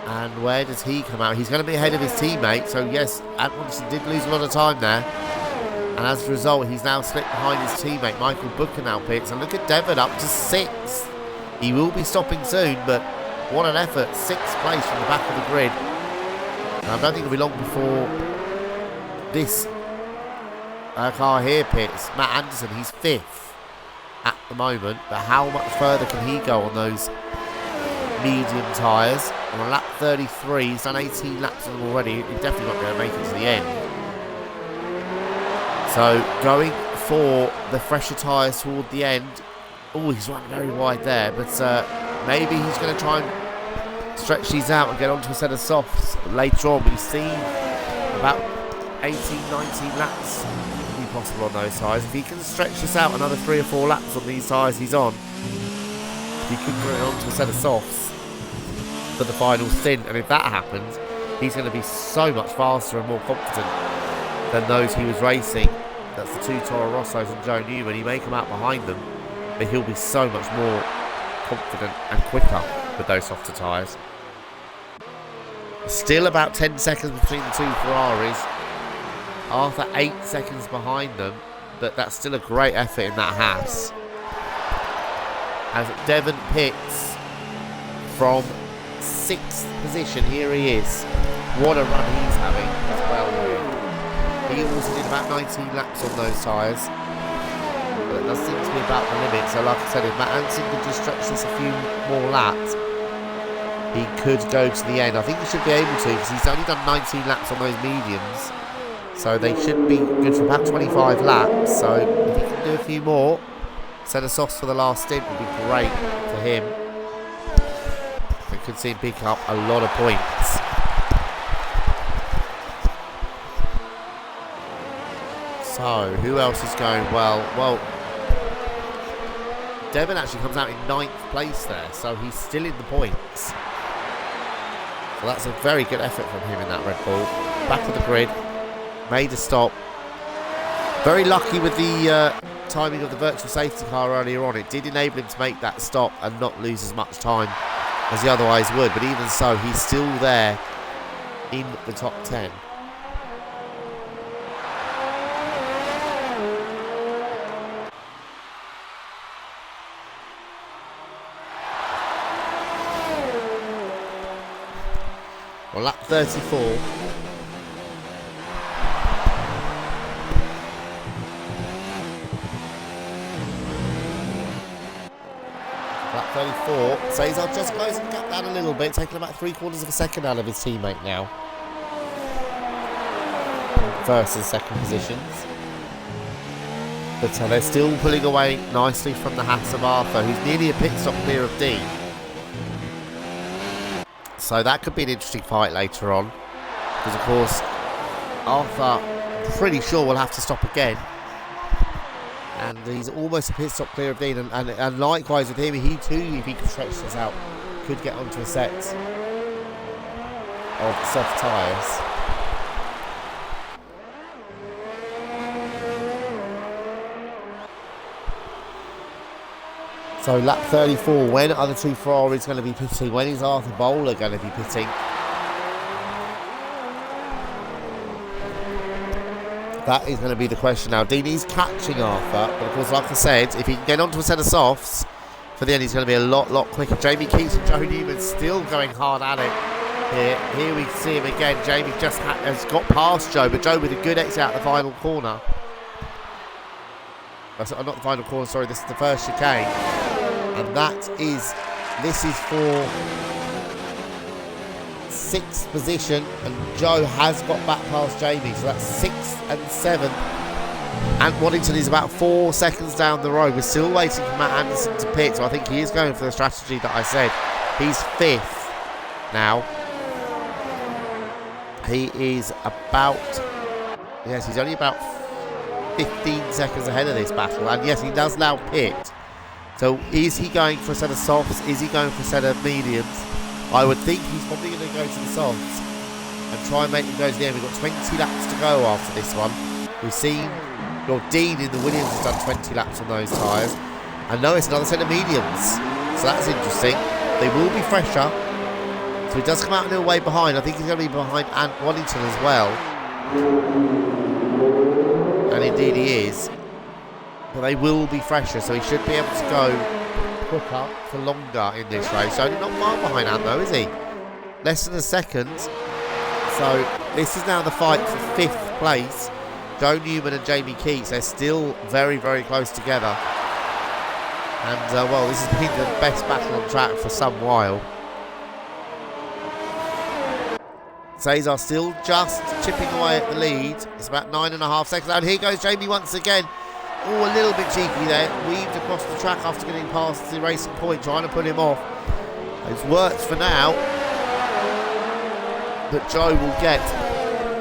A: And where does he come out? He's going to be ahead of his teammate. So yes, Atkinson did lose a lot of time there. And as a result, he's now slipped behind his teammate. Michael Booker now pits. And look at Devon up to 6th. He will be stopping soon, but what an effort. 6th place from the back of the grid. And I don't think it'll be long before this car here pits. Matt Anderson, he's 5th at the moment. But how much further can he go on those medium tyres? On lap 33, he's done 18 laps of them already. He's definitely not going to make it to the end. So going for the fresher tyres toward the end. Oh, he's running very wide there, but maybe he's going to try and stretch these out and get onto a set of softs later on. We've seen about 18, 19 laps be possible on those tyres. If he can stretch this out another 3 or 4 laps on these tyres he's on, he could get onto a set of softs for the final stint, and if that happens, he's going to be so much faster and more confident than those he was racing. That's the 2 Toro Rossos and Joe Newman. He may come out behind them, but he'll be so much more confident and quicker with those softer tyres. Still about 10 seconds between the 2 Ferraris. Arthur 8 seconds behind them, but that's still a great effort in that Haas. As Devon pits from 6th position, here he is. What a run he's having as well here. He also did about 19 laps on those tyres, but it does seem to be about the limit. So like I said, if Matt Anderson could just stretch this a few more laps, he could go to the end. I think he should be able to, because he's only done 19 laps on those mediums, so they should be good for about 25 laps. So if he can do a few more, set of softs for the last stint would be great for him. We could see him pick up a lot of points. So, who else is going well? Well, Devon actually comes out in 9th place there, so he's still in the points. So that's a very good effort from him in that Red Bull. Back of the grid, made a stop. Very lucky with the timing of the virtual safety car earlier on. It did enable him to make that stop and not lose as much time as he otherwise would, but even so, he's still there in the top 10. Well, lap 34. Lap 34. Cesar just closing the gap down a little bit, taking about 3/4 of a second out of his teammate now. First and second positions. But they're still pulling away nicely from the Haas of Arthur, who's nearly a pit stop clear of Dean. So that could be an interesting fight later on. Because, of course, Arthur, I'm pretty sure, will have to stop again. And he's almost a pit stop clear of Dean. And likewise with him, he too, if he could stretch this out, could get onto a set of soft tyres. So lap 34, when are the 2 Ferraris going to be pitting? When is Arthur Bowler going to be pitting? That is going to be the question now. Dean is catching Arthur, but of course, like I said, if he can get onto a set of softs, for the end he's going to be a lot quicker. Jamie Keats and Joe Newman still going hard at it here. Here we see him again. Jamie just has got past Joe, but Joe with a good exit out the final corner. Not the final corner, sorry, this is the first chicane. And this is for 6th position, and Joe has got back past Jamie, so that's 6th and 7th. And Waddington is about 4 seconds down the road. We're still waiting for Matt Anderson to pit, so I think he is going for the strategy that I said. He's 5th now. He is about, yes, he's only about 15 seconds ahead of this battle, and yes, he does now pit. So is he going for a set of softs? Is he going for a set of mediums? I would think he's probably going to go to the softs and try and make them go to the end. We've got 20 laps to go after this one. We've seen Dean in the Williams has done 20 laps on those tyres. And no, it's another set of mediums. So that's interesting. They will be fresher. So he does come out a little way behind. I think he's going to be behind Ant Waddington as well. And indeed he is. But they will be fresher, so he should be able to go quicker for longer in this race. Only not far behind Ant though, is he? Less than a second. So this is now the fight for 5th place. Joe Newman and Jamie Keats, they're still very, very close together. And well, this has been the best battle on track for some while. Cesar still just chipping away at the lead. It's about 9.5 seconds. And here goes Jamie once again. Oh, a little bit cheeky there. Weaved across the track after getting past the racing point, trying to put him off. It's worked for now. But Joe will get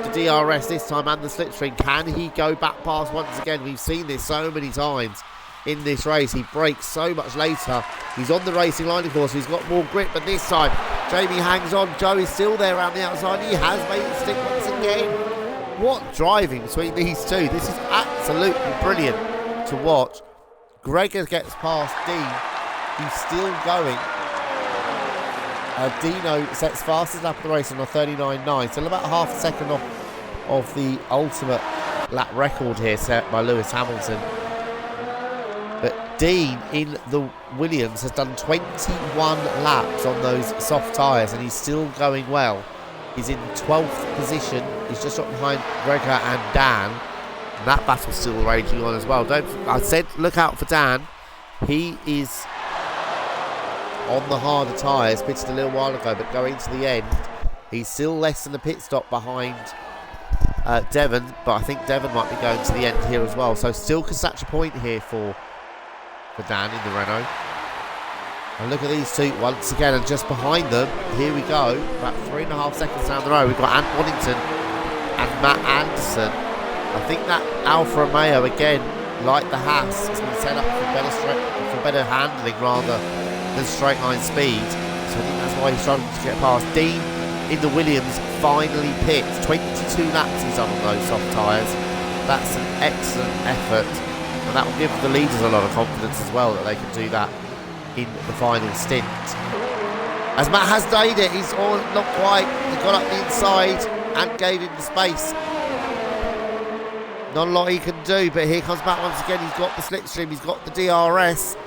A: the DRS this time and the slipstream. Can he go back past once again? We've seen this so many times in this race. He breaks so much later. He's on the racing line, of course. He's got more grip, but this time Jamie hangs on. Joe is still there around the outside. He has made it stick once again. What driving between these two. This is absolutely brilliant to watch. Gregor gets past Dean. He's still going. Dino sets fastest lap of the race on a 39.9. Still about half a second off of the ultimate lap record here set by Lewis Hamilton. But Dean in the Williams has done 21 laps on those soft tyres and he's still going well. He's in 12th position. He's just up behind Gregor and Dan. And that battle's still raging on as well. I said look out for Dan. He is on the harder tyres, pitched a little while ago, but going to the end, he's still less than a pit stop behind Devon, but I think Devon might be going to the end here as well. So still can snatch a point here for Dan in the Renault. And look at these two once again, and just behind them, here we go, about 3.5 seconds down the road, we've got Ant Waddington and Matt Anderson. I think that Alfa Romeo, again, like the Haas, has been set up for better handling rather than straight line speed. So I think that's why he's struggling to get past. Dean in the Williams finally pits. 22 laps he's on those soft tyres. That's an excellent effort. And that will give the leaders a lot of confidence as well that they can do that in the final stint. As Matt has done it, he's all not quite. He got up the inside and gave him the space. Not a lot he can do, but here comes Matt once again. He's got the slipstream, he's got the DRS,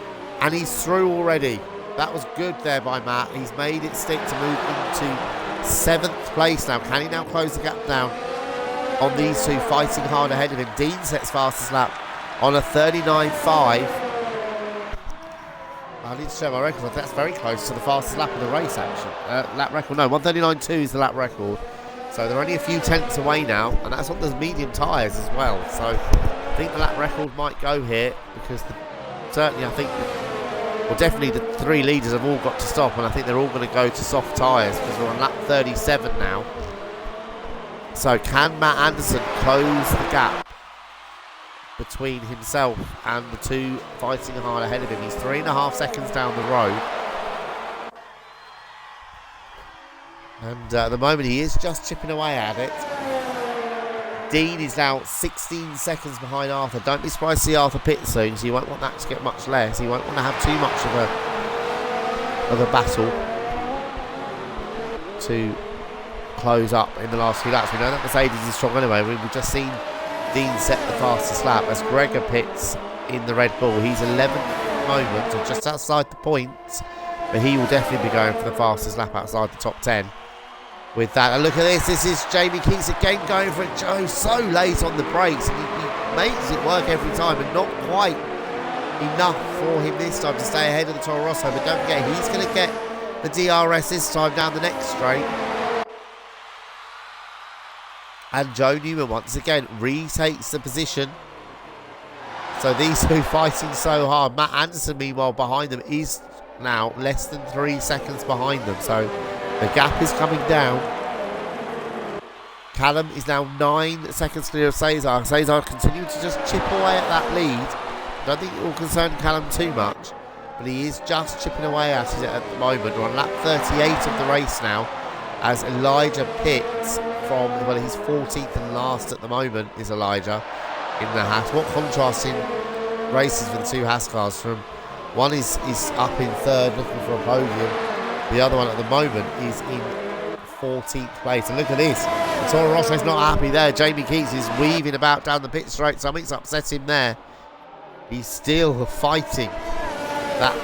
A: and he's through already. That was good there by Matt. He's made it stick to move into 7th place now. Can he now close the gap down on these two fighting hard ahead of him? Dean sets fastest lap on a 39.5. I need to show my record. That's very close to the fastest lap of the race, actually. Lap record, no, 139.2 is the lap record. So they're only a few tenths away now, and that's on those medium tyres as well. So I think the lap record might go here because certainly I think, well, definitely the 3 leaders have all got to stop, and I think they're all going to go to soft tyres because we're on lap 37 now. So can Matt Anderson close the gap between himself and the two fighting hard ahead of him? He's 3.5 seconds down the road. And at the moment he is just chipping away at it. Dean is now 16 seconds behind Arthur. Don't be surprised to see Arthur pit soon, so you won't want that to get much less. You won't want to have too much of a battle to close up in the last few laps. We know that Mercedes is strong anyway. We've just seen Dean set the fastest lap as Gregor pits in the Red Bull. He's 11th moment, so just outside the points, but he will definitely be going for the fastest lap outside the top 10. with that. And look at this. This is Jamie Keats again going for it. Joe so late on the brakes, and he makes it work every time, and not quite enough for him this time to stay ahead of the Toro Rosso. But don't forget, he's going to get the DRS this time down the next straight. And Joe Newman once again retakes the position. So these two fighting so hard. Matt Anderson, meanwhile, behind them is now less than 3 seconds behind them. So the gap is coming down. Callum is now 9 seconds clear of Cesar. Cesar continuing to just chip away at that lead. I don't think it will concern Callum too much, but he is just chipping away at it at the moment. We're on lap 38 of the race now, as Elijah Pitts from, well, he's 14th and last at the moment, is Elijah in the Haas. What contrasting races for the two Haas cars. From one is up in third looking for a podium, the other one at the moment is in 14th place. And look at this, the Toro Rosso is not happy there. Jamie Keats is weaving about down the pit straight. Something's upset him there. He's still fighting that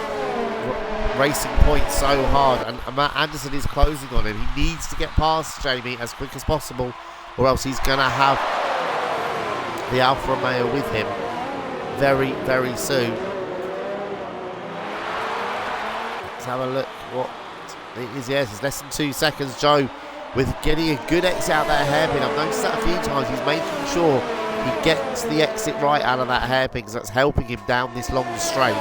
A: racing point so hard, and Matt Anderson is closing on him. He needs to get past Jamie as quick as possible, or else he's going to have the Alfa Romeo with him very, very soon. Let's have a look what it is. Yes, it's less than 2 seconds. Joe with getting a good exit out that hairpin. I've noticed that a few times. He's making sure he gets the exit right out of that hairpin, because that's helping him down this long straight.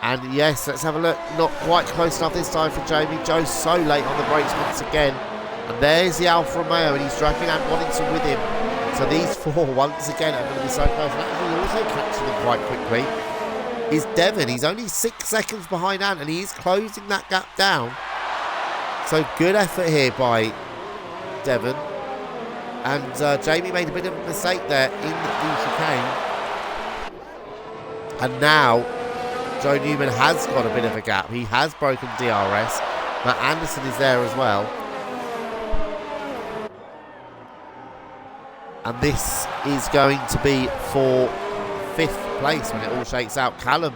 A: And yes, let's have a look. Not quite close enough this time for Jamie. Joe's so late on the brakes once again. And there's the Alfa Romeo, and he's dragging out Waddington with him. So these four once again are going to be so close. And actually also catching them quite quickly is Devon. He's only 6 seconds behind Ant, and he is closing that gap down. So good effort here by Devon. And Jamie made a bit of a mistake there in the chicane. And now Joe Newman has got a bit of a gap. He has broken DRS. Matt Anderson is there as well. And this is going to be for 5th place when it all shakes out. Callum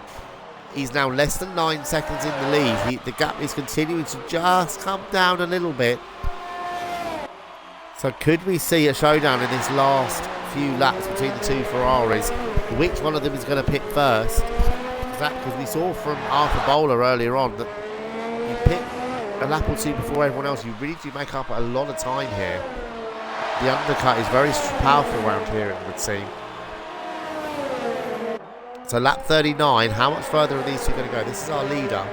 A: is now less than 9 seconds in the lead. The gap is continuing to just come down a little bit. So could we see a showdown in this last few laps between the two Ferraris? Which one of them is going to pit first? Because we saw from Arthur Bowler earlier on that you pit a lap or two before everyone else. You really do make up a lot of time here. The undercut is very powerful around here, it would seem. So lap 39, how much further are these two going to go? This is our leader.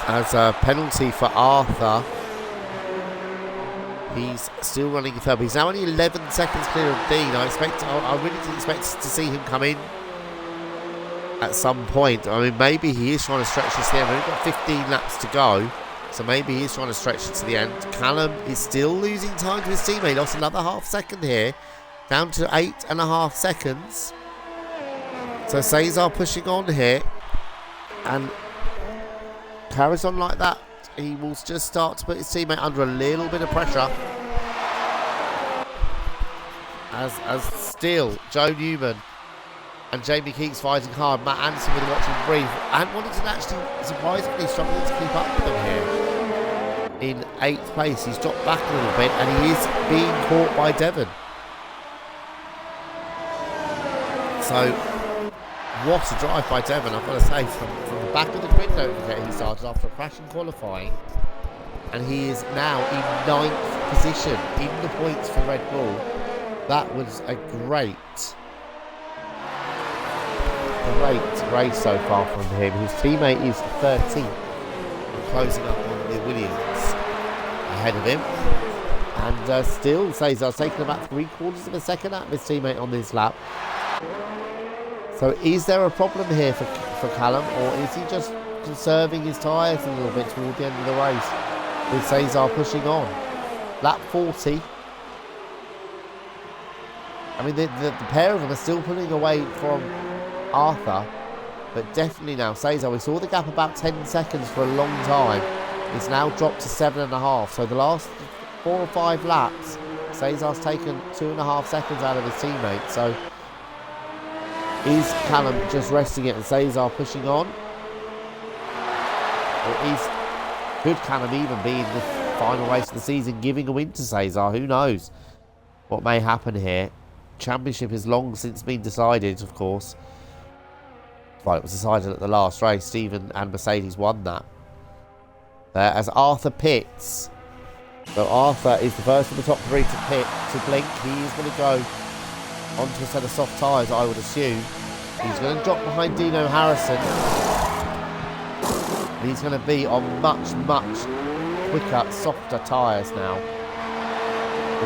A: As a penalty for Arthur, he's still running third. He's now only 11 seconds clear of Dean. I really didn't expect to see him come in at some point. I mean, maybe he is trying to stretch this to the end. We've only got 15 laps to go, so maybe he is trying to stretch it to the end. Callum is still losing time to his teammate. He lost another half second here, down to 8.5 seconds. So Cesar pushing on here, and carries on like that. He will just start to put his teammate under a little bit of pressure. As still Joe Newman and Jamie Keats fighting hard. Matt Anderson with a watching brief. And Waddington actually surprisingly struggling to keep up with them here. In 8th place, he's dropped back a little bit, and he is being caught by Devon. So what a drive by Devon, I've got to say, from the back of the grid. Don't forget, he started after a crash in qualifying, and he is now in 9th position in the points for Red Bull. That was a great race so far from him. His teammate is 13th and closing up on the Williams ahead of him. And still, Cesar's taking about 3/4 of a second out of his teammate on this lap. So is there a problem here for Callum, or is he just conserving his tyres a little bit toward the end of the race with Cesar pushing on? Lap 40. I mean, the pair of them are still pulling away from Arthur, but definitely now Cesar, we saw the gap about 10 seconds for a long time. It's now dropped to 7.5. So the last 4 or 5 laps, Cesar's taken 2.5 seconds out of his teammate. So Is Callum just resting it and Cesar pushing on? Or could Callum even be in the final race of the season giving a win to Cesar? Who knows what may happen here. Championship has long since been decided, of course. Well, it was decided at the last race. Stephen and Mercedes won that. As Arthur pits. So Arthur is the first of the top three to pit, to blink. He is going to go onto a set of soft tyres, I would assume. He's going to drop behind Dino Harrison. And he's going to be on much, much quicker, softer tyres now.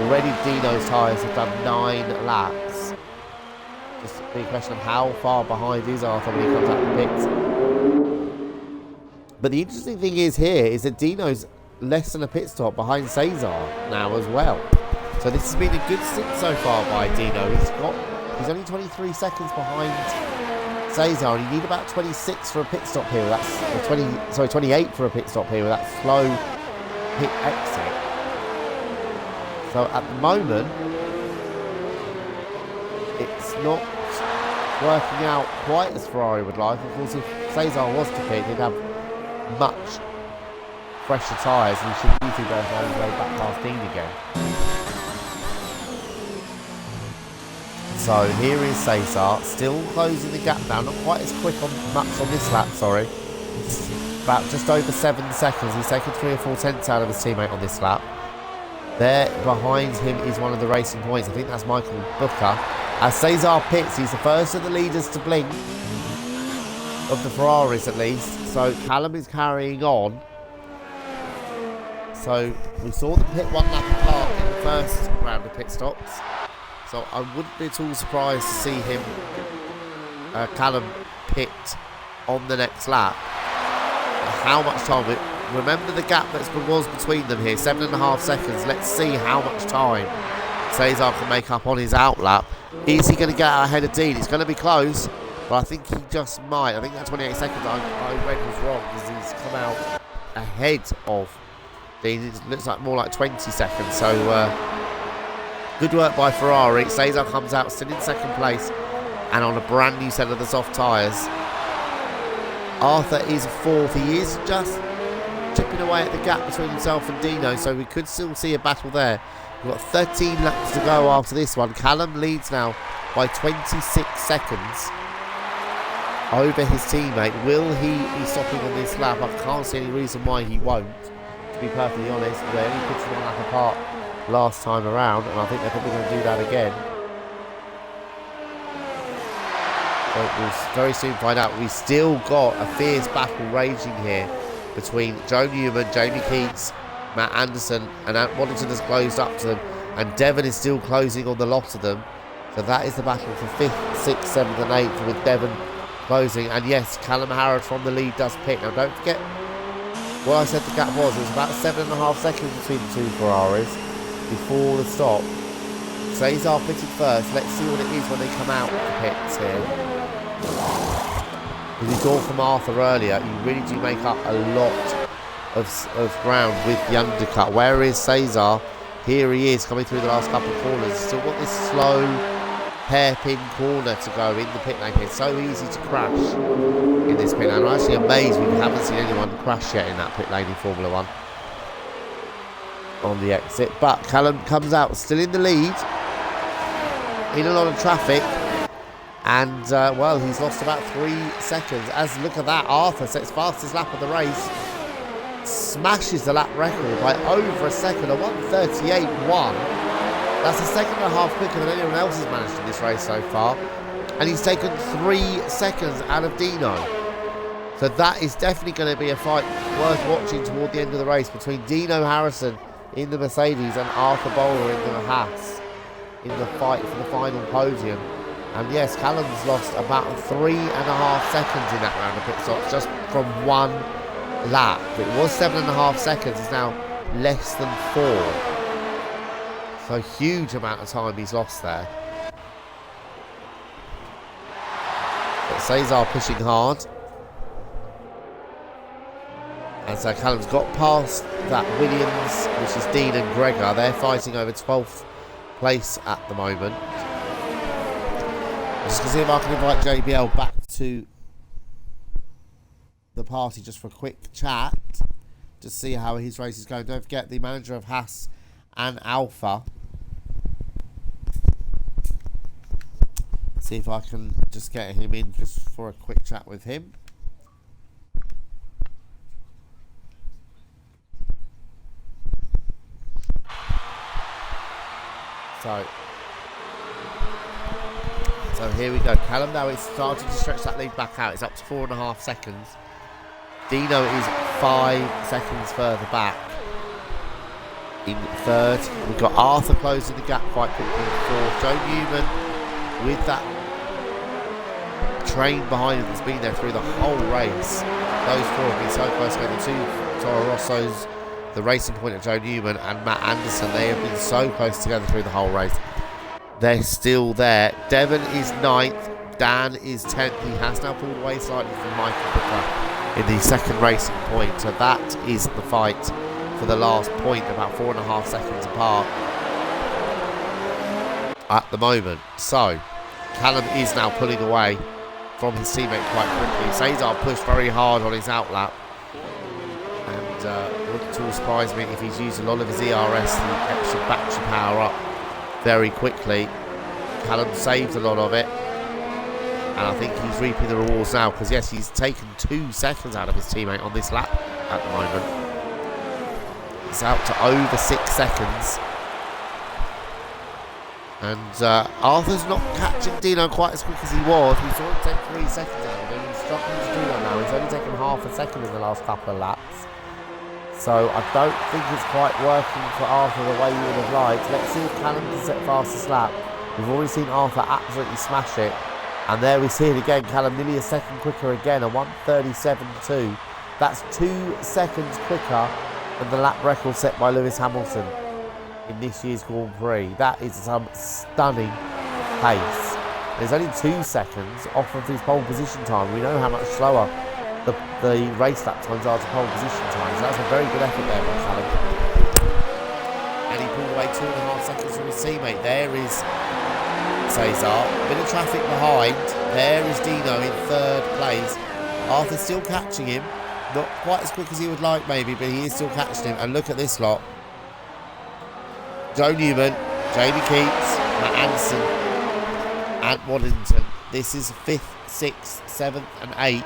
A: Already Dino's tyres have done 9 laps. Just a big question of how far behind is Arthur when he comes out the pits. But the interesting thing is here is that Dino's less than a pit stop behind Cesar now as well. So this has been a good stint so far by Dino. He's only 23 seconds behind Cesar, and you need about 26 for a pit stop here. That's 28 for a pit stop here with that slow pit exit. So at the moment, it's not working out quite as Ferrari would like. Of course, if Cesar was to pit, he'd have much fresher tyres, and he should easily go all the way back past Dean again. So here is Cesar, still closing the gap down, not quite as quick on this lap, sorry. It's about just over 7 seconds. He's taken 3 or 4 tenths out of his teammate on this lap. There behind him is one of the racing points. I think that's Michael Booker. As Cesar pits, he's the first of the leaders to blink, of the Ferraris at least. So Callum is carrying on. So we saw them pit 1 lap apart in the first round of pit stops. So I wouldn't be at all surprised to see him, Callum, pit on the next lap. How much time? Remember the gap that was between them here, 7.5 seconds. Let's see how much time Cesar can make up on his outlap. Is he going to get out ahead of Dean? It's going to be close, but I think he just might. I think that 28 seconds I read was wrong because he's come out ahead of Dean. It looks like more like 20 seconds. So good work by Ferrari. Cesar comes out still in second place and on a brand new set of the soft tyres. Arthur is fourth. He is just chipping away at the gap between himself and Dino, so we could still see a battle there. We've got 13 laps to go after this one. Callum leads now by 26 seconds over his teammate. Will he be stopping on this lap? I can't see any reason why he won't, to be perfectly honest. They only put 1 lap apart last time around, and I think they're probably going to do that again. So we'll very soon find out. We've still got a fierce battle raging here between Joe Newman, Jamie Keats, Matt Anderson, and Waddington has closed up to them, and Devon is still closing on the lot of them. So that is the battle for 5th, 6th, 7th and 8th, with Devon closing. And yes, Callum Harrod from the lead does pit. Now don't forget what I said the gap was. It was about 7.5 seconds between the 2 Ferraris before the stop. Cesar pitted first. Let's see what it is when they come out of the pits here. With his door from Arthur earlier, you really do make up a lot of ground with the undercut. Where is Cesar? Here he is coming through the last couple of corners. Still got this slow hairpin corner to go in the pit lane. It's so easy to crash in this pit lane. I'm actually amazed we haven't seen anyone crash yet in that pit lane in Formula 1 on the exit. But Callum comes out still in the lead, in a lot of traffic. And, well, he's lost about 3 seconds. As look at that, Arthur sets fastest lap of the race. Smashes the lap record by over a second, a 1:38.1. That's a second and a half quicker than anyone else has managed in this race so far. And he's taken 3 seconds out of Dino. So that is definitely going to be a fight worth watching toward the end of the race between Dino Harrison in the Mercedes and Arthur Bowler in the Haas in the fight for the final podium. And yes, Callum's lost about 3.5 seconds in that round of pit stops just from 1 lap. It was 7.5 seconds, it's now less than 4. So huge amount of time he's lost there. But Cesar pushing hard. And so Callum's got past that Williams, which is Dean and Gregor. They're fighting over 12th place at the moment. Just to see if I can invite JBL back to the party just for a quick chat. To see how his race is going. Don't forget the manager of Haas and Alpha. See if I can just get him in just for a quick chat with him. So here we go. Callum now is starting to stretch that lead back out. It's up to 4.5 seconds. Dino is 5 seconds further back in third. We've got Arthur closing the gap quite quickly in fourth. Joe Newman with that train behind him that's been there through the whole race. Those four have been so close together. The two Toro Rossos, the Racing Point of Joe Newman and Matt Anderson, they have been so close together through the whole race. They're still there. Devon is 9th. Dan is 10th. He has now pulled away slightly from Michael Booker in the second Racing Point. So that is the fight for the last point, about 4.5 seconds apart at the moment. So Callum is now pulling away from his teammate quite quickly. Cesar pushed very hard on his outlap, and it wouldn't at all surprise me if he's used a lot of his ERS, the extra battery power up, very quickly. Callum saved a lot of it, and I think he's reaping the rewards now, because yes, he's taken 2 seconds out of his teammate on this lap at the moment. It's out to over 6 seconds. And Arthur's not catching Dino quite as quick as he was. We saw him take 3 seconds out of him. He's struggling to do that now. He's only taken half a second in the last couple of laps. So I don't think it's quite working for Arthur the way you would have liked. Let's see if Callum can set fastest lap. We've already seen Arthur absolutely smash it. And there we see it again. Callum nearly a second quicker again, a 1:37.2. That's 2 seconds quicker than the lap record set by Lewis Hamilton in this year's Grand Prix. That is some stunning pace. There's only 2 seconds off of his pole position time. We know how much slower the race lap times are to pole position time. So that's a very good effort there by Callum. And he pulled away 2.5 seconds from his teammate. There is Cesar. A bit of traffic behind. There is Dino in 3rd place. Arthur's still catching him. Not quite as quick as he would like maybe, but he is still catching him. And look at this lot. Joe Newman, Jamie Keats, Matt Anderson and Waddington. This is 5th, 6th, 7th and 8th.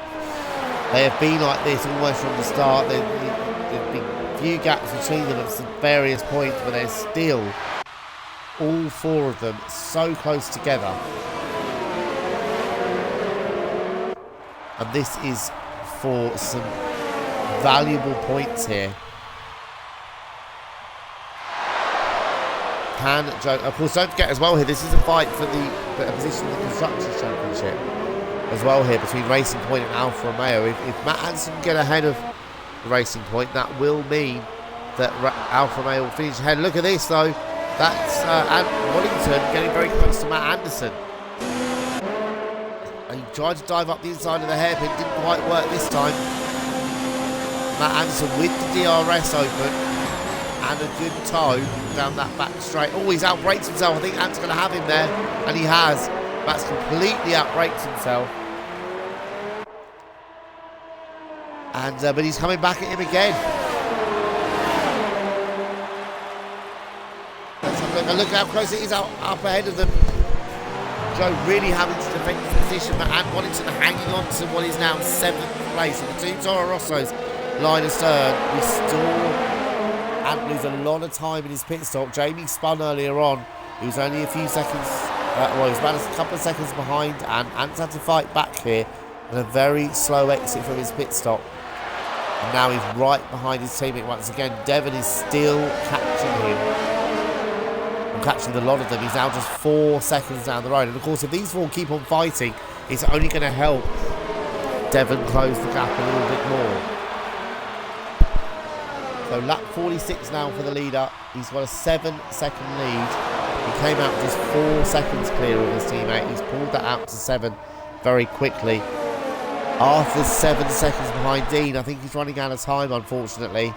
A: They have been like this almost from the start. There's been few gaps between them at some various points, but they're still, all 4 of them, so close together. And this is for some valuable points here. Of course, don't forget as well here, this is a fight for the position in the Constructors' Championship as well here between Racing Point and Alfa Romeo. If Matt Anderson can get ahead of the Racing Point, that will mean that Alfa Romeo will finish ahead. Look at this though, that's Waddington getting very close to Matt Anderson. And he tried to dive up the inside of the hairpin, didn't quite work this time. Matt Anderson with the DRS open and a good toe down that back straight. Oh, he's outbraked himself. I think Ant's going to have him there, and he has. Matt's completely outbraked himself. And but he's coming back at him again. Let's have a look. And look how close it is up ahead of them. Joe really having to defend his position, but Ant Waddington hanging on to what is now 7th place. And the two Toro Rossos line astern. We still Ant lose a lot of time in his pit stop. Jamie spun earlier on. He was only a few seconds, he was about a couple of seconds behind, and Ant's had to fight back here and a very slow exit from his pit stop. And now he's right behind his teammate once again. Devon is still catching him. And catching a lot of them. He's now just 4 seconds down the road. And of course, if these 4 keep on fighting, it's only going to help Devon close the gap a little bit more. So lap 46 now for the leader. He's got a 7-second lead. He came out just 4 seconds clear of his teammate. He's pulled that out to 7 very quickly. Arthur's 7 seconds behind Dean. I think he's running out of time, unfortunately.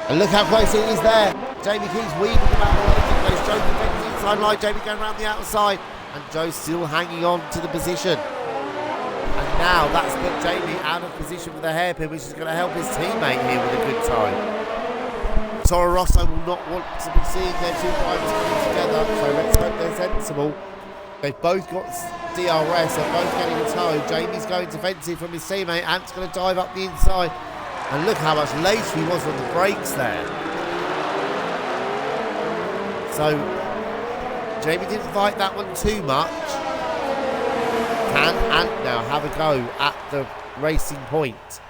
A: And look how close he is there. Jamie Keats weaving him out of the way. Joe defends the inside line. Jamie going around the outside. And Joe's still hanging on to the position. And now that's put Jamie out of position with a hairpin, which is going to help his teammate here with a good time. Toro Rosso will not want to be seeing their two drivers coming together, so let's hope they're sensible. They've both got DRS, they're both getting a tow. Jamie's going defensive from his teammate. Ant's going to dive up the inside. And look how much later he was on the brakes there. So Jamie didn't fight that one too much. Can Ant now have a go at the racing point,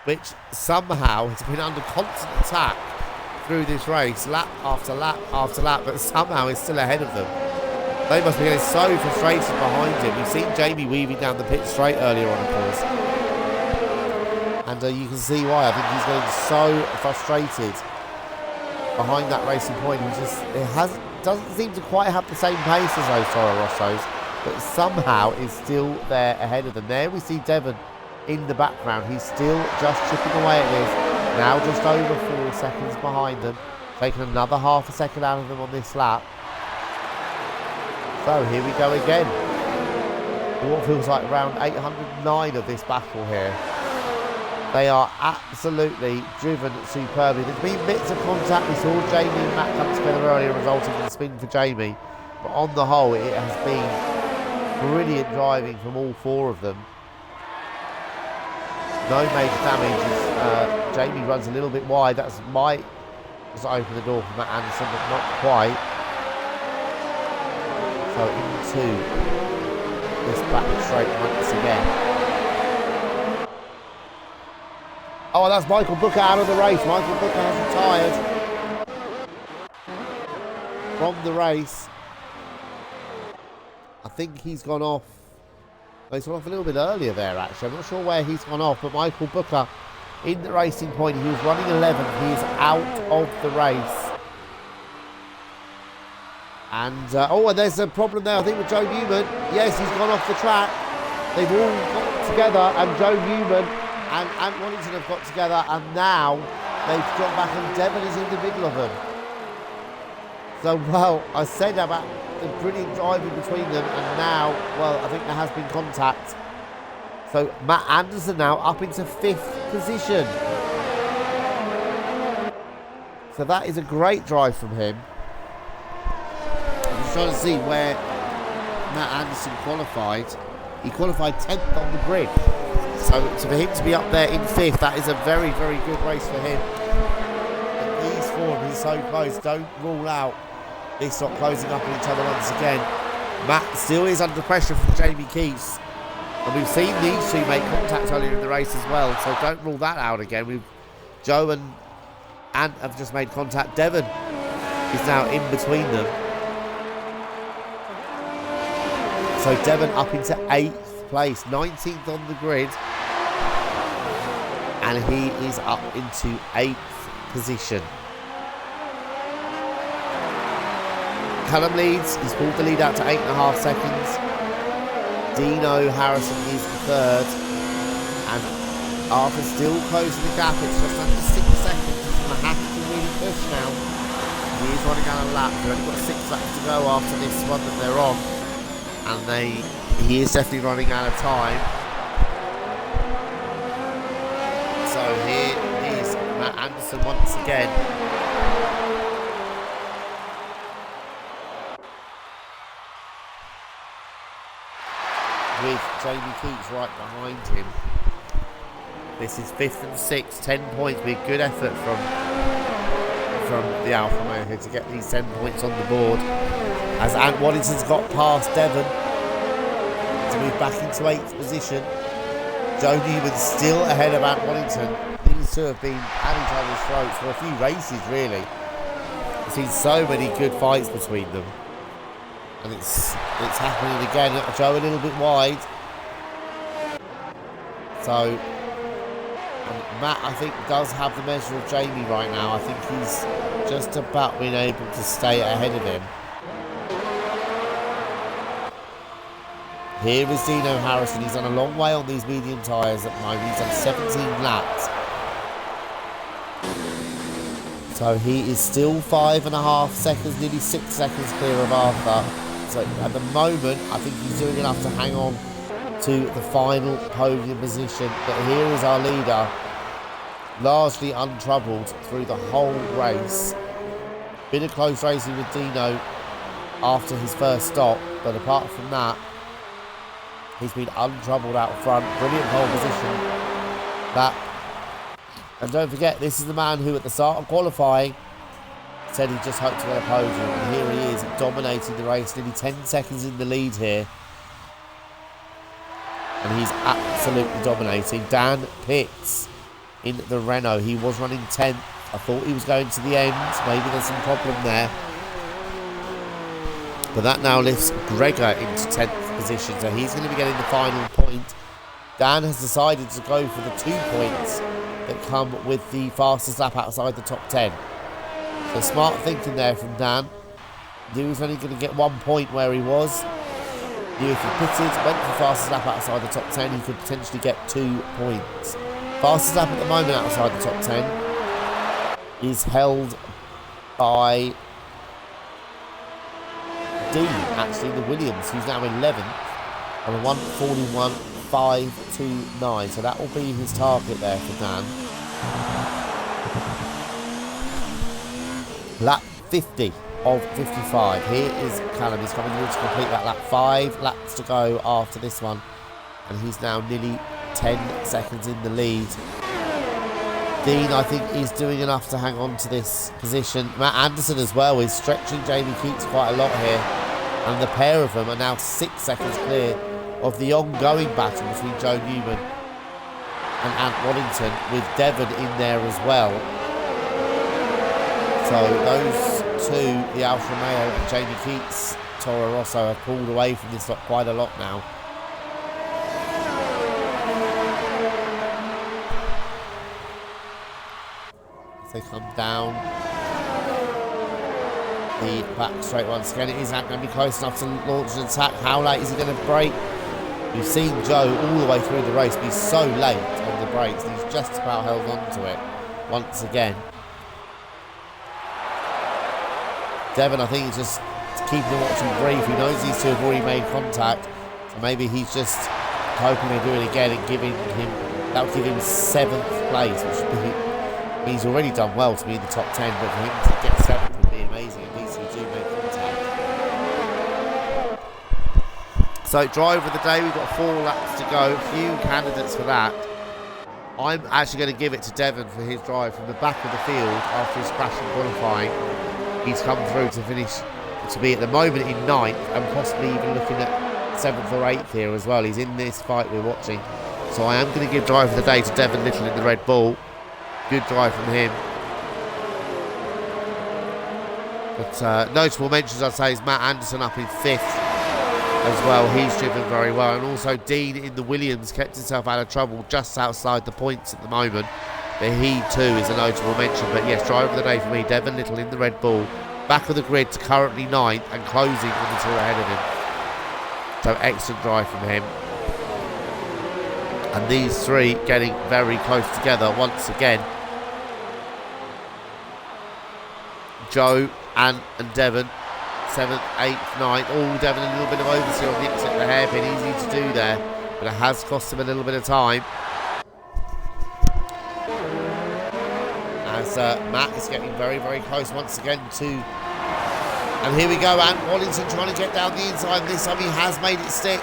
A: which somehow has been under constant attack through this race, lap after lap after lap, but somehow is still ahead of them. They must be getting so frustrated behind him. You've seen Jamie weaving down the pit straight earlier on, of course. And you can see why. I think he's getting so frustrated behind that racing point. He just doesn't seem to quite have the same pace as those Toro Rossos, but somehow is still there ahead of them. There we see Devon in the background. He's still just chipping away at this. Now just over 4 seconds behind them, taking another half a second out of them on this lap. So here we go again. What feels like round 809 of this battle here. They are absolutely driven superbly. There's been bits of contact. We saw Jamie and Matt come together earlier, resulting in a spin for Jamie. But on the whole, it has been brilliant driving from all 4 of them. No major damage. Jamie runs a little bit wide. That's might just open the door for Matt Anderson, but not quite. So into this back straight once again. Oh, that's Michael Booker out of the race. Michael Booker has retired from the race. I think he's gone off. Oh, he's gone off a little bit earlier there, actually. I'm not sure where he's gone off, but Michael Booker in the racing point. He was running 11th. He is out of the race. And, and there's a problem there, I think, with Joe Newman. Yes, he's gone off the track. They've all got together, and Joe Newman and Ant Wallington have got together, and now they've dropped back, and Devon is in the middle of them. So, well, I said about the brilliant driving between them, and now, well, I think there has been contact. So, Matt Anderson now up into 5th position. So that is a great drive from him. I'm just trying to see where Matt Anderson qualified. He qualified 10th on the grid. So for him to be up there in 5th, that is a very, very good race for him. And these 4 have been so close. Don't rule out this not closing up on each other once again. Matt still is under pressure from Jamie Keats. And we've seen these 2 make contact earlier in the race as well. So don't rule that out again. Joe and Ant have just made contact. Devon is now in between them. So Devon up into 8th place, 19th on the grid. And he is up into 8th position. Callum leads. He's pulled the lead out to 8.5 seconds. Dino Harrison is 3rd. And Arthur's still closing the gap. It's just under 6 seconds. He's going to have to really push now. He is running out of laps. They've only got 6 laps to go after this one that they're on. And he is definitely running out of time. So here is Matt Anderson once again. With Jamie Keats right behind him. This is 5th and 6th, 10 points. Be a good effort from the Alfa Romeo here to get these 10 points on the board. As Ant Waddington's got past Devon to move back into 8th position. Joe Newman's still ahead of Ant Waddington. These 2 have been at each other's throats for a few races, really. I've seen so many good fights between them. And it's happening again. Joe a little bit wide. So Matt, I think, does have the measure of Jamie right now. I think he's just about been able to stay ahead of him. Here is Dino Harrison. He's done a long way on these medium tyres at the moment. He's done 17 laps. So he is still 5.5 seconds, nearly 6 seconds clear of Arthur. So at the moment, I think he's doing enough to hang on to the final podium position. But here is our leader, largely untroubled through the whole race. Been a close racing with Dino after his first stop, but apart from that, he's been untroubled out front. Brilliant pole position. And don't forget, this is the man who at the start of qualifying said he just hoped to get a podium, and here he is dominating the race, nearly 10 seconds in the lead here, and he's absolutely dominating. Dan Pitts in the Renault, he was running 10th. I thought he was going to the end, maybe there's some problem there, but that now lifts Gregor into 10th position, so he's going to be getting the final point. Dan has decided to go for the 2 points that come with the fastest lap outside the top 10. So smart thinking there from Dan. Knew he was only going to get 1 point where he was. Knew if he pitted, went for the fastest lap outside the top 10, he could potentially get 2 points. Fastest lap at the moment outside the top 10 is held by Dean, actually, the Williams, who's now 11th on a 1:41.529. So that will be his target there for Dan. Lap 50 of 55. Here is Callum. He's coming through to complete that lap. 5 laps to go after this one. And he's now nearly 10 seconds in the lead. Dean, I think, is doing enough to hang on to this position. Matt Anderson as well is stretching Jamie Keats quite a lot here. And the pair of them are now 6 seconds clear of the ongoing battle between Joe Newman and Ant Waddington, with Devon in there as well. So those two, the Alfa Romeo and Jamie Keats, Toro Rosso, have pulled away from this lot quite a lot now. As they come down the back straight once again, is Ant going to be close enough to launch an attack? How late is he going to brake? We've seen Joe all the way through the race be so late on the brakes, and he's just about held on to it once again. Devon, I think, is just keeping him watching brief. He knows these two have already made contact, so maybe he's just hoping they do it again and that would give him 7th place, which would be, I mean, he's already done well to be in the top 10, but for him to get 7th would be amazing. At least he do make contact. So driver of the day, we've got 4 laps to go. Few candidates for that. I'm actually going to give it to Devon for his drive from the back of the field after his crash in qualifying. He's come through to finish, to be at the moment in 9th and possibly even looking at 7th or 8th here as well. He's in this fight we're watching. So I am going to give drive of the day to Devon Little in the Red Bull. Good drive from him. But notable mentions, I'd say, is Matt Anderson up in 5th as well. He's driven very well. And also Dean in the Williams kept himself out of trouble just outside the points at the moment. But he too is a notable mention. But yes, driver of the day for me, Devon Little in the Red Bull. Back of the grid to currently 9th and closing on the 2 ahead of him. So excellent drive from him. And these 3 getting very close together once again. Joe, Ant and Devon, 7th, 8th, 9th. Oh, Devon a little bit of oversteer on the exit of the hairpin. Easy to do there, but it has cost him a little bit of time. As Matt is getting very, very close once again to... And here we go, Ant Waddington trying to get down the inside. This time he has made it stick.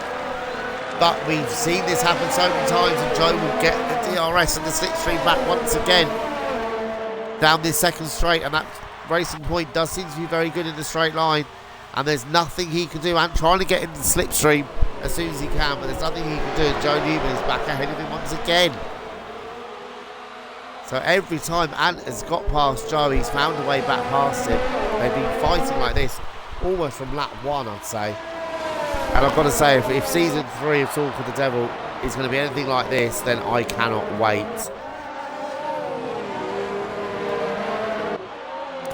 A: But we've seen this happen so many times, and Joe will get the DRS and the slipstream back once again down this second straight, and that racing point does seem to be very good in the straight line, and there's nothing he can do. Ant trying to get into the slipstream as soon as he can, but there's nothing he can do, and Joe Newman is back ahead of him once again. So every time Ant has got past Joe, he's found a way back past him. They've been fighting like this almost from lap 1, I'd say. And I've got to say, if season 3 of Talk of the Devil is going to be anything like this, then I cannot wait.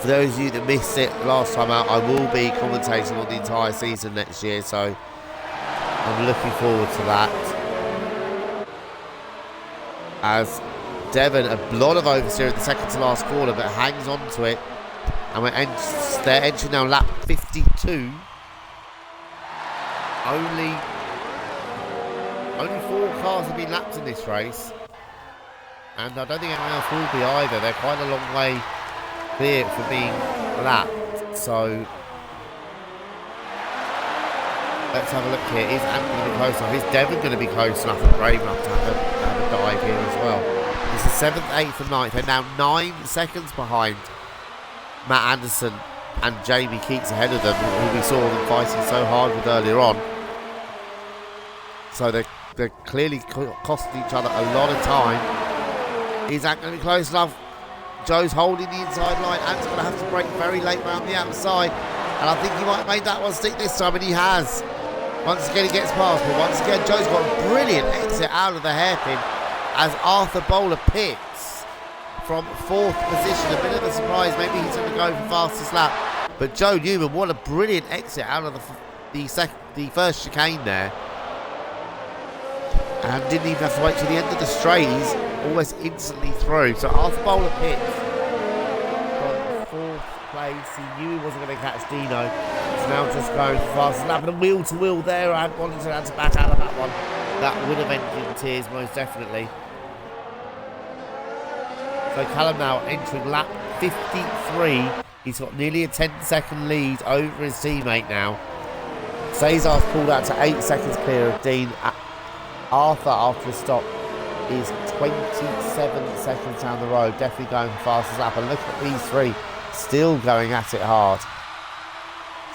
A: For those of you that missed it last time out, I will be commentating on the entire season next year, so I'm looking forward to that. As Devon, a lot of oversteer at the second to last corner, but hangs on to it. And they're entering now lap 52 Only 4 cars have been lapped in this race, and I don't think anyone else will be either. They're quite a long way clear for being lapped. So let's have a look here. Is Ant going to be close enough? Is Devon going to be close enough and brave enough to have a dive here as well? This is 7th, 8th and 9th. They're now 9 seconds behind Matt Anderson and Jamie Keats ahead of them, who we saw them fighting so hard with earlier on. So they're clearly costing each other a lot of time. Is Ant going to be close enough? Joe's holding the inside line. Ant's going to have to brake very late round the outside. And I think he might have made that one stick this time, and he has. Once again, he gets past, but once again, Joe's got a brilliant exit out of the hairpin as Arthur Bowler pits from 4th position. A bit of a surprise. Maybe he's going to go for fastest lap. But Joe Newman, what a brilliant exit out of the first chicane there. And didn't even have to wait till the end of the straight. He's almost instantly through. So Arthur Bowler pits from 4th place. He knew he wasn't going to catch Dino. So now just going for fastest lap. And wheel to wheel there. I wanted to have to back out of that one. That would have ended in tears, most definitely. So Callum now entering lap 53. He's got nearly a 10-second lead over his teammate now. Cesar's pulled out to 8 seconds clear of Dean. Arthur, after a stop, is 27 seconds down the road. Definitely going for fastest lap. And look at these three still going at it hard.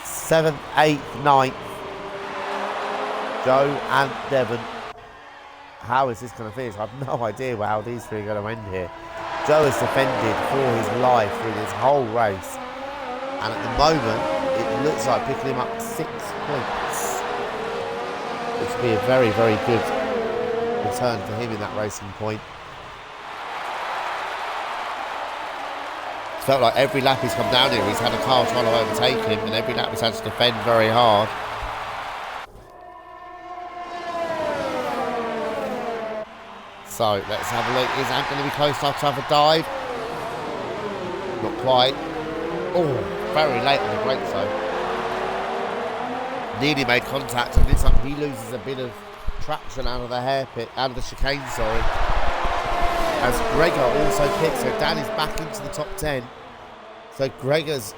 A: 7th, 8th, 9th. Joe and Devon. How is this going to finish? I have no idea how these three are going to end here. Joe has defended for his life through this whole race. And at the moment, it looks like picking him up 6 points. Which would be a very, very good return for him in that racing point. It's felt like every lap he's come down here, he's had a car trying to overtake him, and every lap he's had to defend very hard. So let's have a look. Is Ant going to be close enough to have a dive? Not quite. Oh, very late on the brakes though. Nearly made contact, and this time he loses a bit of traction out of the hairpin, out of the chicane, sorry. As Gregor also picks, so Dan is back into the top 10. So Gregor's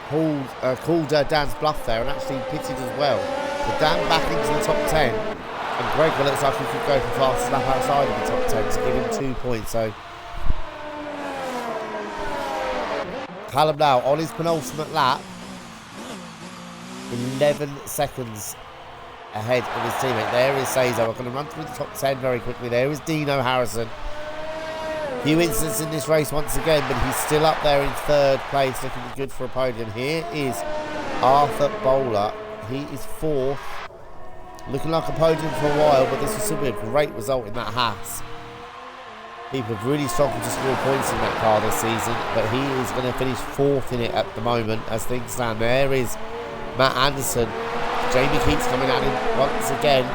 A: called Dan's bluff there and actually pitted as well. So Dan back into the top 10. And Gregor looks like he could go for fastest lap outside of the top 10 to give him 2 points. So Callum now on his penultimate lap, 11 seconds ahead of his teammate. There is Cesar. We're going to run through the top 10 very quickly. There is Dino Harrison. Few incidents in this race once again, but he's still up there in 3rd place, looking good for a podium. Here is Arthur Bowler. He is 4th. Looking like a podium for a while, but this will still be a great result in that Haas. People have really struggled to score points in that car this season, but he is going to finish 4th in it at the moment as things stand. There is Matt Anderson. Jamie Keats coming at him once again.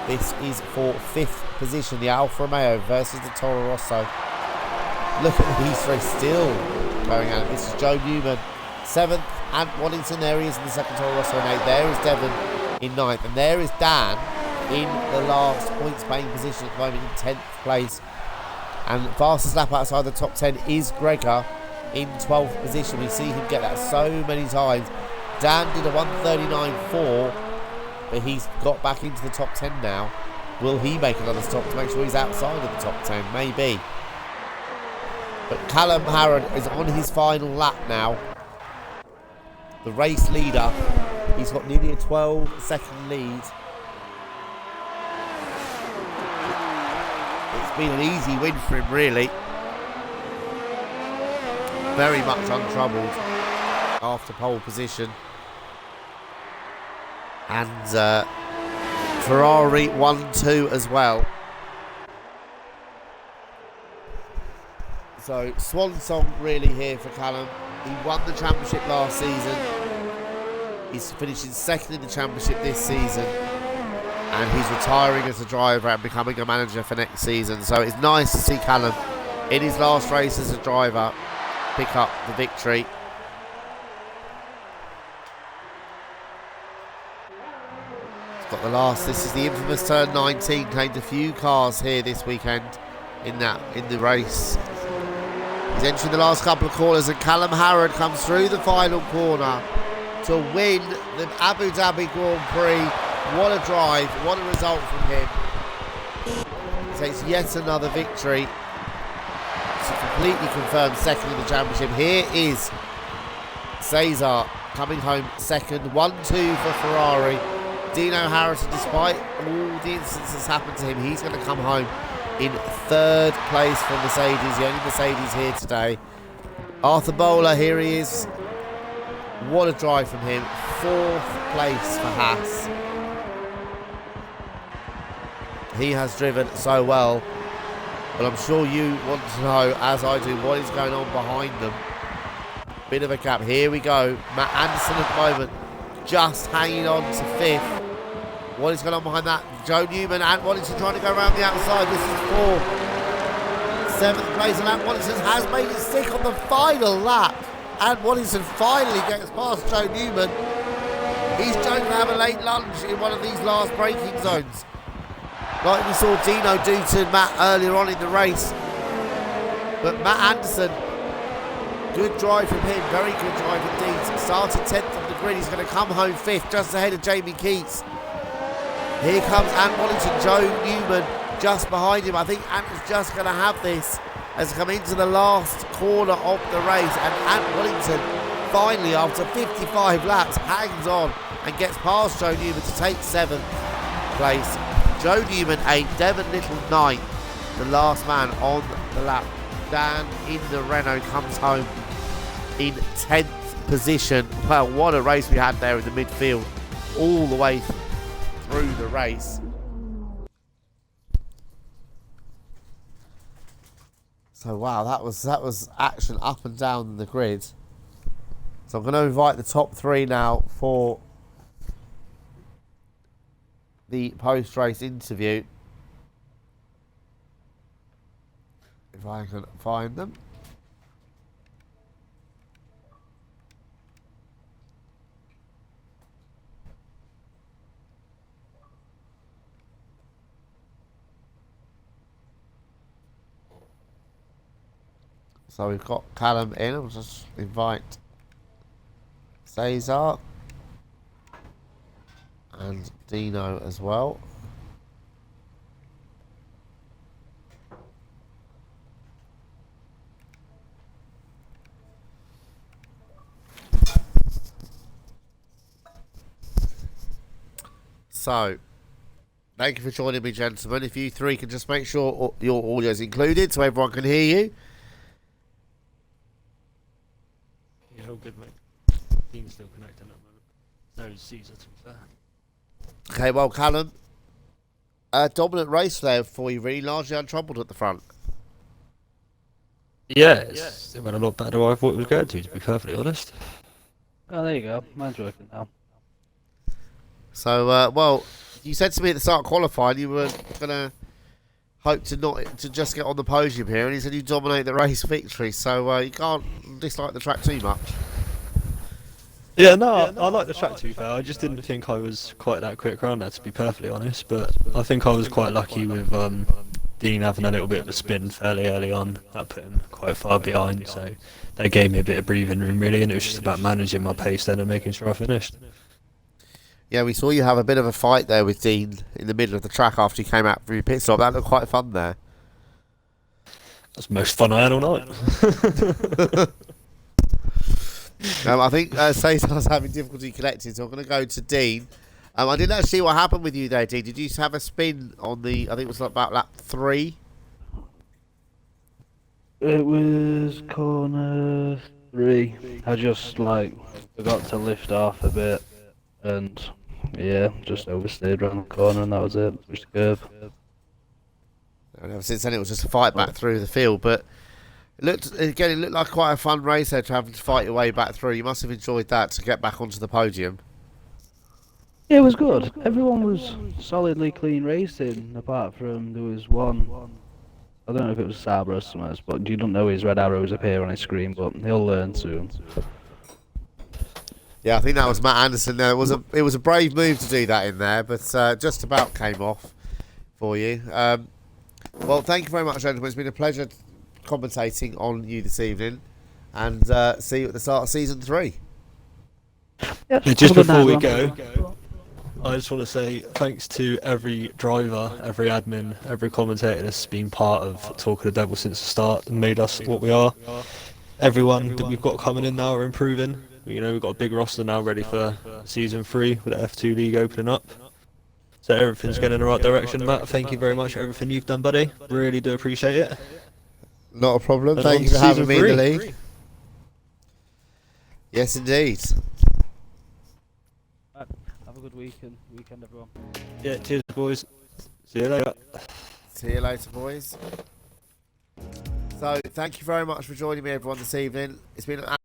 A: This is for 5th position, the Alfa Romeo versus the Toro Rosso. Look at these three still going at it. This is Joe Newman, 7th, and Waddington. There he is in the 2nd Toro Rosso in 8th. There is Devon in 9th, and there is Dan in the last points paying position at the moment in 10th place. And fastest lap outside the top 10 is Gregor in 12th position. We see him get that so many times. Dan did a 1:39.4, but he's got back into the top 10 now. Will he make another stop to make sure he's outside of the top 10? Maybe. But Callum Harron is on his final lap now. The race leader. He's got nearly a 12-second lead. It's been an easy win for him, really. Very much untroubled after pole position. And Ferrari 1-2 as well. So, swan song really here for Callum. He won the championship last season. He's finishing 2nd in the championship this season. And he's retiring as a driver and becoming a manager for next season. So it's nice to see Callum in his last race as a driver pick up the victory. Got the last. This is the infamous turn 19. Claimed a few cars here this weekend in the race. He's entering the last couple of corners, and Callum Harrod comes through the final corner to win the Abu Dhabi Grand Prix. What a drive! What a result from him. He takes yet another victory to completely confirm second in the championship. Here is Cesar coming home second. 1-2 for Ferrari. Dino Harrison, despite all the incidents that's happened to him, he's going to come home in third place for Mercedes. The only Mercedes here today. Arthur Bowler, here he is. What a drive from him. Fourth place for Haas. He has driven so well. But I'm sure you want to know, as I do, what is going on behind them. Bit of a gap. Here we go. Matt Anderson at the moment just hanging on to fifth. What is going on behind that? Joe Newman and Wallington trying to go around the outside. This is fourth. Seventh place, and Ant Wallington has made it stick on the final lap. And Wallington finally gets past Joe Newman. He's going to have a late lunch in one of these last braking zones, like we saw Dino do to Matt earlier on in the race. But Matt Anderson, good drive from him, very good drive indeed. Started 10th on the grid, he's going to come home 5th, just ahead of Jamie Keats. Here comes Ant Wallington, Joe Newman just behind him. I think Ant is just going to have this as come into the last corner of the race. And Ant Wallington finally, after 55 laps, hangs on and gets past Joe Newman to take 7th place. Joe Newman 8th, Devon Little 9th, the last man on the lap. Dan in the Renault comes home in 10th position. Well, what a race we had there in the midfield all the way through the race. So wow, that was action up and down the grid. So I'm going to invite the top 3 now for the post-race interview, if I can find them. So we've got Callum in. I'll just invite Cesar and Dino as well. So, thank you for joining me, gentlemen. If you three can just make sure your audio is included so everyone can hear you.
B: Yeah, all good, mate. Dean's still connecting at the moment. No, Caesar, to be fair.
A: Okay, well, Callum, dominant race there for you, really, largely untroubled at the front.
B: Yeah, it went a lot better than I thought it was going to be perfectly honest.
C: Oh, there you go. Mine's working now.
A: So, well, you said to me at the start of qualifying you were going to hope to just get on the podium here, and he said you dominate the race victory, so you can't dislike the track too much.
B: Yeah, no, I like the track, to be fair. I just didn't think I was quite that quick around there, to be perfectly honest, but I think I was quite lucky with Dean having a little bit of a spin fairly early on. That put him quite far behind, so that gave me a bit of breathing room, really, and it was just about managing my pace then and making sure I finished.
A: Yeah, we saw you have a bit of a fight there with Dean in the middle of the track after you came out from your pit stop. That looked quite fun there.
B: That's the most fun I had all night.
A: I think Cesar's having difficulty connecting, so I'm going to go to Dean. I didn't actually see what happened with you there, Dean. Did you have a spin on the, I think it was about lap 3?
E: It was corner 3. I just forgot to lift off a bit and yeah, just overstayed around the corner and that was it. Just a curve.
A: And ever since then it was just a fight back through the field, but it looked like quite a fun race there to having to fight your way back through. You must have enjoyed that to get back onto the podium.
E: Yeah, it was good. Everyone was solidly clean racing, apart from there was one. I don't know if it was Sabre or something else, but you don't know his red arrows appear on his screen, but he'll learn soon.
A: Yeah, I think that was Matt Anderson. There it was a brave move to do that in there, but just about came off for you. Well, thank you very much, gentlemen. It's been a pleasure commentating on you this evening, and see you at the start of season 3.
B: Yeah, just before we go, I just want to say thanks to every driver, every admin, every commentator that's been part of Talk of the Devil since the start and made us what we are. Everyone that we've got coming in now are improving. You know, we've got a big roster now ready for season 3 with the F2 League opening up. So everything's going in the right direction, Matt. Thank you very much for everything you've done, buddy. Really do appreciate it.
A: Not a problem.
B: And
A: Thank
B: on
A: you for
B: to
A: having
B: season
A: me in the
B: 3.
A: league. Yes, indeed.
E: Have a good weekend, everyone.
B: Yeah, cheers, boys. See you later.
A: See you later, boys. So, thank you very much for joining me, everyone, this evening. It's been an